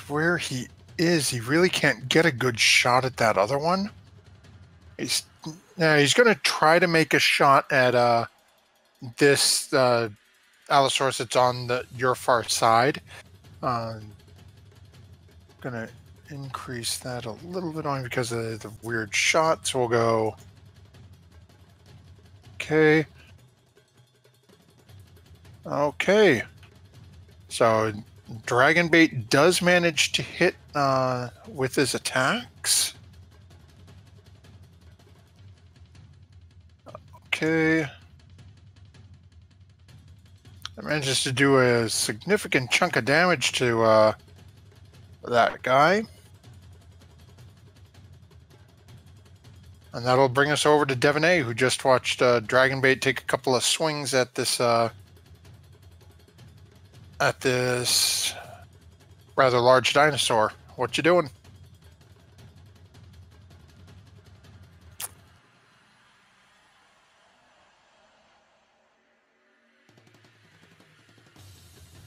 S1: where he is, he really can't get a good shot at that other one. He's going to try to make a shot at this Allosaurus that's on your far side. Going to increase that a little bit only because of the weird shot. So we'll go... Okay. Okay. So Dragonbait does manage to hit with his attacks. Okay. It manages to do a significant chunk of damage to that guy. And that'll bring us over to Devonay, who just watched Dragonbait take a couple of swings at this rather large dinosaur. What you doing?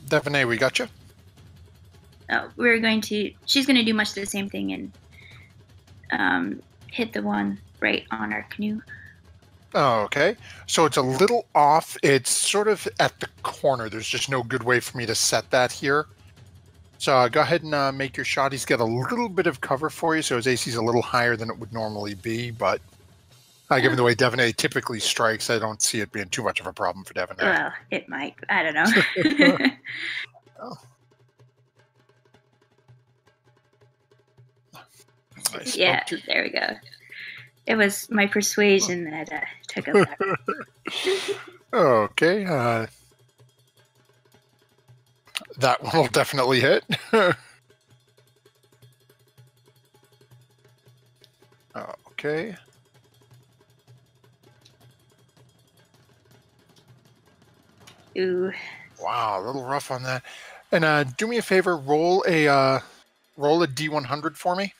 S1: Devonay, we got you.
S4: She's going to do much the same thing and hit the one right on our canoe.
S1: Oh, okay. So it's a little off. It's sort of at the corner. There's just no good way for me to set that here. So go ahead and make your shot. He's got a little bit of cover for you, so his AC is a little higher than it would normally be. But given the way Devonay typically strikes, I don't see it being too much of a problem for Devonay.
S4: Well, it might. I don't know.
S1: Oh. Nice.
S4: Yeah, there we go. It was my persuasion that took up that.
S1: Okay. That one will definitely hit. Okay.
S4: Ooh.
S1: Wow, a little rough on that. And do me a favor, roll a D100 for me.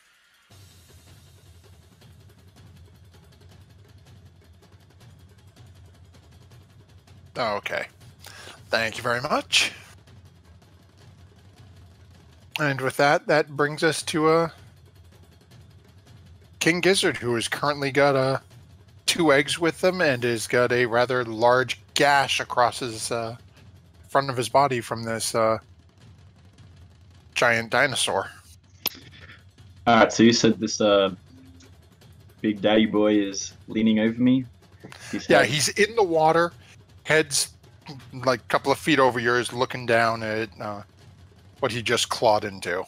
S1: Okay. Thank you very much. And with that, that brings us to King Gizzard, who has currently got 2 eggs with him and has got a rather large gash across his front of his body from this giant dinosaur.
S6: All right, so you said this big daddy boy is leaning over me?
S1: He's in the water, head's like a couple of feet over yours, looking down at what he just clawed into.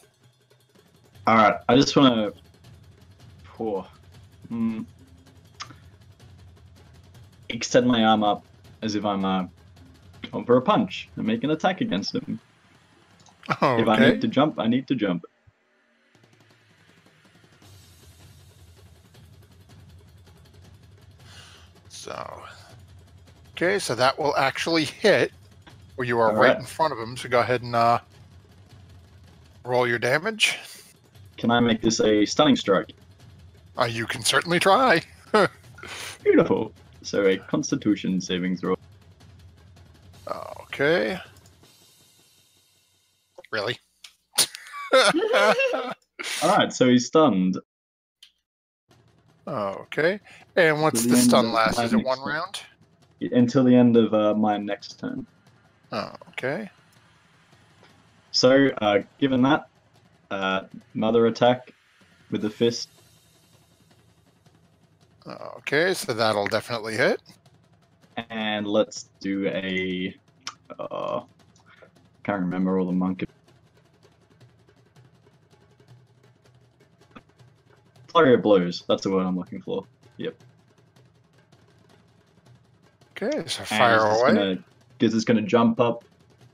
S6: All right, I just want to extend my arm up as if I'm going for a punch and make an attack against him.
S1: Oh,
S6: If I
S1: okay.
S6: need to jump, I need to jump.
S1: So, okay, so that will actually hit where you are right
S6: Alright.
S1: in front of him. So go ahead and roll your damage.
S6: Can I make this a stunning strike?
S1: You can certainly try.
S6: Beautiful. So a Constitution saving throw.
S1: Okay. Really?
S6: Alright, so he's stunned.
S1: Okay. And what's
S6: To
S1: the
S6: the end
S1: stun
S6: of
S1: last?
S6: my
S1: Is it
S6: next
S1: one
S6: turn.
S1: round?
S6: Until the end of my next turn.
S1: Okay.
S6: So, given that, another attack with the fist.
S1: Okay, so that'll definitely hit.
S6: And let's do a... can't remember all the monkey. Flurry of blows. That's the word I'm looking for. Yep.
S1: Okay, so
S6: And
S1: fire away.
S6: Gizzard's gonna jump up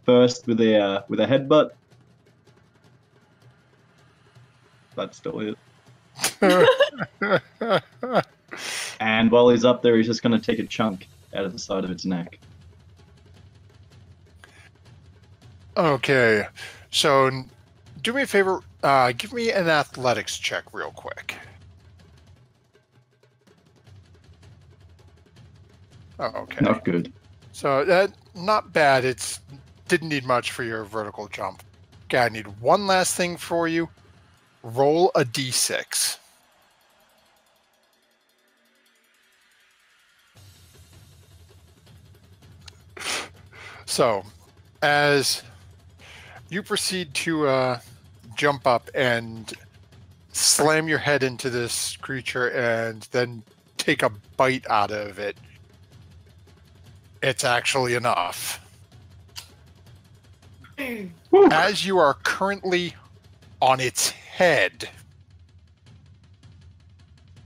S6: first with a headbutt. That's still it. And while he's up there, he's just gonna take a chunk out of the side of its neck.
S1: Okay, so do me a favor. Give me an athletics check real quick. Okay.
S6: Not good.
S1: So that not bad. It's didn't need much for your vertical jump. Okay, I need one last thing for you. Roll a d6. So, as you proceed to jump up and slam your head into this creature and then take a bite out of it, it's actually enough. As you are currently on its head,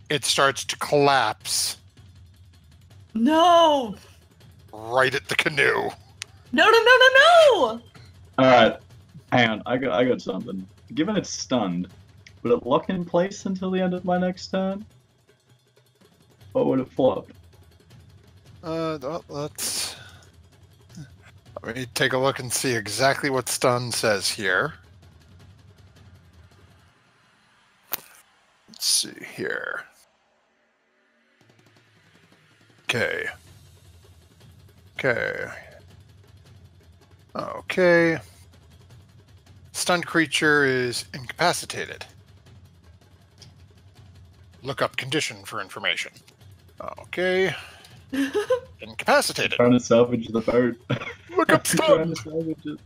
S1: it starts to collapse
S3: No!
S1: right at the canoe.
S3: No!
S6: Alright. Hang on, I got something. Given it's stunned, would it lock in place until the end of my next turn? Or would it flop?
S1: Let's... Let me take a look and see exactly what stun says here. Let's see here. Okay. Stunned creature is incapacitated. Look up condition for information. Okay. Incapacitated.
S6: Trying to salvage the boat.
S1: Look up
S6: Trying
S1: stunned.
S6: to salvage it.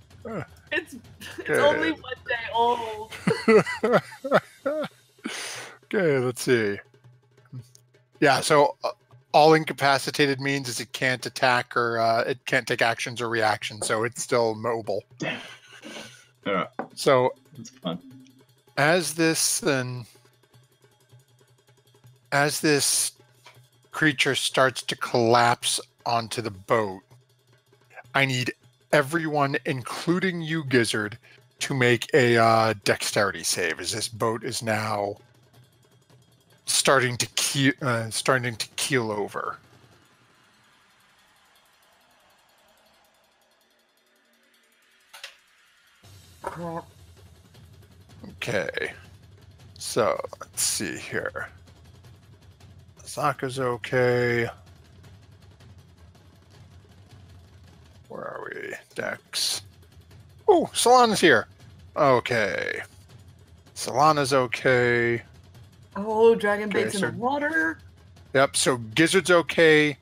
S3: It's
S1: Okay.
S3: only 1 day old.
S1: Okay, let's see. Yeah, so all incapacitated means is it can't attack or it can't take actions or reactions, so it's still mobile.
S6: Alright,
S1: So
S6: that's fun.
S1: as this creature starts to collapse onto the boat, I need everyone, including you, Gizzard, to make a dexterity save, as this boat is now starting to keel over. Okay, so let's see here. Sokka's okay. Where are we? Dex. Oh, Solana's here. Okay. Solana's okay.
S3: Oh, dragon
S1: Okay,
S3: bait's
S1: so-
S3: in the water.
S1: Yep, so Gizzard's okay.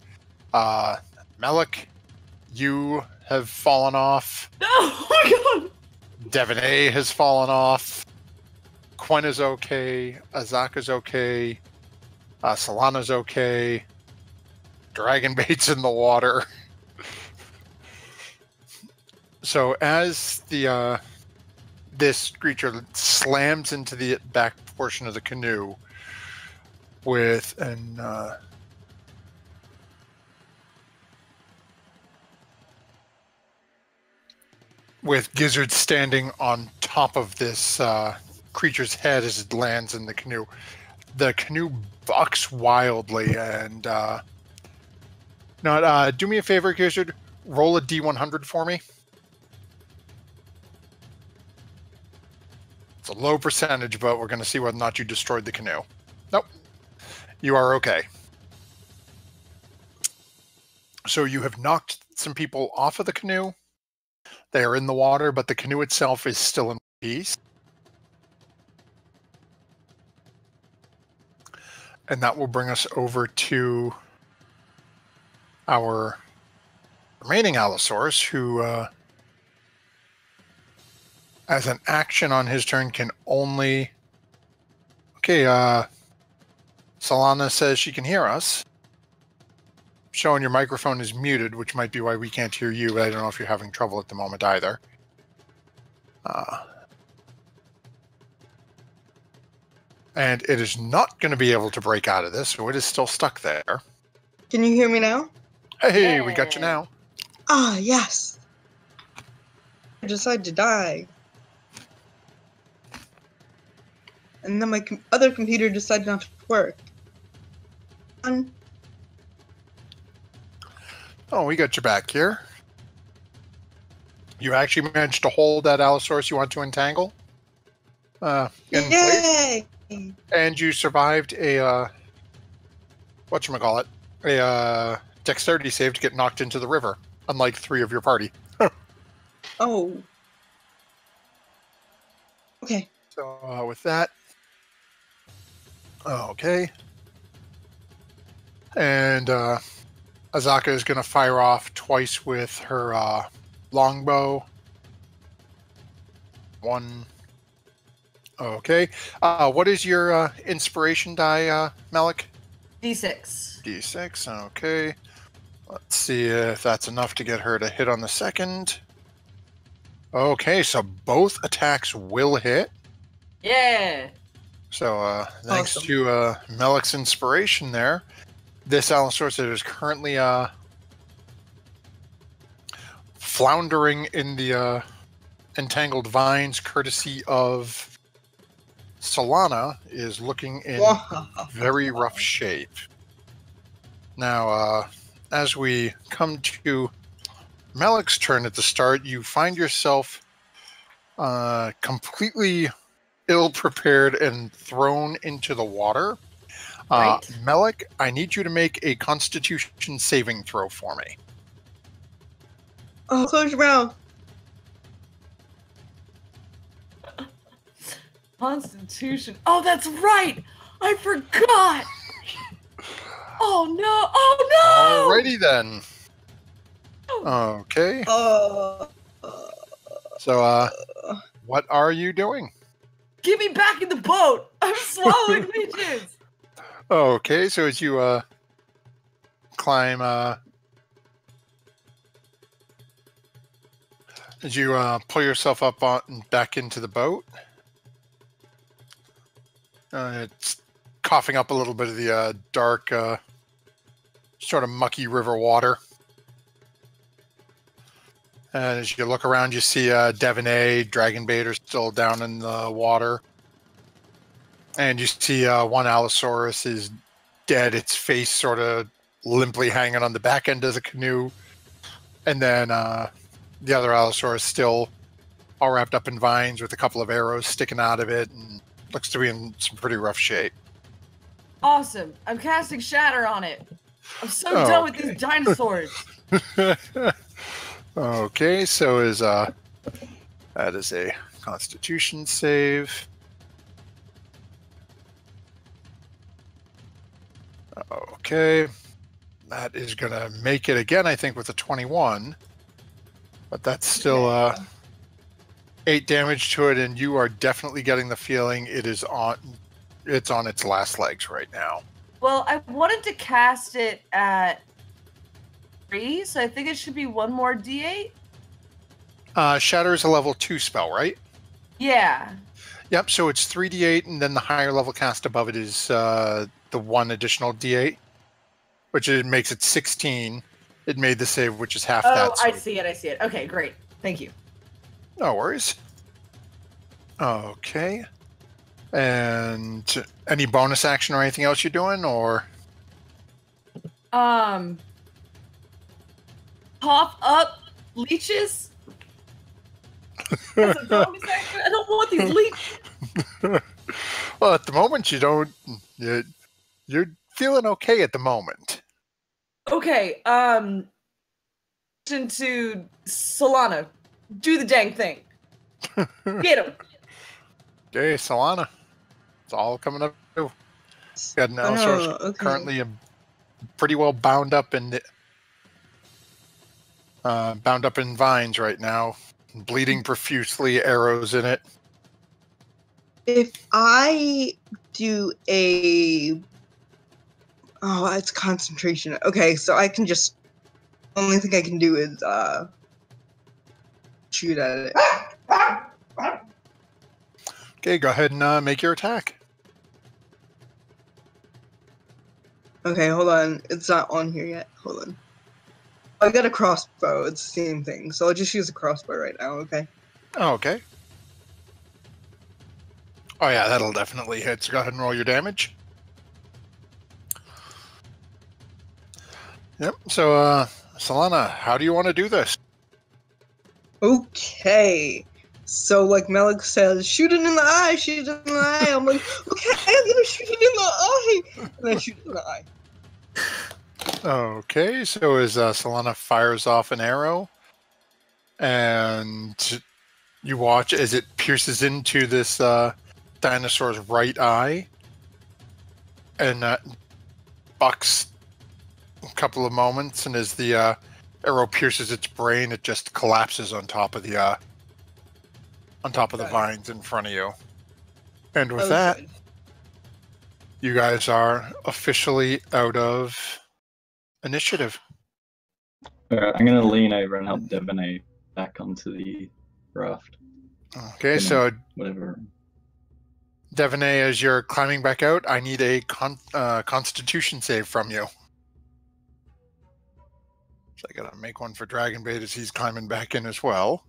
S1: Melik, you have fallen off.
S3: No! Oh my god!
S1: Devon A has fallen off. Quen is okay. Azaka's okay. Solana's okay. Dragonbait's in the water. So as the this creature slams into the back portion of the canoe with an with Gizzard standing on top of this creature's head as it lands in the canoe. The canoe bucks wildly, and do me a favor, Gizzard. Roll a D100 for me. It's a low percentage, but we're going to see whether or not you destroyed the canoe. Nope. You are okay. So you have knocked some people off of the canoe. They are in the water, but the canoe itself is still in peace. And that will bring us over to our remaining Allosaurus, who, as an action on his turn, can only... Okay, Solana says she can hear us. Showing your microphone is muted, which might be why we can't hear you, but I don't know if you're having trouble at the moment either. And it is not going to be able to break out of this, so it is still stuck there.
S2: Can you hear me now?
S1: Hey, we got you now.
S2: Ah, yes. I decided to die. And then my other computer decided not to work.
S1: Oh, we got you back here. You actually managed to hold that Allosaurus you want to entangle. In
S2: Yay!
S1: place. And you survived a, whatchamacallit, a dexterity save to get knocked into the river, unlike 3 of your party.
S2: Oh. Okay.
S1: So with that, okay. And Azaka is going to fire off twice with her longbow. 1. Okay. What is your inspiration die, Malik?
S3: D6.
S1: D6, okay. Let's see if that's enough to get her to hit on the second. Okay, so both attacks will hit.
S3: Yeah.
S1: So thanks
S2: Awesome.
S1: to Malik's inspiration there, this Allosaurus that is currently floundering in the entangled vines, courtesy of Solana, is looking in very rough shape. Now, as we come to Malik's turn at the start, you find yourself completely ill-prepared and thrown into the water.
S3: Right.
S1: Malik, I need you to make a Constitution saving throw for me.
S2: Oh, close your mouth.
S3: Constitution. Oh, that's right. I forgot. Oh no. Oh no.
S1: Alrighty then. Okay. So, what are you doing?
S3: Get me back in the boat. I'm swallowing leeches.
S1: Okay, so as you climb, as you pull yourself up on back into the boat, it's coughing up a little bit of the dark, sort of mucky river water. And as you look around, you see Devonay, Dragonbait are still down in the water. And you see one Allosaurus is dead, its face sort of limply hanging on the back end of the canoe. And then the other Allosaurus still all wrapped up in vines with a couple of arrows sticking out of it, and looks to be in some pretty rough shape.
S3: Awesome. I'm casting Shatter on it. I'm so done with these dinosaurs.
S1: Okay, so is that is a Constitution save. Okay, that is going to make it again, I think, with a 21. But that's still 8 damage to it, and you are definitely getting the feeling it's on its last legs right now.
S3: Well, I wanted to cast it at 3, so I think it should be 1 more D8.
S1: Shatter is a level 2 spell, right?
S3: Yeah.
S1: Yep, so it's 3d8, and then the higher level cast above it is the 1 additional d8, which makes it 16. It made the save, which is half that.
S3: Oh, I see it. Okay, great. Thank you.
S1: No worries. Okay. And any bonus action or anything else you're doing, or?
S3: Pop up leeches? That's a bonus action? I don't want these leeches.
S1: Well, at the moment you don't. You're feeling okay at the moment.
S3: Okay, into Solana. Do the dang thing. Get him.
S1: Okay, Solana. It's all coming up. Got an
S2: Oh, no,
S1: Allosaurus
S2: okay.
S1: currently pretty well bound up in vines right now, bleeding profusely, arrows in it.
S2: If I do a... Oh, it's concentration. Okay, so I can just... Only thing I can do is, shoot at it.
S1: Okay, go ahead and make your attack.
S2: Okay, hold on. It's not on here yet. Hold on. I got a crossbow. It's the same thing. So I'll just use a crossbow right now, okay?
S1: Oh, okay. Oh yeah, that'll definitely hit. So go ahead and roll your damage. Yep. So, Solana, how do you want to do this?
S2: Okay. So, like Malik says, shoot it in the eye, shoot it in the eye. I'm like, okay, I'm gonna shoot it in the eye. And I shoot it in the eye.
S1: Okay, so as Solana fires off an arrow, and you watch as it pierces into this dinosaur's right eye, and bucks a couple of moments, and as the arrow pierces its brain, it just collapses on top of the vines in front of you. And with that, you guys are officially out of initiative.
S6: Alright, I'm gonna lean over and help Devaney back onto the raft.
S1: Okay, so
S6: Whatever.
S1: Devaney, as you're climbing back out, I need a Constitution save from you. So I gotta make one for Dragonbait as he's climbing back in as well.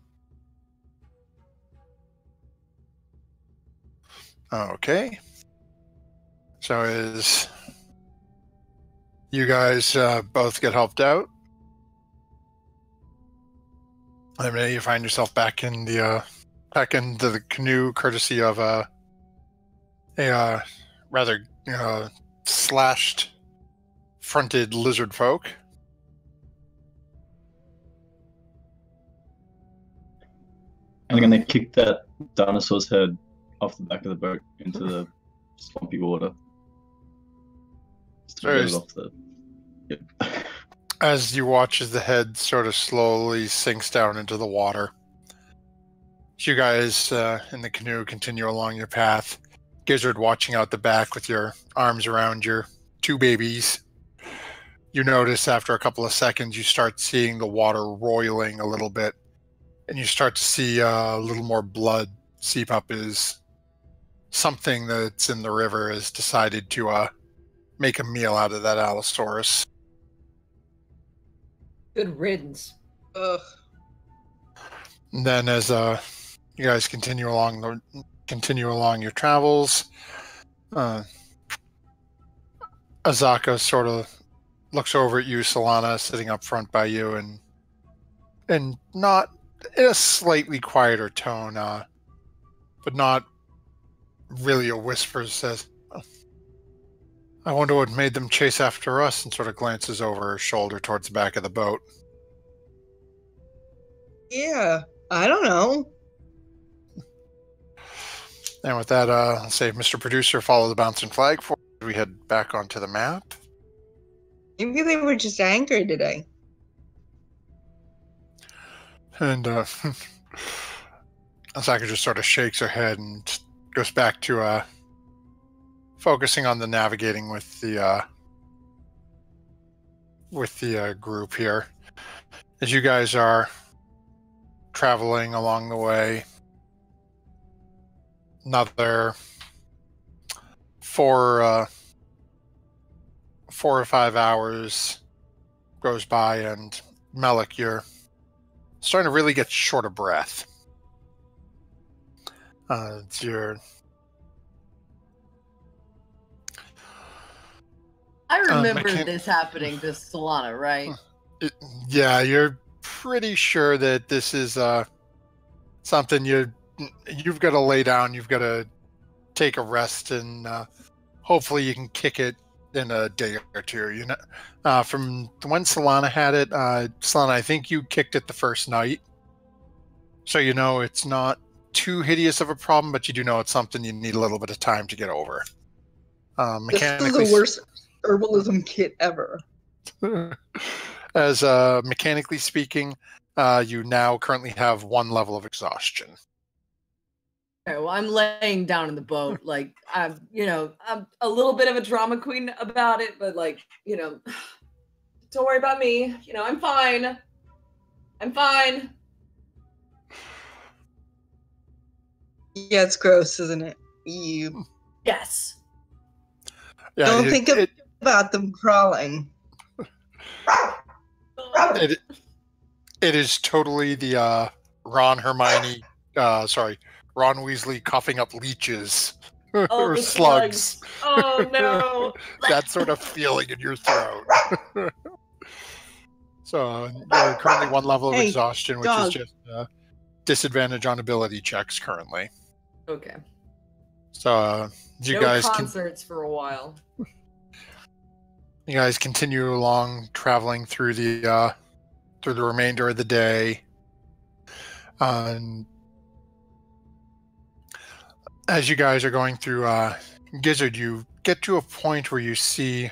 S1: Okay. So as you guys both get helped out, and then you find yourself back into the canoe, courtesy of a rather slashed fronted lizard folk.
S6: I'm gonna kick that dinosaur's head off the back of the boat into the swampy water. Just to get it off the... Yep.
S1: As you watch as the head sort of slowly sinks down into the water, you guys in the canoe continue along your path. Gizzard watching out the back with your arms around your two babies. You notice after a couple of seconds you start seeing the water roiling a little bit, and you start to see a little more blood seep up as something that's in the river has decided to make a meal out of that Allosaurus.
S3: Good riddance.
S2: Ugh.
S1: And then as you guys continue along your travels, Azaka sort of looks over at you, Solana, sitting up front by you, and not in a slightly quieter tone, but not really a whisper, says, I wonder what made them chase after us, and sort of glances over her shoulder towards the back of the boat.
S2: Yeah, I don't know.
S1: And with that, I'll say, Mr. Producer, follow the bouncing flag for we head back onto the map.
S2: Maybe they were just angry today.
S1: And Asaka just sort of shakes her head and goes back to focusing on the navigating with the group here. As you guys are traveling along the way, another 4 or 5 hours goes by, and Melik, you're starting to really get short of breath. It's your...
S8: I remember
S1: mechan-
S8: this happening to Solana, right?
S1: Yeah, you're pretty sure that this is something you've got to lay down. You've got to take a rest, and hopefully you can kick it in a day or two. You know, from when Solana had it, Solana, I think you kicked it the first night, so you know it's not too hideous of a problem, but you do know it's something you need a little bit of time to get over.
S2: This is the worst herbalism kit ever.
S1: As mechanically speaking, you now currently have 1 level of exhaustion.
S8: Okay, well, I'm laying down in the boat. Like, I'm a little bit of a drama queen about it, but like, don't worry about me. I'm fine. I'm fine.
S2: Yeah, it's gross, isn't it? You
S8: Yes.
S1: Yeah,
S2: don't think about them crawling.
S1: It is totally the Ron Weasley coughing up leeches or
S8: the
S1: slugs.
S8: Oh no!
S1: That sort of feeling in your throat. So you're currently 1 level of exhaustion, which is just disadvantage on ability checks currently.
S8: Okay.
S1: So you
S8: no
S1: guys
S8: concerts for a while.
S1: You guys continue along, traveling through the remainder of the day. As you guys are going through Gizzard, you get to a point where you see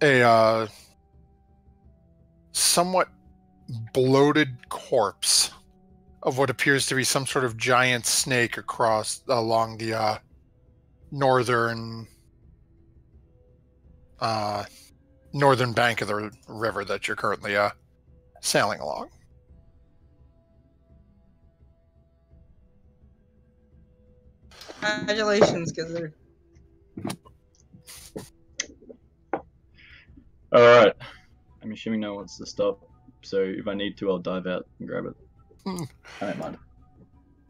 S1: a somewhat bloated corpse of what appears to be some sort of giant snake along the northern bank of the river that you're currently sailing along.
S2: Congratulations, Gizzard.
S6: Alright. I'm assuming no one wants to stop, so if I need to, I'll dive out and grab it. I don't mind.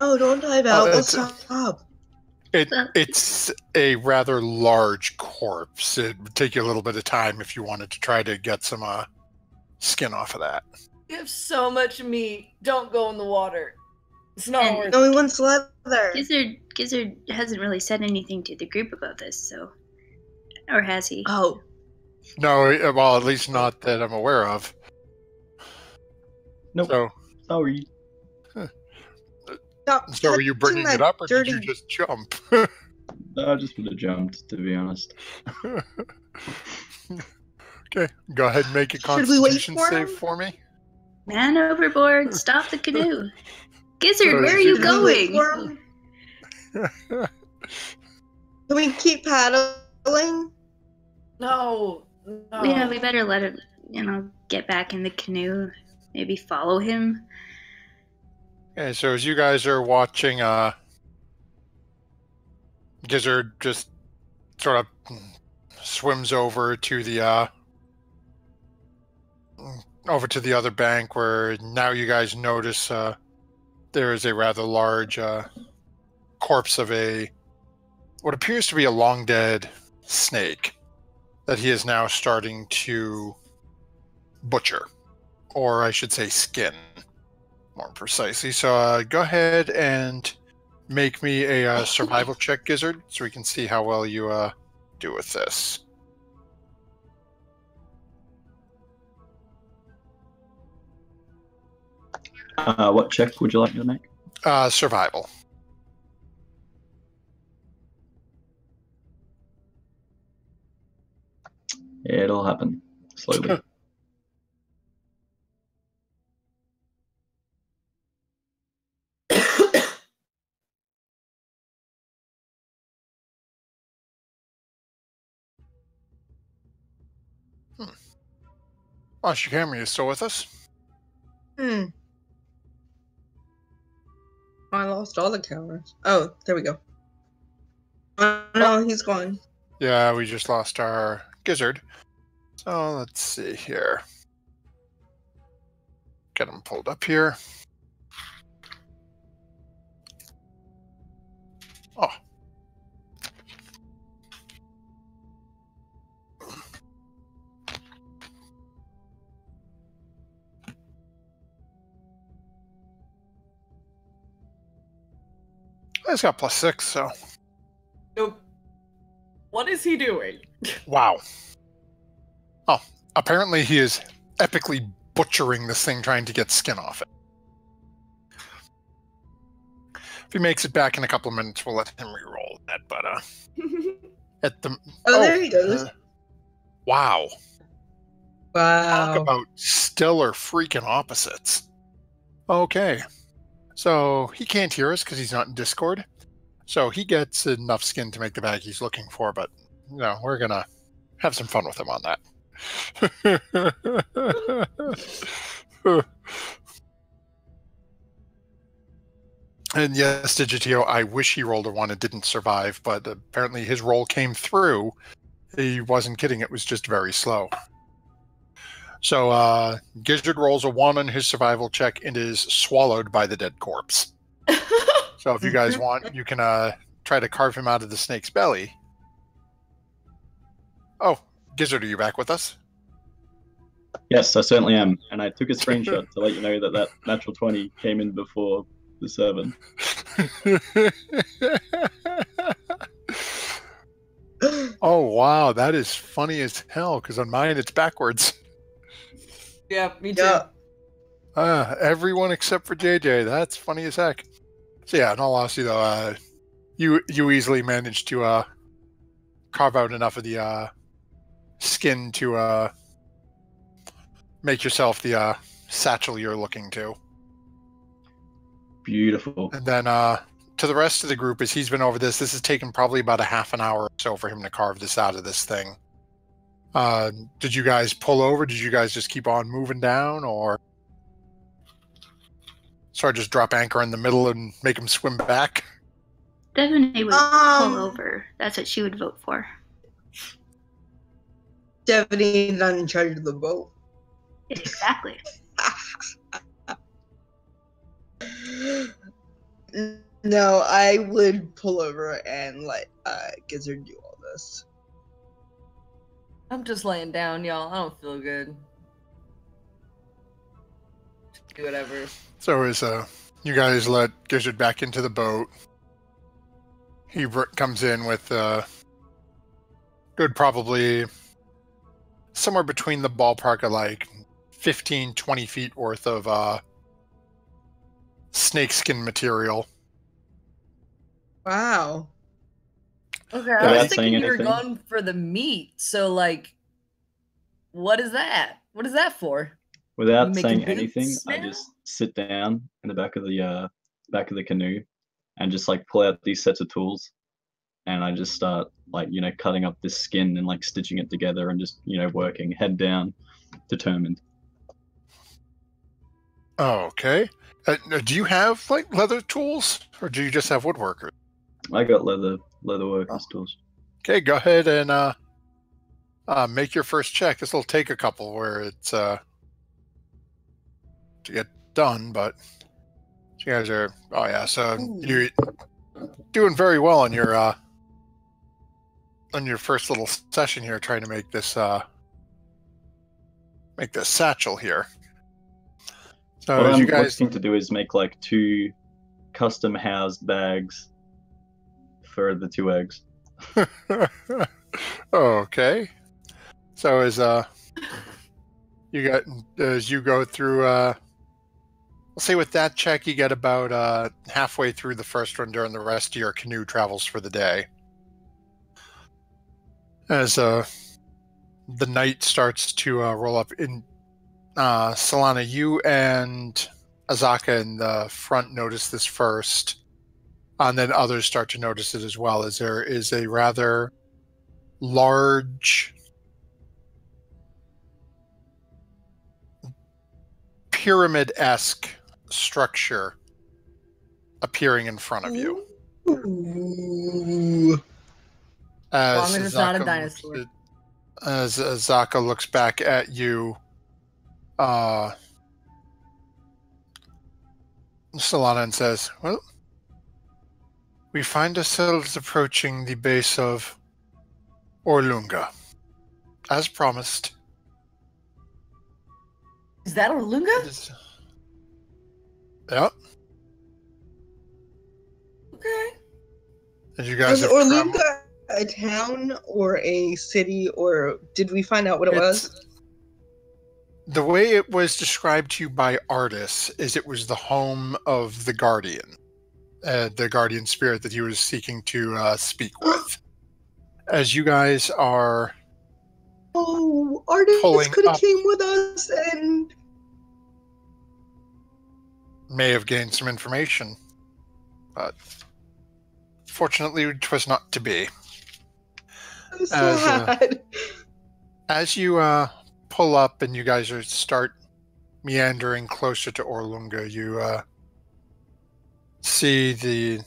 S2: Oh, don't dive out. Let's stop.
S1: It's a rather large corpse. It would take you a little bit of time if you wanted to try to get some skin off of that.
S8: You have so much meat. Don't go in the water. It's not worth it.
S2: No, he wants leather.
S4: Gizzard hasn't really said anything to the group about this, so... Or has he?
S2: Oh.
S1: No, well, at least not that I'm aware of.
S6: Nope.
S1: So,
S6: sorry.
S1: So are you bringing it up, or did you just jump?
S6: I just would have jumped, to be honest.
S1: Okay, go ahead and make a Constitution save for me.
S4: Man overboard, stop the canoe. Gizzard, where are you going?
S2: Can we keep paddling?
S8: No.
S4: Yeah, we better let it, get back in the canoe. Maybe follow him.
S1: Okay, so as you guys are watching, Gizzard just sort of swims over to the other bank, where now you guys notice there is a rather large corpse of what appears to be a long dead snake that he is now starting to butcher, or I should say skin, more precisely. So go ahead and make me a survival check, Gizzard, so we can see how well you do with this.
S6: What check would you like me to make?
S1: Survival.
S6: It'll happen slowly.
S1: Master Camera, you still with us?
S2: I lost all the cameras. Oh, there we go. Oh, no, he's gone.
S1: Yeah, we just lost our Gizzard. So let's see here. Get him pulled up here. He's got +6, so.
S8: Nope. What is he doing?
S1: Wow. Oh, apparently he is epically butchering this thing trying to get skin off it. If he makes it back in a couple of minutes, we'll let him re-roll that, but at the
S2: there he goes.
S1: Wow. Talk
S2: Wow.
S1: about stellar freaking opposites. Okay. So he can't hear us because he's not in Discord. So he gets enough skin to make the bag he's looking for, but we're gonna have some fun with him on that. And yes, Digitio, I wish he rolled a 1 and didn't survive, but apparently his roll came through. He wasn't kidding, it was just very slow. So Gizzard rolls a 1 on his survival check and is swallowed by the dead corpse. So if you guys want, you can try to carve him out of the snake's belly. Oh, Gizzard, are you back with us?
S6: Yes, I certainly am. And I took a screenshot to let you know that that natural 20 came in before the 7.
S1: Oh, wow. That is funny as hell, because on mine it's backwards.
S8: Yeah, me too.
S2: Yeah.
S1: Everyone except for JJ. That's funny as heck. So yeah, in all honesty, though, you easily managed to carve out enough of the skin to make yourself the satchel you're looking to.
S6: Beautiful.
S1: And then to the rest of the group, as he's been over this has taken probably about a half an hour or so for him to carve this out of this thing. Did you guys pull over? Did you guys just keep on moving down, or sort of just drop anchor in the middle and make him swim back?
S4: Definitely would pull over. That's what she would vote for.
S2: Definitely not in charge of the boat.
S4: Exactly.
S2: No, I would pull over and let Gizzard do all this.
S8: I'm just laying down, y'all. I don't feel good. Do whatever.
S1: So as you guys let Gizzard back into the boat, he comes in with good probably somewhere between the ballpark of like 15, 20 feet worth of snakeskin material.
S2: Wow.
S8: Okay, I
S6: Without
S8: was thinking
S6: saying
S8: you were
S6: anything?
S8: going for the meat. So, like, what is that? What is that for?
S6: Without
S8: You
S6: saying
S8: making
S6: anything,
S8: boots
S6: I
S8: now?
S6: just sit down in the back of the canoe and just like pull out these sets of tools, and I just start like cutting up this skin and like stitching it together and just working head down, determined.
S1: Okay. Do you have like leather tools, or do you just have woodworkers?
S6: I got leather workers tools.
S1: Okay, go ahead and make your first check. This will take a couple where it's to get done, but you guys are so you're doing very well on your first little session here, trying to make this satchel here. So
S6: What
S1: as
S6: I'm
S1: you guys
S6: looking to do is make like 2 custom housed bags for the 2 eggs.
S1: Okay. So as you go through we'll say with that check you get about halfway through the first one during the rest of your canoe travels for the day. As the night starts to roll up in Solana, you and Azaka in the front notice this first, and then others start to notice it as well, as there is a rather large pyramid-esque structure appearing in front of you.
S2: Ooh.
S8: As long as it's not a dinosaur.
S1: As Azaka looks back at you, Solana, and says, "Well, we find ourselves approaching the base of Orlunga, as promised."
S8: Is that Orlunga?
S1: Yep.
S8: Okay.
S1: As you guys
S2: Was
S1: have
S2: Orlunga a town or a city, or did we find out what it was?
S1: The way it was described to you by artists is it was the home of the Guardian spirit that he was seeking to speak with. As you guys are
S2: Artists
S1: pulling
S2: could have
S1: up-
S2: came with us and
S1: may have gained some information, but fortunately it was not to be.
S2: sad.
S1: As you pull up and you guys start meandering closer to Orlunga, you see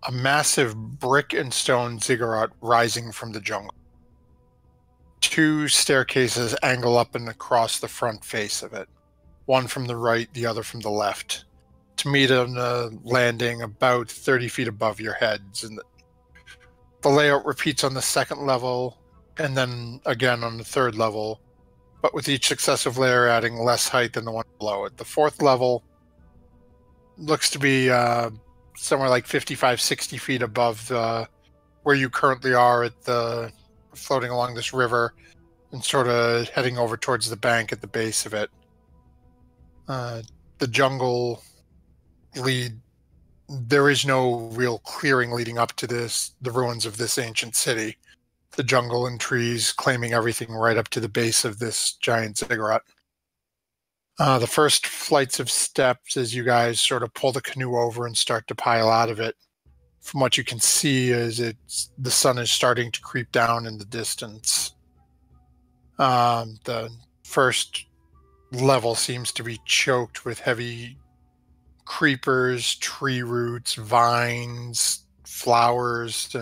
S1: a massive brick and stone ziggurat rising from the jungle. 2 staircases angle up and across the front face of it, one from the right, the other from the left, to meet on a landing about 30 feet above your heads. And the layout repeats on the 2nd level and then again on the 3rd level, but with each successive layer adding less height than the one below it. The 4th level looks to be somewhere like 55, 60 feet above where you currently are floating along this river and sort of heading over towards the bank at the base of it. The jungle there is no real clearing leading up to the ruins of this ancient city. The jungle and trees claiming everything right up to the base of this giant ziggurat. The first flights of steps as you guys sort of pull the canoe over and start to pile out of it, from what you can see is the sun is starting to creep down in the distance. The first level seems to be choked with heavy creepers, tree roots, vines, flowers.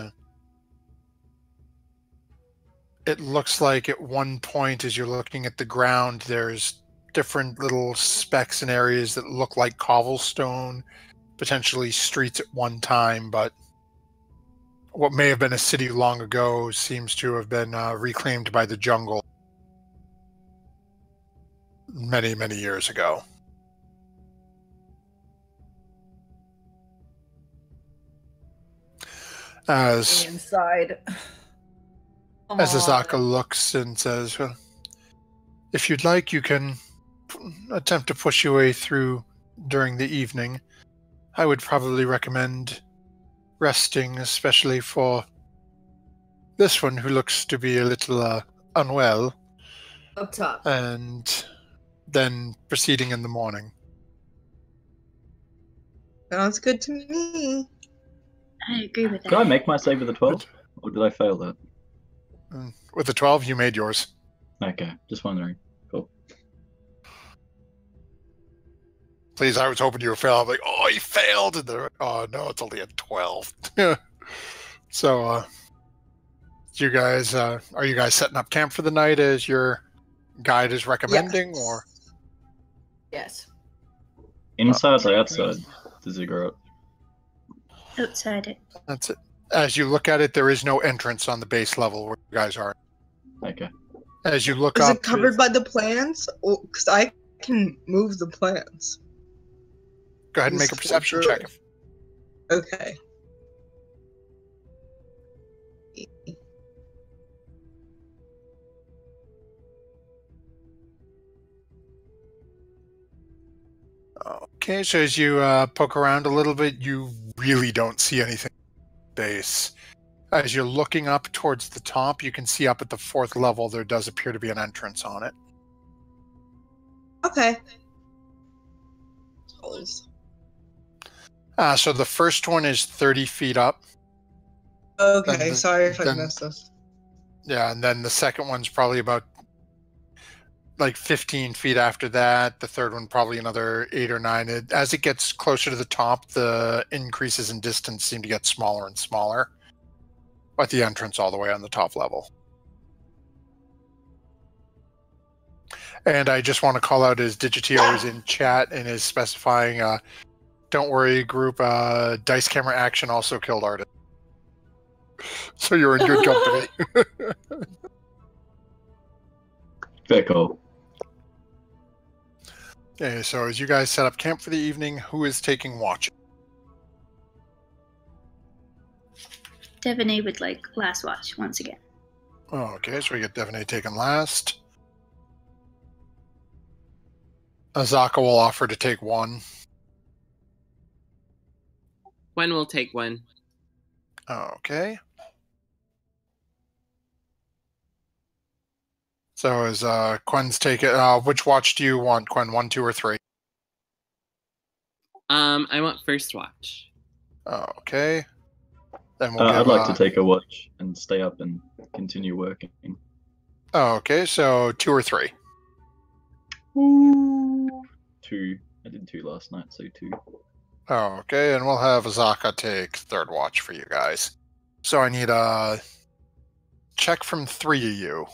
S1: It looks like at one point as you're looking at the ground, there's different little specks and areas that look like cobblestone, potentially streets at one time, but what may have been a city long ago seems to have been reclaimed by the jungle many, many years ago. As
S8: inside.
S1: Azaka looks and says, well, if you'd like, you can attempt to push your way through during the evening. I would probably recommend resting, especially for this one who looks to be a little unwell.
S8: Up top.
S1: And then proceeding in the morning.
S2: Sounds good to me.
S4: I agree with that.
S6: Did I make my save with a 12? Or did I fail that?
S1: With the 12, you made yours.
S6: Okay, just wondering. Cool.
S1: Please, I was hoping you would fail. I'm like, oh, he failed. And they're like, oh, no, it's only a 12. So, you guys, are you guys setting up camp for the night as your guide is recommending?
S2: Yes.
S1: Or
S8: Yes.
S6: Inside or outside the ziggurat?
S4: Outside it.
S1: That's it. As you look at it, there is no entrance on the base level where you guys are.
S6: Okay.
S1: As you look
S2: Is
S1: up,
S2: it covered by the plants? Because I can move the plants.
S1: go ahead and make a perception check.
S2: Okay.
S1: Okay, so as you poke around a little bit, you really don't see anything at the base. As you're looking up towards the top, you can see up at the 4th level there does appear to be an entrance on it.
S2: Okay.
S1: So the first one is 30 feet up.
S2: Okay, sorry if I missed this.
S1: Yeah, and then the second one's probably about like 15 feet after that. The third one probably another 8 or 9. As it gets closer to the top, the increases in distance seem to get smaller and smaller. But the entrance all the way on the top level. And I just want to call out as Digitio is in chat and is specifying, don't worry, group, dice camera action also killed Artist. So you're in good company.
S6: Very cool.
S1: Okay, so as you guys set up camp for the evening, who is taking watch?
S4: Devaney would like last watch once again.
S1: Okay, so we get Devaney taken last. Azaka will offer to take one.
S5: Gwen will take one.
S1: Okay. So is Quen's take it? Which watch do you want, Quen? 1, 2, or 3?
S5: I want first watch.
S1: Okay. Then we'll
S6: I'd
S1: give,
S6: like to take a watch and stay up and continue working.
S1: Okay, so 2 or 3?
S6: 2. I did 2 last night, so 2.
S1: Okay, and we'll have Azaka take third watch for you guys. So I need a check from 3 of you.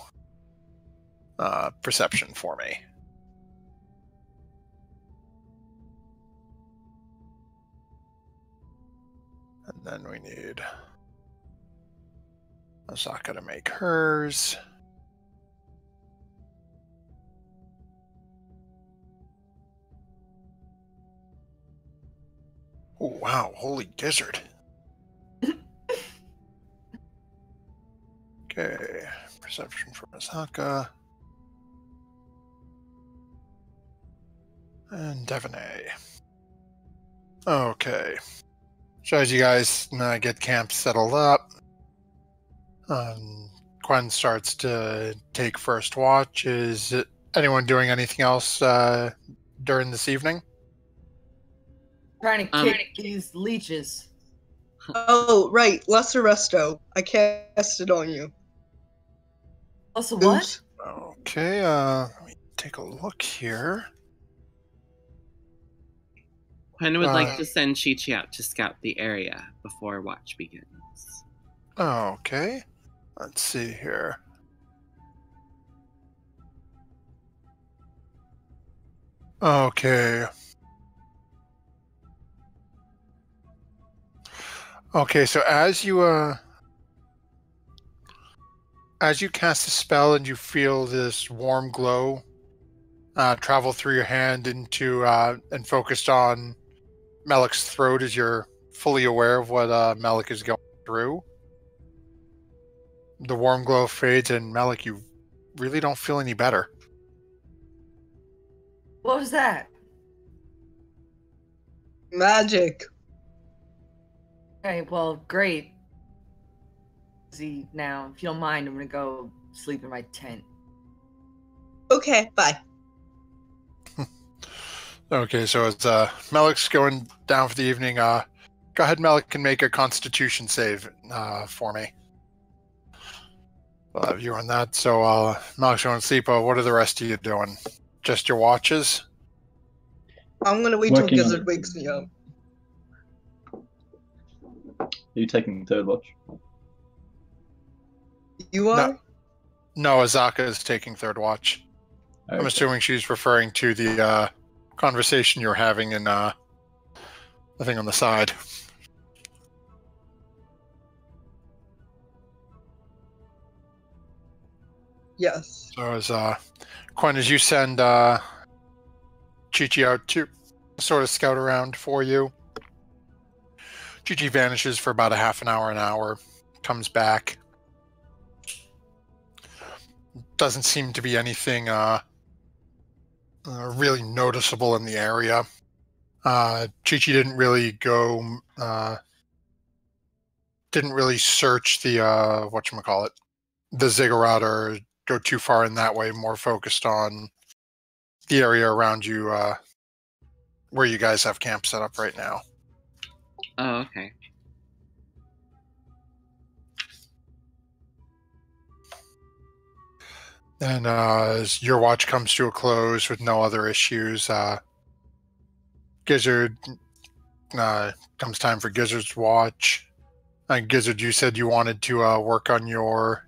S1: Perception for me. And then we need Azaka to make hers. Oh, wow. Holy gizzard. Okay. Perception for Azaka. And Devaney. Okay. So as you guys get camp settled up, Quen starts to take first watch. Is anyone doing anything else during this evening?
S8: Trying to kick these leeches.
S2: Oh, right. Lesser Resto. I cast it on you.
S8: Also, what?
S2: Oops.
S1: Okay, let me take a look here.
S5: Gwen would like to send Chi-Chi out to scout the area before watch begins.
S1: Okay. Let's see here. Okay. Okay, so as you cast a spell and you feel this warm glow travel through your hand into and focused on Melik's throat as you're fully aware of what Melik is going through. The warm glow fades, and Melik, you really don't feel any better.
S8: What was that?
S2: Magic.
S8: Okay, well, great. See, now, if you don't mind, I'm gonna go sleep in my tent.
S2: Okay, bye.
S1: Okay, so as Melik's going down for the evening, go ahead, Melik, and make a Constitution save for me. I'll have you on that. So Melik's going to sleep. What are the rest of you doing? Just your watches?
S2: I'm gonna wait till
S6: Working on
S2: Gizzard
S6: it.
S2: wakes me up.
S6: Are you taking third watch?
S2: You are?
S1: No, Azaka is taking third watch. I'm
S6: Okay.
S1: assuming she's referring to the conversation you're having in the thing on the side.
S2: Yes.
S1: So as Quen, as you send Chi-Chi out to sort of scout around for you, Chi-Chi vanishes for about a half an hour, comes back. Doesn't seem to be anything really noticeable in the area. Chi-Chi didn't really go, didn't really search the whatchamacallit, the Ziggurat, or go too far in that way. More focused on the area around you, where you guys have camp set up right now.
S5: Oh, okay.
S1: And as your watch comes to a close with no other issues, Gizzard, comes time for Gizzard's watch. Gizzard, you said you wanted to work on your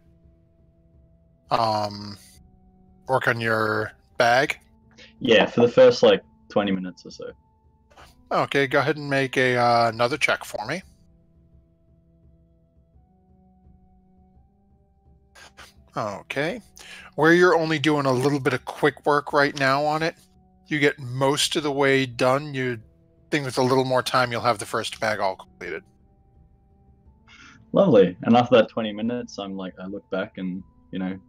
S1: bag.
S6: Yeah, for the first 20 minutes or so.
S1: Okay, go ahead and make a another check for me. Okay. Where you're only doing a little bit of quick work right now on it, you get most of the way done. You think with a little more time, you'll have the first bag all completed.
S6: Lovely. And after that 20 minutes, I look back and,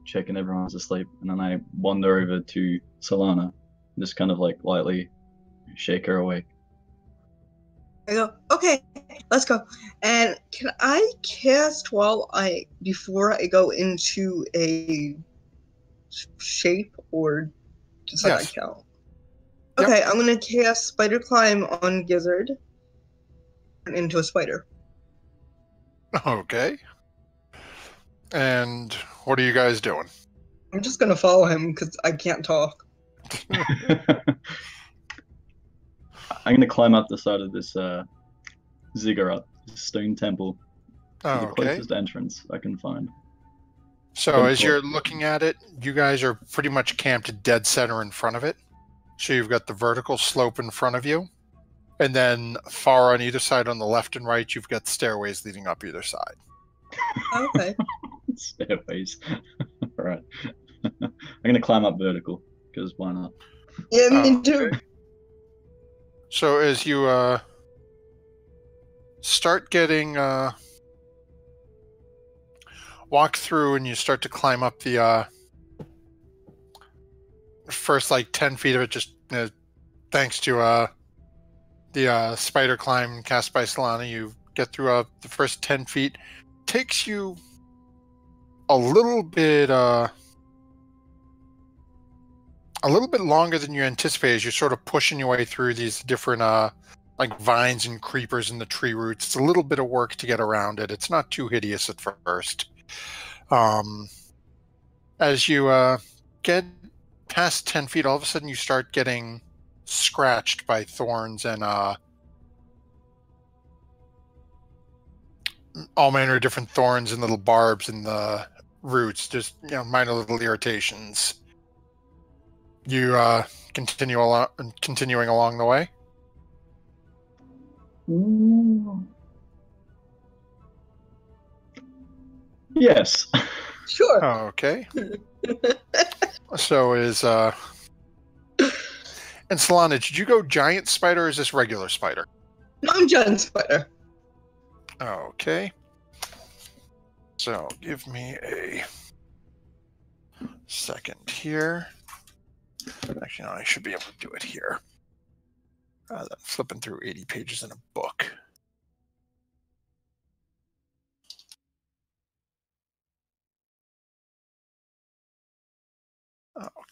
S6: checking everyone's asleep. And then I wander over to Solana, just kind of lightly shake her awake.
S2: I go, okay, let's go. And can I cast before I go into a shape, or does that not count?
S1: Yep.
S2: Okay, I'm gonna cast Spider Climb on Gizzard into a spider.
S1: Okay. And what are you guys doing?
S2: I'm just gonna follow him because I can't talk.
S6: I'm gonna climb up the side of this Ziggurat, this stone temple, to the closest entrance I can find.
S1: So as you're looking at it, you guys are pretty much camped dead center in front of it. So you've got the vertical slope in front of you, and then far on either side on the left and right, you've got stairways leading up either side.
S2: Okay.
S6: Stairways. All right. I'm gonna climb up vertical because why not?
S2: Yeah, me too.
S1: Okay. So as you start getting walk through and you start to climb up the first 10 feet of it, just thanks to the spider climb cast by Solana, you get through the first 10 feet. Takes you a little bit longer than you anticipated as you're sort of pushing your way through these different vines and creepers in the tree roots. It's a little bit of work to get around it. It's not too hideous at first. As you get past 10 feet, all of a sudden you start getting scratched by thorns and all manner of different thorns and little barbs in the roots, just minor little irritations. You continuing along the way?
S6: Yes.
S2: Sure.
S1: Okay. So is and Solana, did you go giant spider or is this regular spider?
S2: No, I'm giant spider.
S1: Okay. So give me a second here. Actually, no, I should be able to do it here. Rather than flipping through 80 pages in a book.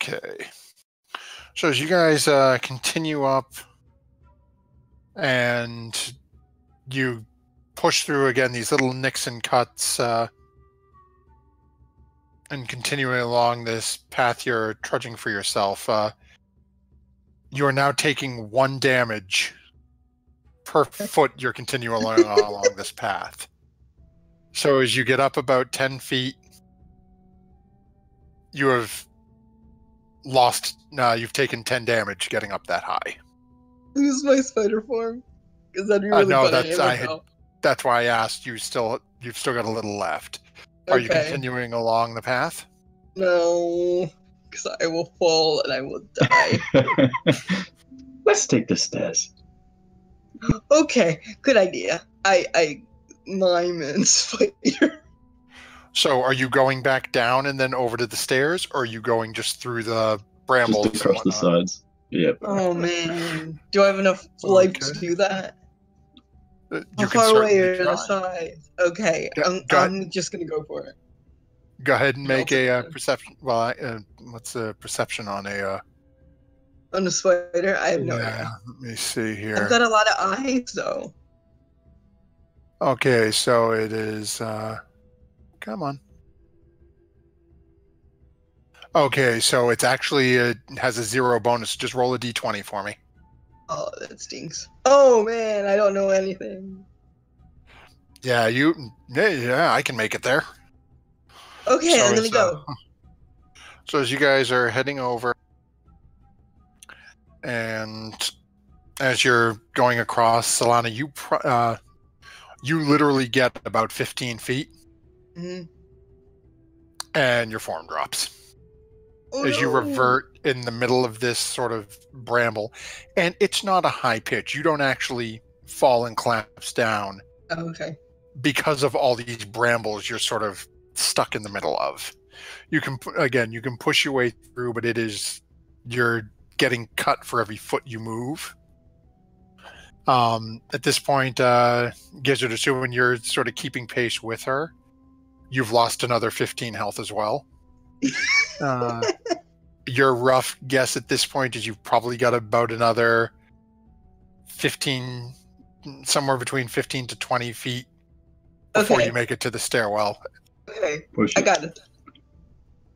S1: Okay. So as you guys continue up and you push through again these little nicks and cuts and continuing along this path you're trudging for yourself, you are now taking 1 damage per foot you're continuing along this path. So as you get up about 10 feet, you have you've taken 10 damage getting up that high.
S2: Use my spider form. Because that'd be really
S1: no,
S2: funny.
S1: that's why I asked. You've still got a little left. Okay. Are you continuing along the path?
S2: No, because I will fall and I will die.
S6: Let's take the stairs.
S2: Okay, good idea. I mime and spider.
S1: So are you going back down and then over to the stairs, or are you going just through the brambles?
S6: Just across the sides. Yep.
S2: Oh man, do I have enough life to do that?
S1: How
S2: far away are the sides? Okay, I'm just gonna go for it.
S1: Go ahead and make a perception. Well, what's the perception on a?
S2: On the spider, I have no idea.
S1: Let me see here.
S2: I've got a lot of eyes, though.
S1: Okay, so it is. Come on. Okay, so it's actually it has a 0 bonus. Just roll a d20 for me.
S2: Oh, that stinks. Oh man, I don't know anything.
S1: Yeah, I can make it there.
S2: Okay, so I'm gonna go.
S1: So as you guys are heading over, and as you're going across, Solana, you literally get about 15 feet, and your form drops. As you revert in the middle of this sort of bramble, and it's not a high pitch. You don't actually fall and collapse down.
S2: Oh, okay.
S1: because of all these brambles, you're sort of stuck in the middle of. You can push your way through, but you're getting cut for every foot you move. At this point, Gizzard, assuming you're sort of keeping pace with her, you've lost another 15 health as well. Your rough guess at this point is you've probably got about another 15, somewhere between 15 to 20 feet before you make it to the stairwell.
S2: Okay, I got it.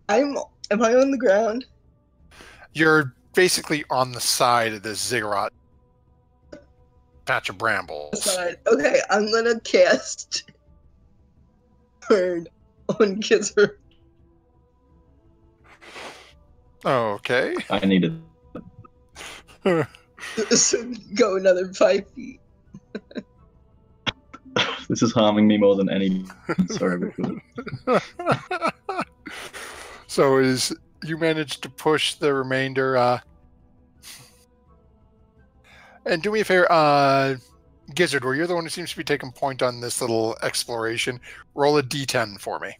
S2: Am I on the ground?
S1: You're basically on the side of this ziggurat patch of brambles.
S2: Okay, I'm gonna cast Burn on Gizzard.
S1: Okay.
S6: I needed.
S2: So go another 5 feet.
S6: This is harming me more than any. Sorry,
S1: So you managed to push the remainder. And do me a favor, Gizzard, where you're the one who seems to be taking point on this little exploration, roll a d10 for me.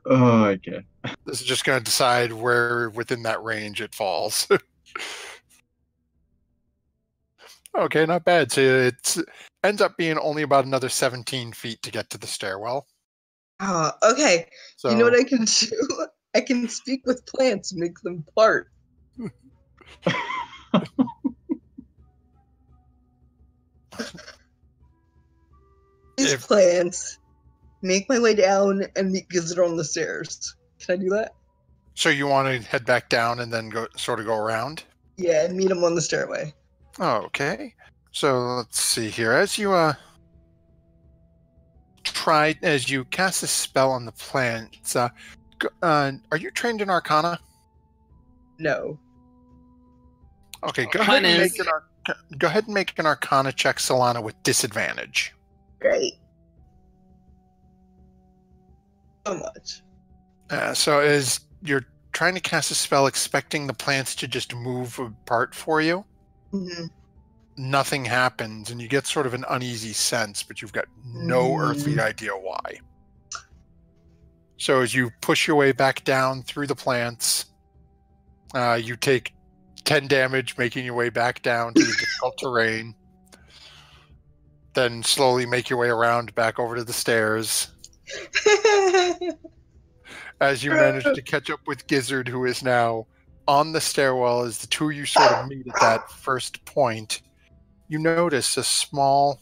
S6: Oh, okay.
S1: This is just going to decide where within that range it falls. Okay, not bad. So it ends up being only about another 17 feet to get to the stairwell.
S2: Okay.
S1: So,
S2: you know what I can do? I can speak with plants, make them part. These plants, make my way down and meet Gizzard on the stairs. Can I do that?
S1: So you want to head back down and then go around?
S2: Yeah, and meet him on the stairway.
S1: Okay. So let's see here. As you cast a spell on the plants, are you trained in Arcana?
S2: No.
S1: Okay, go ahead and make an Arcana check, Solana, with disadvantage.
S2: Great. So much.
S1: So as you're trying to cast a spell expecting the plants to just move apart for you, nothing happens, and you get sort of an uneasy sense, but you've got no earthly idea why. So as you push your way back down through the plants, you take 10 damage, making your way back down to the difficult terrain. Then slowly make your way around back over to the stairs. As you manage to catch up with Gizzard, who is now on the stairwell, as the two of you sort of meet at that first point, you notice a small,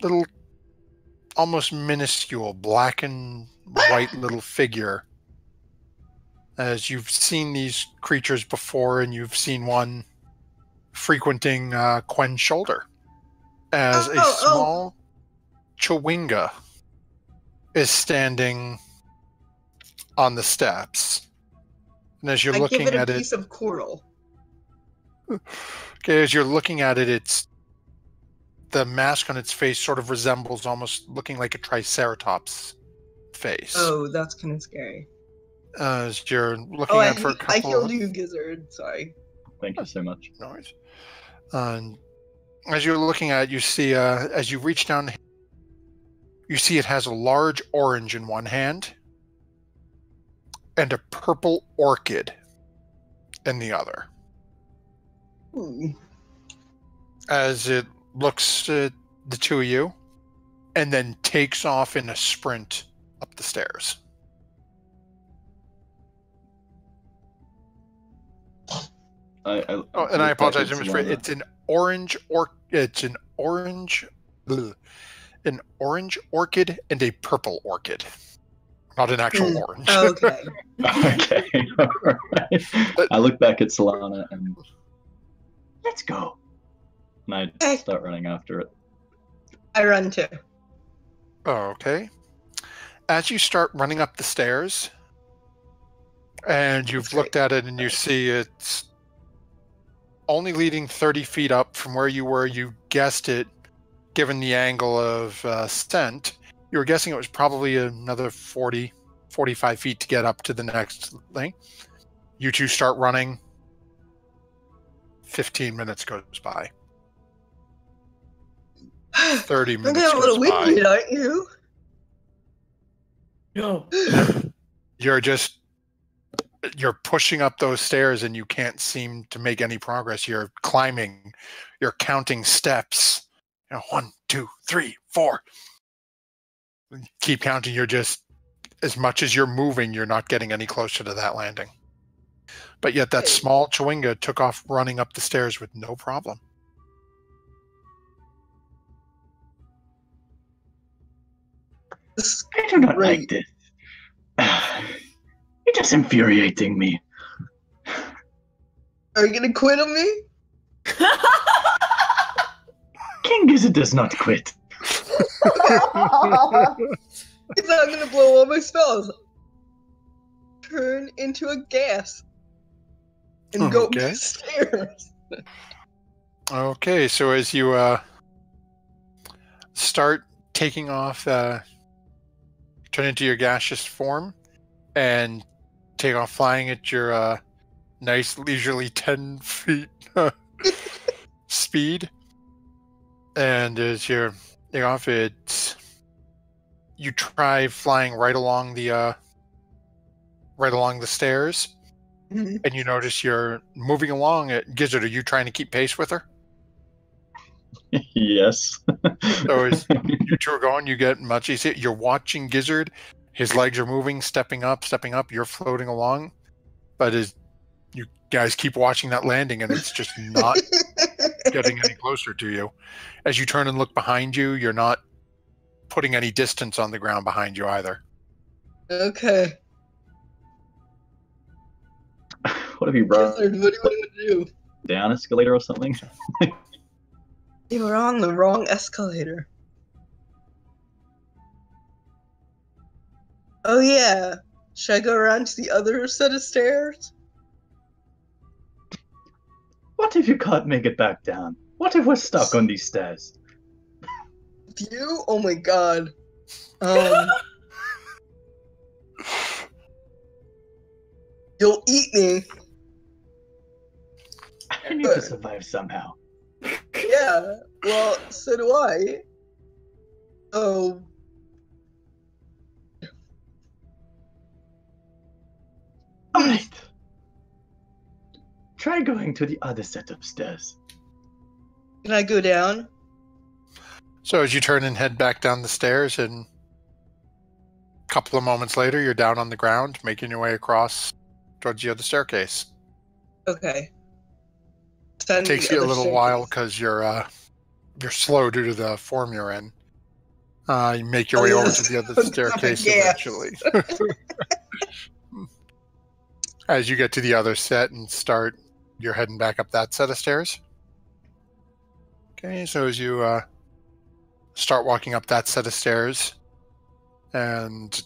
S1: little, almost minuscule, black and white little figure. As you've seen these creatures before, and you've seen one frequenting Quen's shoulder. As a small Chewinga is standing on the steps. And as you're looking at it... I give it a
S2: piece of coral.
S1: Okay, as you're looking at it, the mask on its face sort of resembles almost looking like a Triceratops face.
S2: Oh, that's kind of scary.
S1: As you're looking at for a couple...
S2: I killed you, Gizzard. Sorry.
S6: Thank you so much.
S1: No worries. As you're looking at it, you see, as you reach down, you see it has a large orange in one hand and a purple orchid in the other. As it looks at the two of you and then takes off in a sprint up the stairs. I apologize. It's an orange orchid and a purple orchid, not an actual orange.
S2: Okay.
S6: Okay. Right. I look back at Solana and let's go. And I start running after it.
S2: I run too.
S1: Okay. As you start running up the stairs, and you've looked at it and you see it's only leading 30 feet up from where you were. You guessed it, given the angle of ascent. You were guessing it was probably another 40, 45 feet to get up to the next thing. You two start running. 15 minutes goes by. 30
S2: I'm
S1: minutes
S2: getting a little
S1: goes by.
S2: winded, aren't you?
S8: No.
S1: You're pushing up those stairs and you can't seem to make any progress. You're climbing, you're counting steps. 1, 2, 3, 4. Keep counting. You're just, as much as you're moving, you're not getting any closer to that landing. But yet that small Chewinga took off running up the stairs with no problem.
S7: I do not like this. It is infuriating me.
S2: Are you gonna quit on me?
S7: King Gizzard does not quit.
S2: He's not gonna blow all my spells. Turn into a gas. And go up
S1: Okay.
S2: the stairs.
S1: Okay, so as you start taking off, turn into your gaseous form and take off flying at your nice leisurely 10 feet speed. And as you're taking off, you try flying right along the stairs, and you notice you're moving along. Gizzard, are you trying to keep pace with her?
S6: Yes.
S1: So as you two are going, you get much easier. You're watching Gizzard. His legs are moving, stepping up. You're floating along. But as you guys keep watching that landing, and it's just not getting any closer to you. As you turn and look behind you, you're not putting any distance on the ground behind you either.
S2: Okay.
S6: What have you brought?
S2: Gizzard, what do you want to do?
S6: Down escalator or something?
S2: You were on the wrong escalator. Oh yeah. Should I go around to the other set of stairs?
S6: What if you can't make it back down? What if we're stuck on these stairs?
S2: You? Oh my god. You'll eat me.
S7: I need to survive somehow.
S2: Yeah. Well, so do I. Oh.
S7: Alright. Try going to the other set of stairs.
S2: Can I go down?
S1: So as you turn and head back down the stairs, and a couple of moments later, you're down on the ground, making your way across towards the other staircase.
S2: Okay.
S1: It takes you a little while because you're slow due to the form you're in. You make your way over to the other staircase eventually. As you get to the other set and you're heading back up that set of stairs. Okay, so as you start walking up that set of stairs and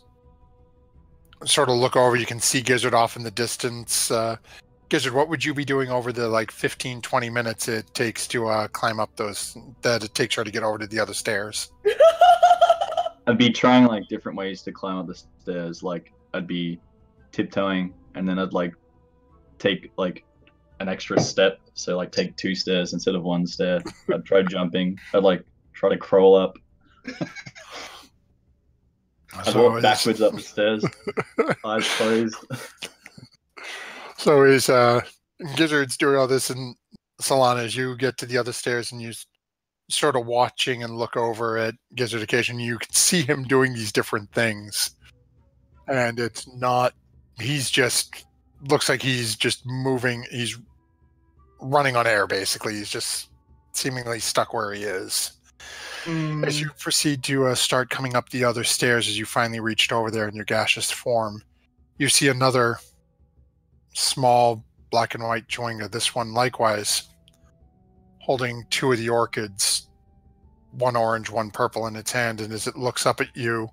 S1: sort of look over, you can see Gizzard off in the distance. Gizzard, what would you be doing over the 15, 20 minutes it takes to climb up that it takes her to get over to the other stairs?
S6: I'd be trying different ways to climb up the stairs. I'd be tiptoeing, and then I'd take an extra step. So take 2 stairs instead of 1 stair. I'd try jumping. I'd try to crawl up. I'd walk backwards up the stairs, eyes closed.
S1: So is Gizzard's doing all this, and Solana, as you get to the other stairs and you sort of watching and look over at Gizzard occasionally, you can see him doing these different things. And it's not, looks like he's just moving, he's running on air basically. He's just seemingly stuck where he is. As you proceed to start coming up the other stairs, as you finally reached over there in your gaseous form, you see another small black and white Chewinga, this one likewise holding 2 of the orchids, one orange, one purple in its hand, and as it looks up at you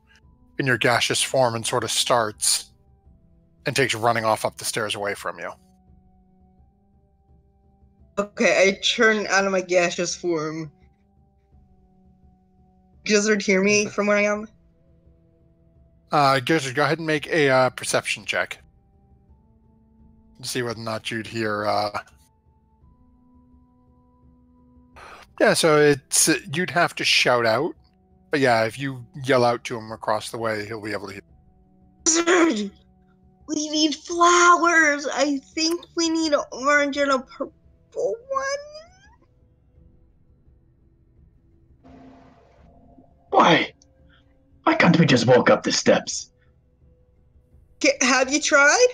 S1: in your gaseous form and sort of starts and takes running off up the stairs away from you.
S2: Okay, I turn out of my gaseous form. Gizzard hear me from where I am?
S1: Gizzard, go ahead and make a perception check. See whether or not you'd hear Yeah, so it's you'd have to shout out, but yeah, if you yell out to him across the way, he'll be able to hear.
S2: Wizard, we need flowers. I think we need an orange and a purple one.
S7: Why? Why can't we just walk up the steps?
S2: Have you tried?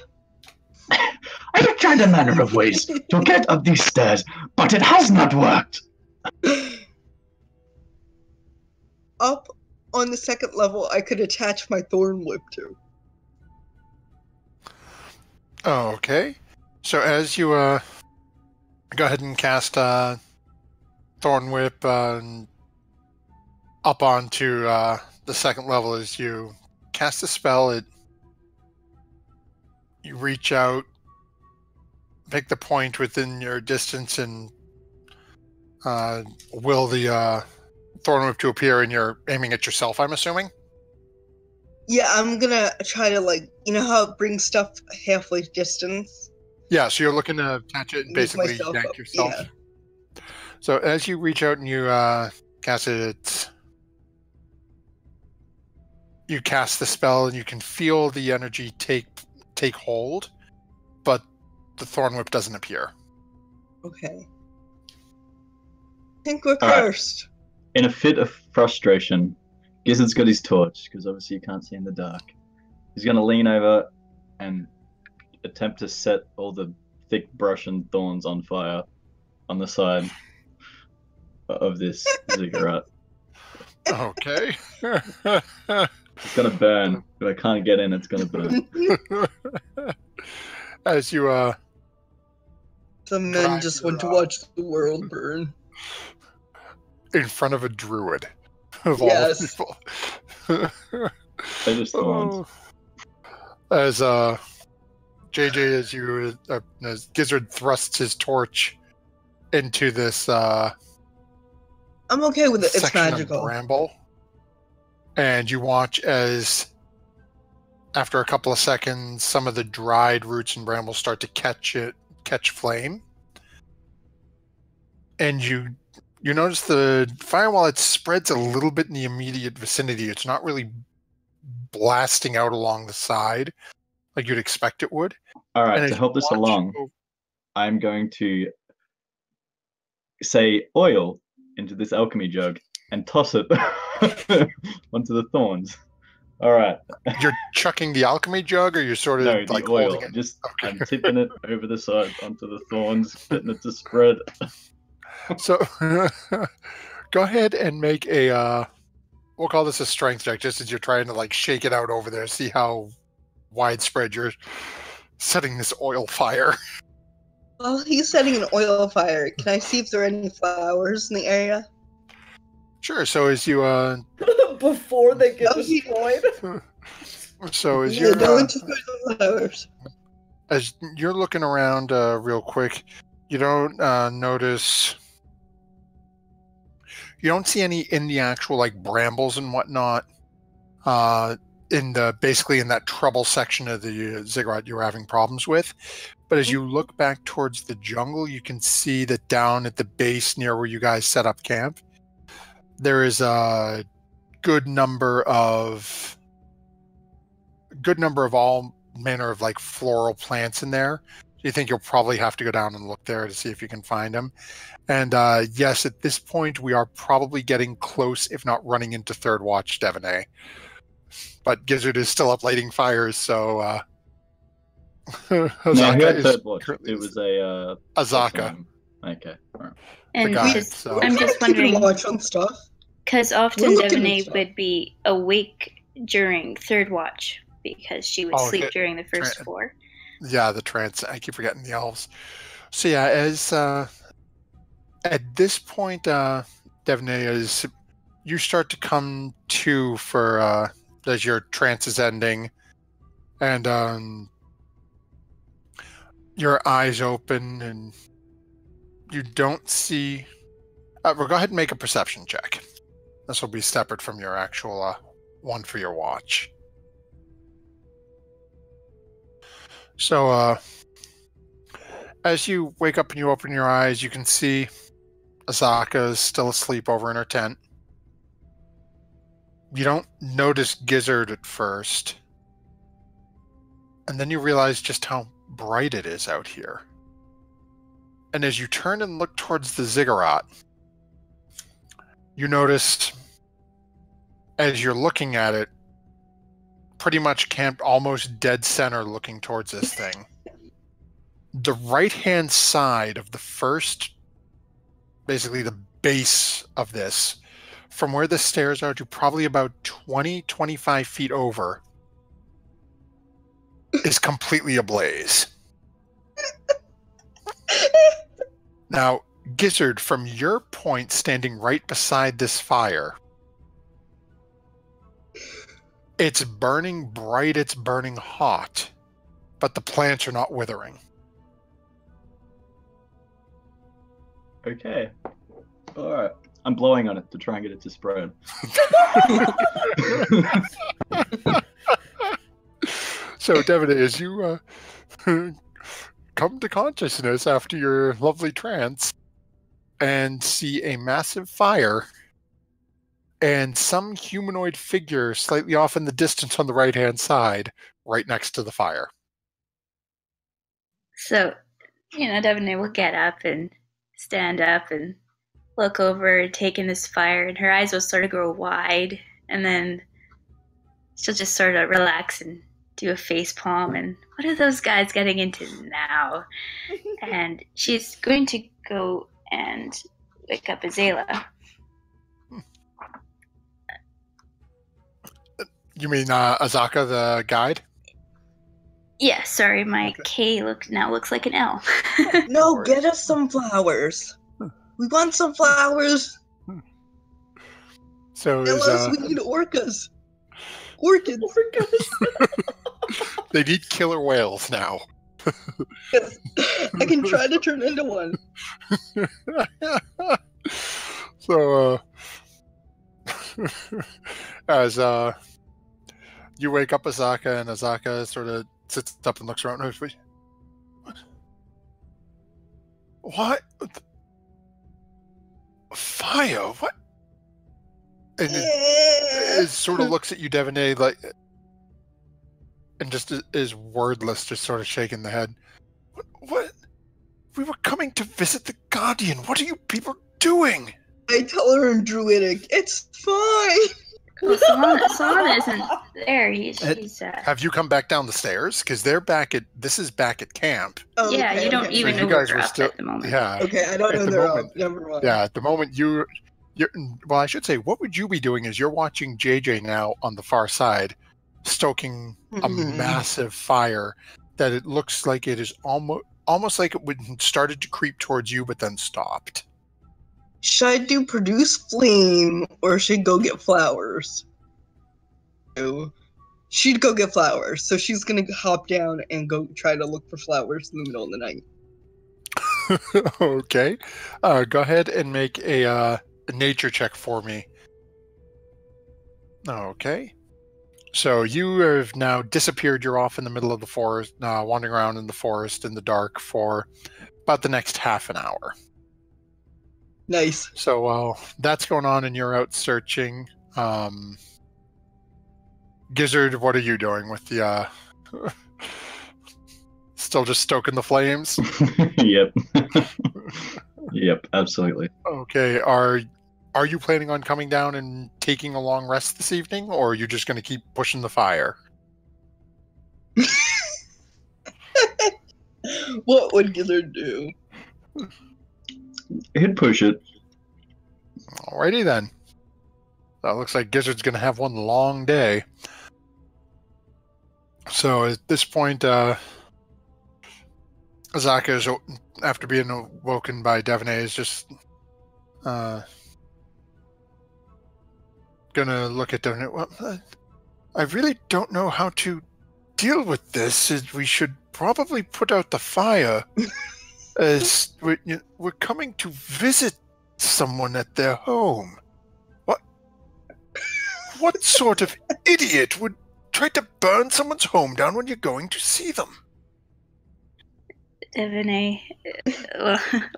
S7: I have tried a manner of ways to get up these stairs, but it has not worked.
S2: Up on the second level, I could attach my thorn whip to.
S1: Okay, so as you go ahead and cast Thorn Whip up onto the second level, as you cast the spell, you reach out, pick the point within your distance, and will the Thorn Whip to appear, and you're aiming at yourself, I'm assuming?
S2: Yeah, I'm gonna try to, like, you know how it brings stuff halfway distance?
S1: Yeah, so you're looking to catch it and
S2: Move
S1: basically
S2: myself
S1: yank
S2: up,
S1: yourself.
S2: yeah.
S1: So as you reach out and you cast it, you cast the spell and you can feel the energy take hold, but the Thorn Whip doesn't appear.
S2: Okay. I think we're
S6: All right.
S2: cursed.
S6: In a fit of frustration, Gizzard's got his torch, because obviously you can't see in the dark. He's going to lean over and attempt to set all the thick brush and thorns on fire on the side of this ziggurat.
S1: Okay.
S6: It's going to burn. If I can't get in, it's going to burn.
S1: As you
S2: Some men
S1: Drive
S2: just
S1: your,
S2: want to watch the world burn.
S1: in front of a druid of all
S2: Yes.
S1: people.
S6: They're just thorns.
S1: As JJ, as Gizzard thrusts his torch into this
S2: I'm okay with it. It's
S1: section of
S2: magical.
S1: bramble, and you watch as, after a couple of seconds, some of the dried roots and brambles start to catch flame, and you notice the fire, while it spreads a little bit in the immediate vicinity, it's not really blasting out along the side like you'd expect it would.
S6: All right,
S1: And
S6: to
S1: as
S6: help
S1: you
S6: this
S1: watch
S6: along,
S1: over-
S6: I'm going to say oil into this alchemy jug and toss it onto the thorns. All right.
S1: You're chucking the alchemy jug, or you're sort of
S6: No, the
S1: like
S6: oil.
S1: holding it?
S6: Just
S1: Okay.
S6: I'm tipping it over the side onto the thorns, getting it to spread.
S1: So go ahead and make a we'll call this a strength check, just as you're trying to like shake it out over there, see how widespread you're setting this oil fire.
S2: Well, he's setting an oil fire. Can I see if there are any flowers in the area?
S1: Sure. So as you
S3: Before they get
S2: Oh, he-
S3: destroyed.
S1: so as
S2: Yeah,
S1: you're
S2: no one took the flowers.
S1: as you're looking around real quick, you don't notice. You don't see any in the actual like brambles and whatnot. In that trouble section of the ziggurat you were having problems with. But as you look back towards the jungle, you can see that down at the base near where you guys set up camp, there is a good number of all manner of like floral plants in there. You think you'll probably have to go down and look there to see if you can find them. And yes, at this point, we are probably getting close, if not running into third watch Devonay. But Gizzard is still up lighting fires, so
S6: No,
S1: Azaka
S6: who had
S1: is
S6: third watch?
S1: currently-
S6: It was a
S1: Azaka.
S6: Okay. All right.
S4: And
S1: guide,
S4: just,
S1: so-
S4: I'm just
S2: Keep
S4: wondering,
S2: watch on stuff.
S4: because often
S2: We're looking at
S4: Devonay
S2: stuff.
S4: would be awake during third watch because she would
S1: Oh,
S4: sleep
S1: okay.
S4: during the first
S1: Tra-
S4: 4.
S1: Yeah, the trance. I keep forgetting the elves. So yeah, as at this point, Devonay, as you start to come to for as your trance is ending, and your eyes open, and you don't see. Well, go ahead and make a perception check. This will be separate from your actual one for your watch. So, as you wake up and you open your eyes, you can see Azaka is still asleep over in her tent. You don't notice Gizzard at first. And then you realize just how bright it is out here. And as you turn and look towards the Ziggurat, you notice, as you're looking at it, pretty much camped almost dead center looking towards this thing. The right-hand side of the first, basically the base of this, from where the stairs are to probably about 20-25 feet over, is completely ablaze. Now, Gizzard, from your point standing right beside this fire, it's burning bright, it's burning hot, but the plants are not withering.
S6: Okay. Alright. I'm blowing on it to try and get it to spread.
S1: So, Devin, as you come to consciousness after your lovely trance and see a massive fire and some humanoid figure slightly off in the distance on the right-hand side, right next to the fire.
S4: So, Devin will get up and stand up and look over, take in this fire, and her eyes will sort of grow wide, and then she'll just sort of relax and do a face palm, and what are those guys getting into now? And she's going to go and wake up Azela.
S1: You mean Azaka, the guide?
S4: Yeah, sorry, my K now looks like an L.
S2: No, get us some flowers. We want some flowers.
S1: So
S2: Tell us we need orcas. Orchids.
S1: They need killer whales now.
S2: I can try to turn into one.
S1: So, as you wake up Azaka, and Azaka sort of sits up and looks around. What? Fire? What? And it sort of looks at you, Devonay, like, and just is wordless, just sort of shaking the head. What? We were coming to visit the Guardian. What are you people doing?
S2: I tell her in Druidic, it's fine.
S4: Well, Solana isn't there. He's
S1: Have you come back down the stairs? Because they're back at. This is back at camp.
S2: Oh,
S4: yeah,
S2: okay,
S4: you don't
S2: okay.
S4: even
S1: So
S4: know
S1: you guys
S4: where
S1: were
S4: they're
S1: still.
S4: up at the moment.
S1: Yeah.
S2: Okay, I don't
S1: At
S2: know
S1: the
S2: they're
S1: moment-
S2: up. Never mind.
S1: Yeah. At the moment you're. Well, I should say, what would you be doing? Is you're watching JJ now on the far side, stoking a massive fire that it looks like it is almost like it would started to creep towards you, but then stopped.
S2: Should I do produce flame or should I go get flowers? So, she'd go get flowers, so she's gonna hop down and go try to look for flowers in the middle of the night.
S1: Okay. Go ahead and make a nature check for me. Okay. So you have now disappeared. You're off in the middle of the forest, wandering around in the forest in the dark for about the next half an hour.
S2: Nice.
S1: So while that's going on and you're out searching, Gizzard, what are you doing with the still just stoking the flames?
S6: Yep. Yep, absolutely.
S1: Okay, are you planning on coming down and taking a long rest this evening, or are you just going to keep pushing the fire?
S2: What would Gizzard do?
S6: He'd push it.
S1: Alrighty then. So it looks like Gizzard's going to have one long day. So at this point, Azaka is, after being awoken by Devonay, is just gonna look at Devonay. Well, I really don't know how to deal with this. We should probably put out the fire, as we're coming to visit someone at their home. What sort of idiot would try to burn someone's home down when you're going to see them?
S4: Devine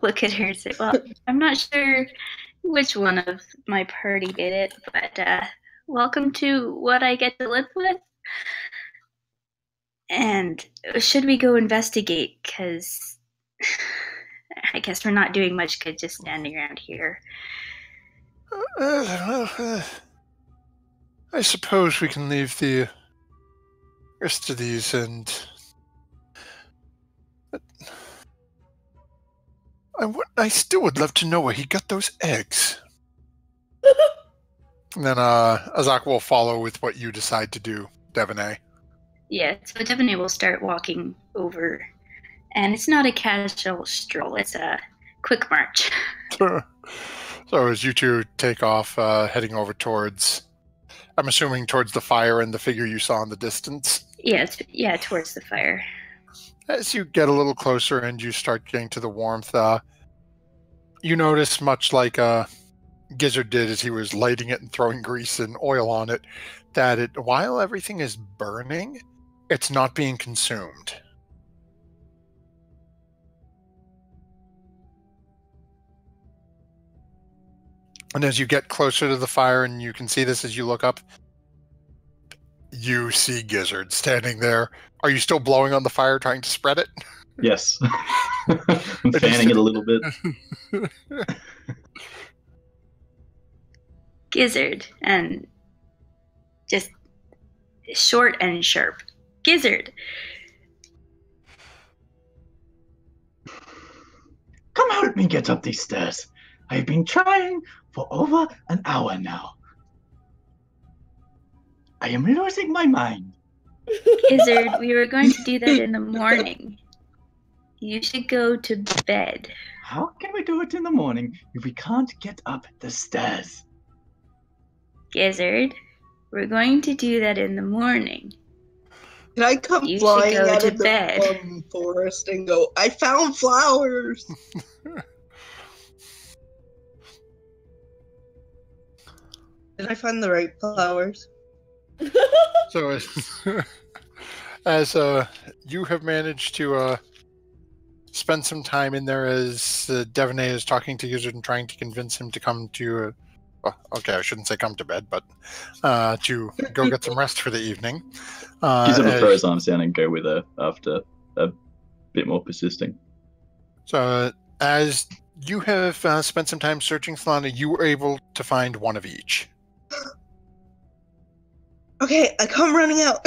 S4: look at her and say, well, I'm not sure which one of my party did it, but welcome to what I get to live with. And should we go investigate? Because I guess we're not doing much good just standing around here.
S1: I suppose we can leave the rest of these and... I still would love to know where he got those eggs. And then Azak will follow with what you decide to do, Devine.
S4: Yeah, so Devine will start walking over. And it's not a casual stroll, it's a quick march.
S1: So as you two take off, heading over towards... I'm assuming towards the fire and the figure you saw in the distance?
S4: Yeah, towards the fire.
S1: As you get a little closer and you start getting to the warmth, you notice, much like Gizzard did as he was lighting it and throwing grease and oil on it, that while everything is burning, it's not being consumed. And as you get closer to the fire, and you can see this as you look up, you see Gizzard standing there. Are you still blowing on the fire, trying to spread it?
S6: Yes. I'm fanning it a little bit.
S4: Gizzard, and just short and sharp. Gizzard!
S7: Come help me get up these stairs. I've been trying for over an hour now. I am losing my mind.
S4: Gizzard, we were going to do that in the morning. You should go to bed.
S7: How can we do it in the morning if we can't get up the stairs?
S4: Gizzard, we're going to do that in the morning.
S2: Can I come
S4: You
S2: flying
S4: should go
S2: out
S4: to
S2: of the
S4: bed.
S2: forest and go, I found flowers! Did I find the right flowers?
S1: So as you have managed to spend some time in there as Devine is talking to Gizzard and trying to convince him to come to... okay, I shouldn't say come to bed, but to go get some rest for the evening.
S6: Gizzard will throw his arms down and go with her after a bit more persisting.
S1: So as you have spent some time searching, Solana, you were able to find one of each.
S2: Okay, I come running out.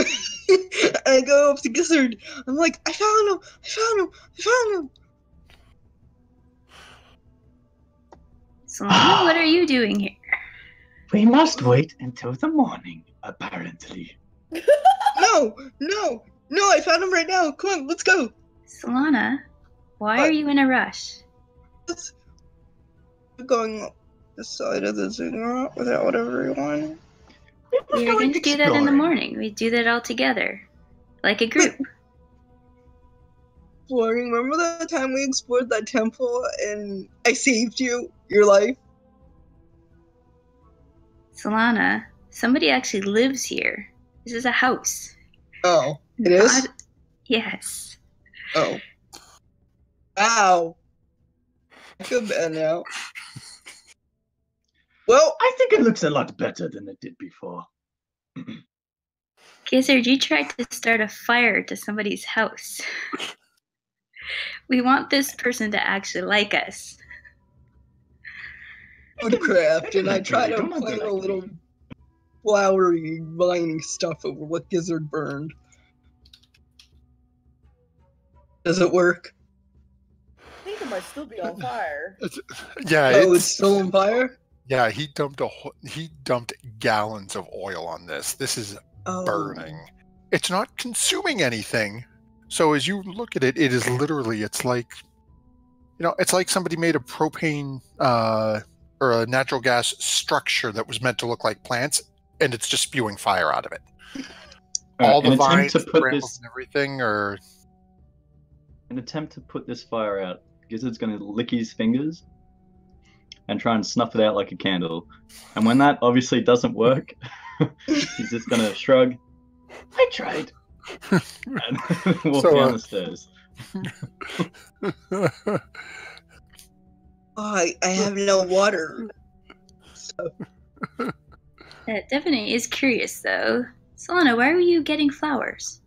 S2: I go up to Gizzard. I'm like, I found him! I found him! I found him!
S4: Solana, what are you doing here?
S7: We must wait until the morning, apparently.
S2: No! I found him right now! Come on, let's go!
S4: Solana, why are you in a rush?
S2: We're going up the side of the Ziggurat without everyone.
S4: We were going to do that in the morning. We do that all together. Like a group.
S2: Boy, remember the time we explored that temple and I saved you? Your life?
S4: Solana, somebody actually lives here. This is a house.
S2: Oh, it is?
S4: Yes.
S2: Oh. Ow. I feel bad now. Well,
S7: I think it looks a lot better than it did before.
S4: Gizzard, you tried to start a fire to somebody's house. We want this person to actually like us.
S2: Woodcraft, and I try to plant a little flowery vine stuff over what Gizzard burned. Does it work?
S3: I think it might still be on fire.
S2: It's still on fire?
S1: Yeah, he dumped gallons of oil on this. This is burning. It's not consuming anything. So as you look at it, it is literally, it's like somebody made a propane or a natural gas structure that was meant to look like plants, and it's just spewing fire out of it. All the vines, the brambles, and everything are...
S6: In an attempt to put this fire out, Gizzard's going to lick his fingers and try and snuff it out like a candle. And when that obviously doesn't work, he's just going to shrug. I tried. And walk down the stairs.
S2: I have no water. So,
S4: Definitely is curious though. Solana, why were you getting flowers?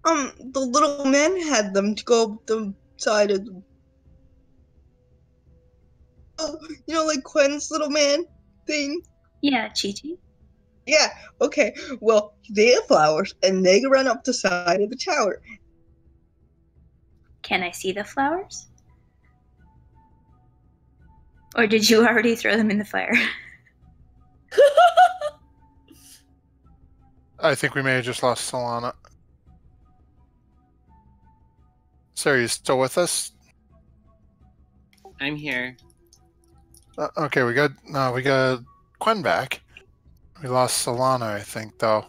S2: the little man had them to go up the side of the. Oh, like Quinn's little man thing.
S4: Yeah, Chi-Chi.
S2: Yeah. Okay. Well, they have flowers, and they run up the side of the tower.
S4: Can I see the flowers? Or did you already throw them in the fire?
S1: I think we may have just lost Solana. Sarah, you still with us?
S5: I'm here.
S1: Okay, we got Quen back. We lost Solana, I think, though.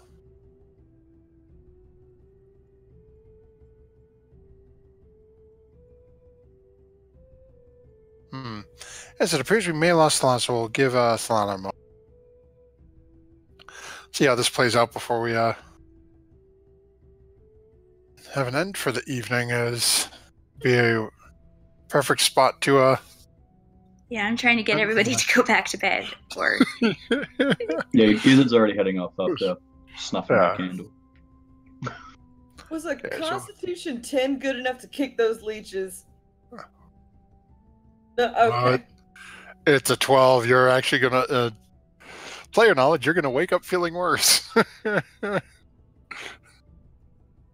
S1: Yes, it appears we may have lost Solana, so we'll give Solana a moment. See how this plays out before we have an end for the evening. Is be a perfect spot to
S4: Yeah, I'm trying to get everybody to go back to bed. Or
S6: Yeah, Gizzard's already heading off after snuffing my candle.
S3: Was a
S1: Okay, so-
S3: Constitution 10 good enough to kick those leeches? Okay.
S1: What? It's a 12. You're actually gonna player knowledge. You're gonna wake up feeling worse.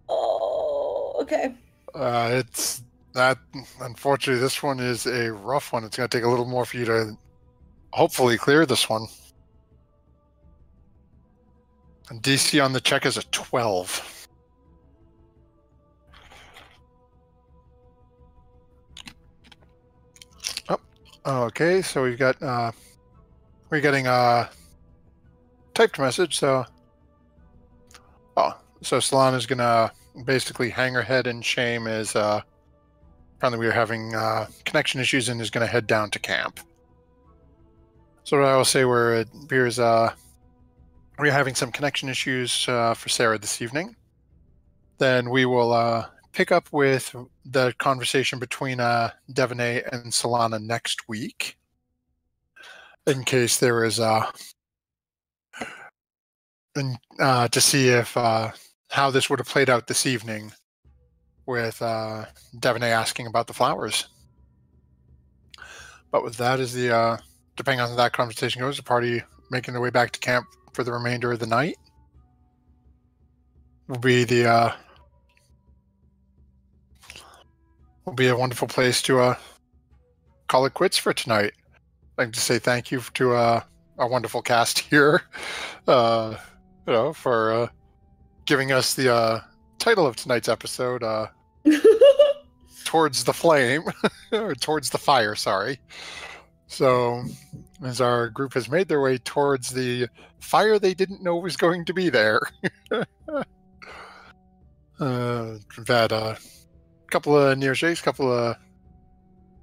S3: Oh, okay.
S1: It's that. Unfortunately, this one is a rough one. It's gonna take a little more for you to hopefully clear this one. And DC on the check is a 12. Okay, so we've got we're getting a typed message. So Solana's gonna basically hang her head in shame as apparently we are having connection issues and is gonna head down to camp. So what I will say, where it appears we're having some connection issues for Sarah this evening. Then we will pick up with the conversation between Devaney and Solana next week, in case there is to see if how this would have played out this evening, with Devaney asking about the flowers. But with that, is the depending on how that conversation goes, the party making their way back to camp for the remainder of the night will be the will be a wonderful place to call it quits for tonight. I'd like to say thank you to our wonderful cast here, for giving us the title of tonight's episode, Towards the Flame, or Towards the Fire, sorry. So, as our group has made their way towards the fire they didn't know was going to be there. We've had a couple of near shakes, couple of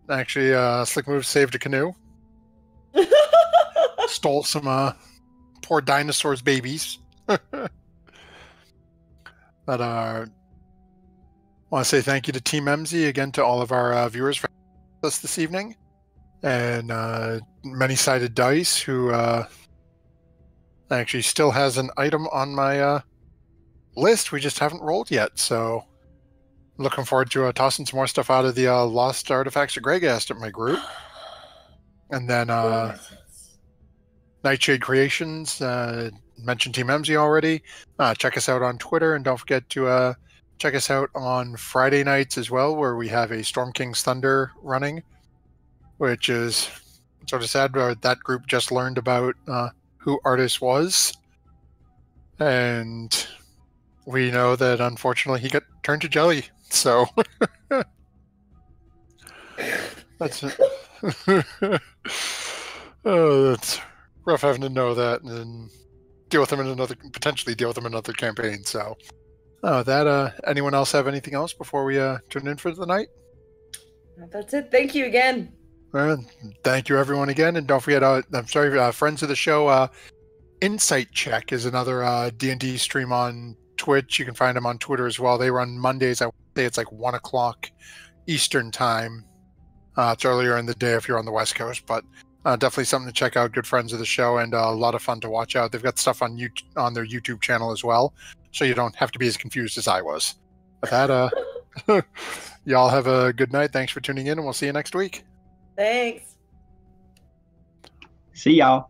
S1: actually slick moves, saved a canoe. Stole some poor dinosaurs' babies. But I want to say thank you to Team MZ, again to all of our viewers for us this evening, and Many-Sided Dice, who actually still has an item on my list we just haven't rolled yet. So looking forward to tossing some more stuff out of the Lost Artifacts of Greygast at my group. And then Nightshade Creations, mentioned Team MZ already. Check us out on Twitter, and don't forget to check us out on Friday nights as well, where we have a Storm King's Thunder running, which is sort of sad. That group just learned about who Artis was, and we know that unfortunately he got turned to jelly. So that's that's rough having to know that and then potentially deal with them in another campaign. So anyone else have anything else before we turn in for the night?
S3: That's it. Thank you again.
S1: Thank you everyone again, and don't forget, I'm sorry, friends of the show, Insight Check is another D&D stream on Twitch. You can find them on Twitter as well. They run Mondays at say it's like 1 o'clock Eastern time. It's earlier in the day if you're on the West Coast, but definitely something to check out. Good friends of the show and a lot of fun to watch out. They've got stuff on their YouTube channel as well, so you don't have to be as confused as I was. With that, y'all have a good night. Thanks for tuning in, and we'll see you next week.
S3: Thanks.
S6: See y'all.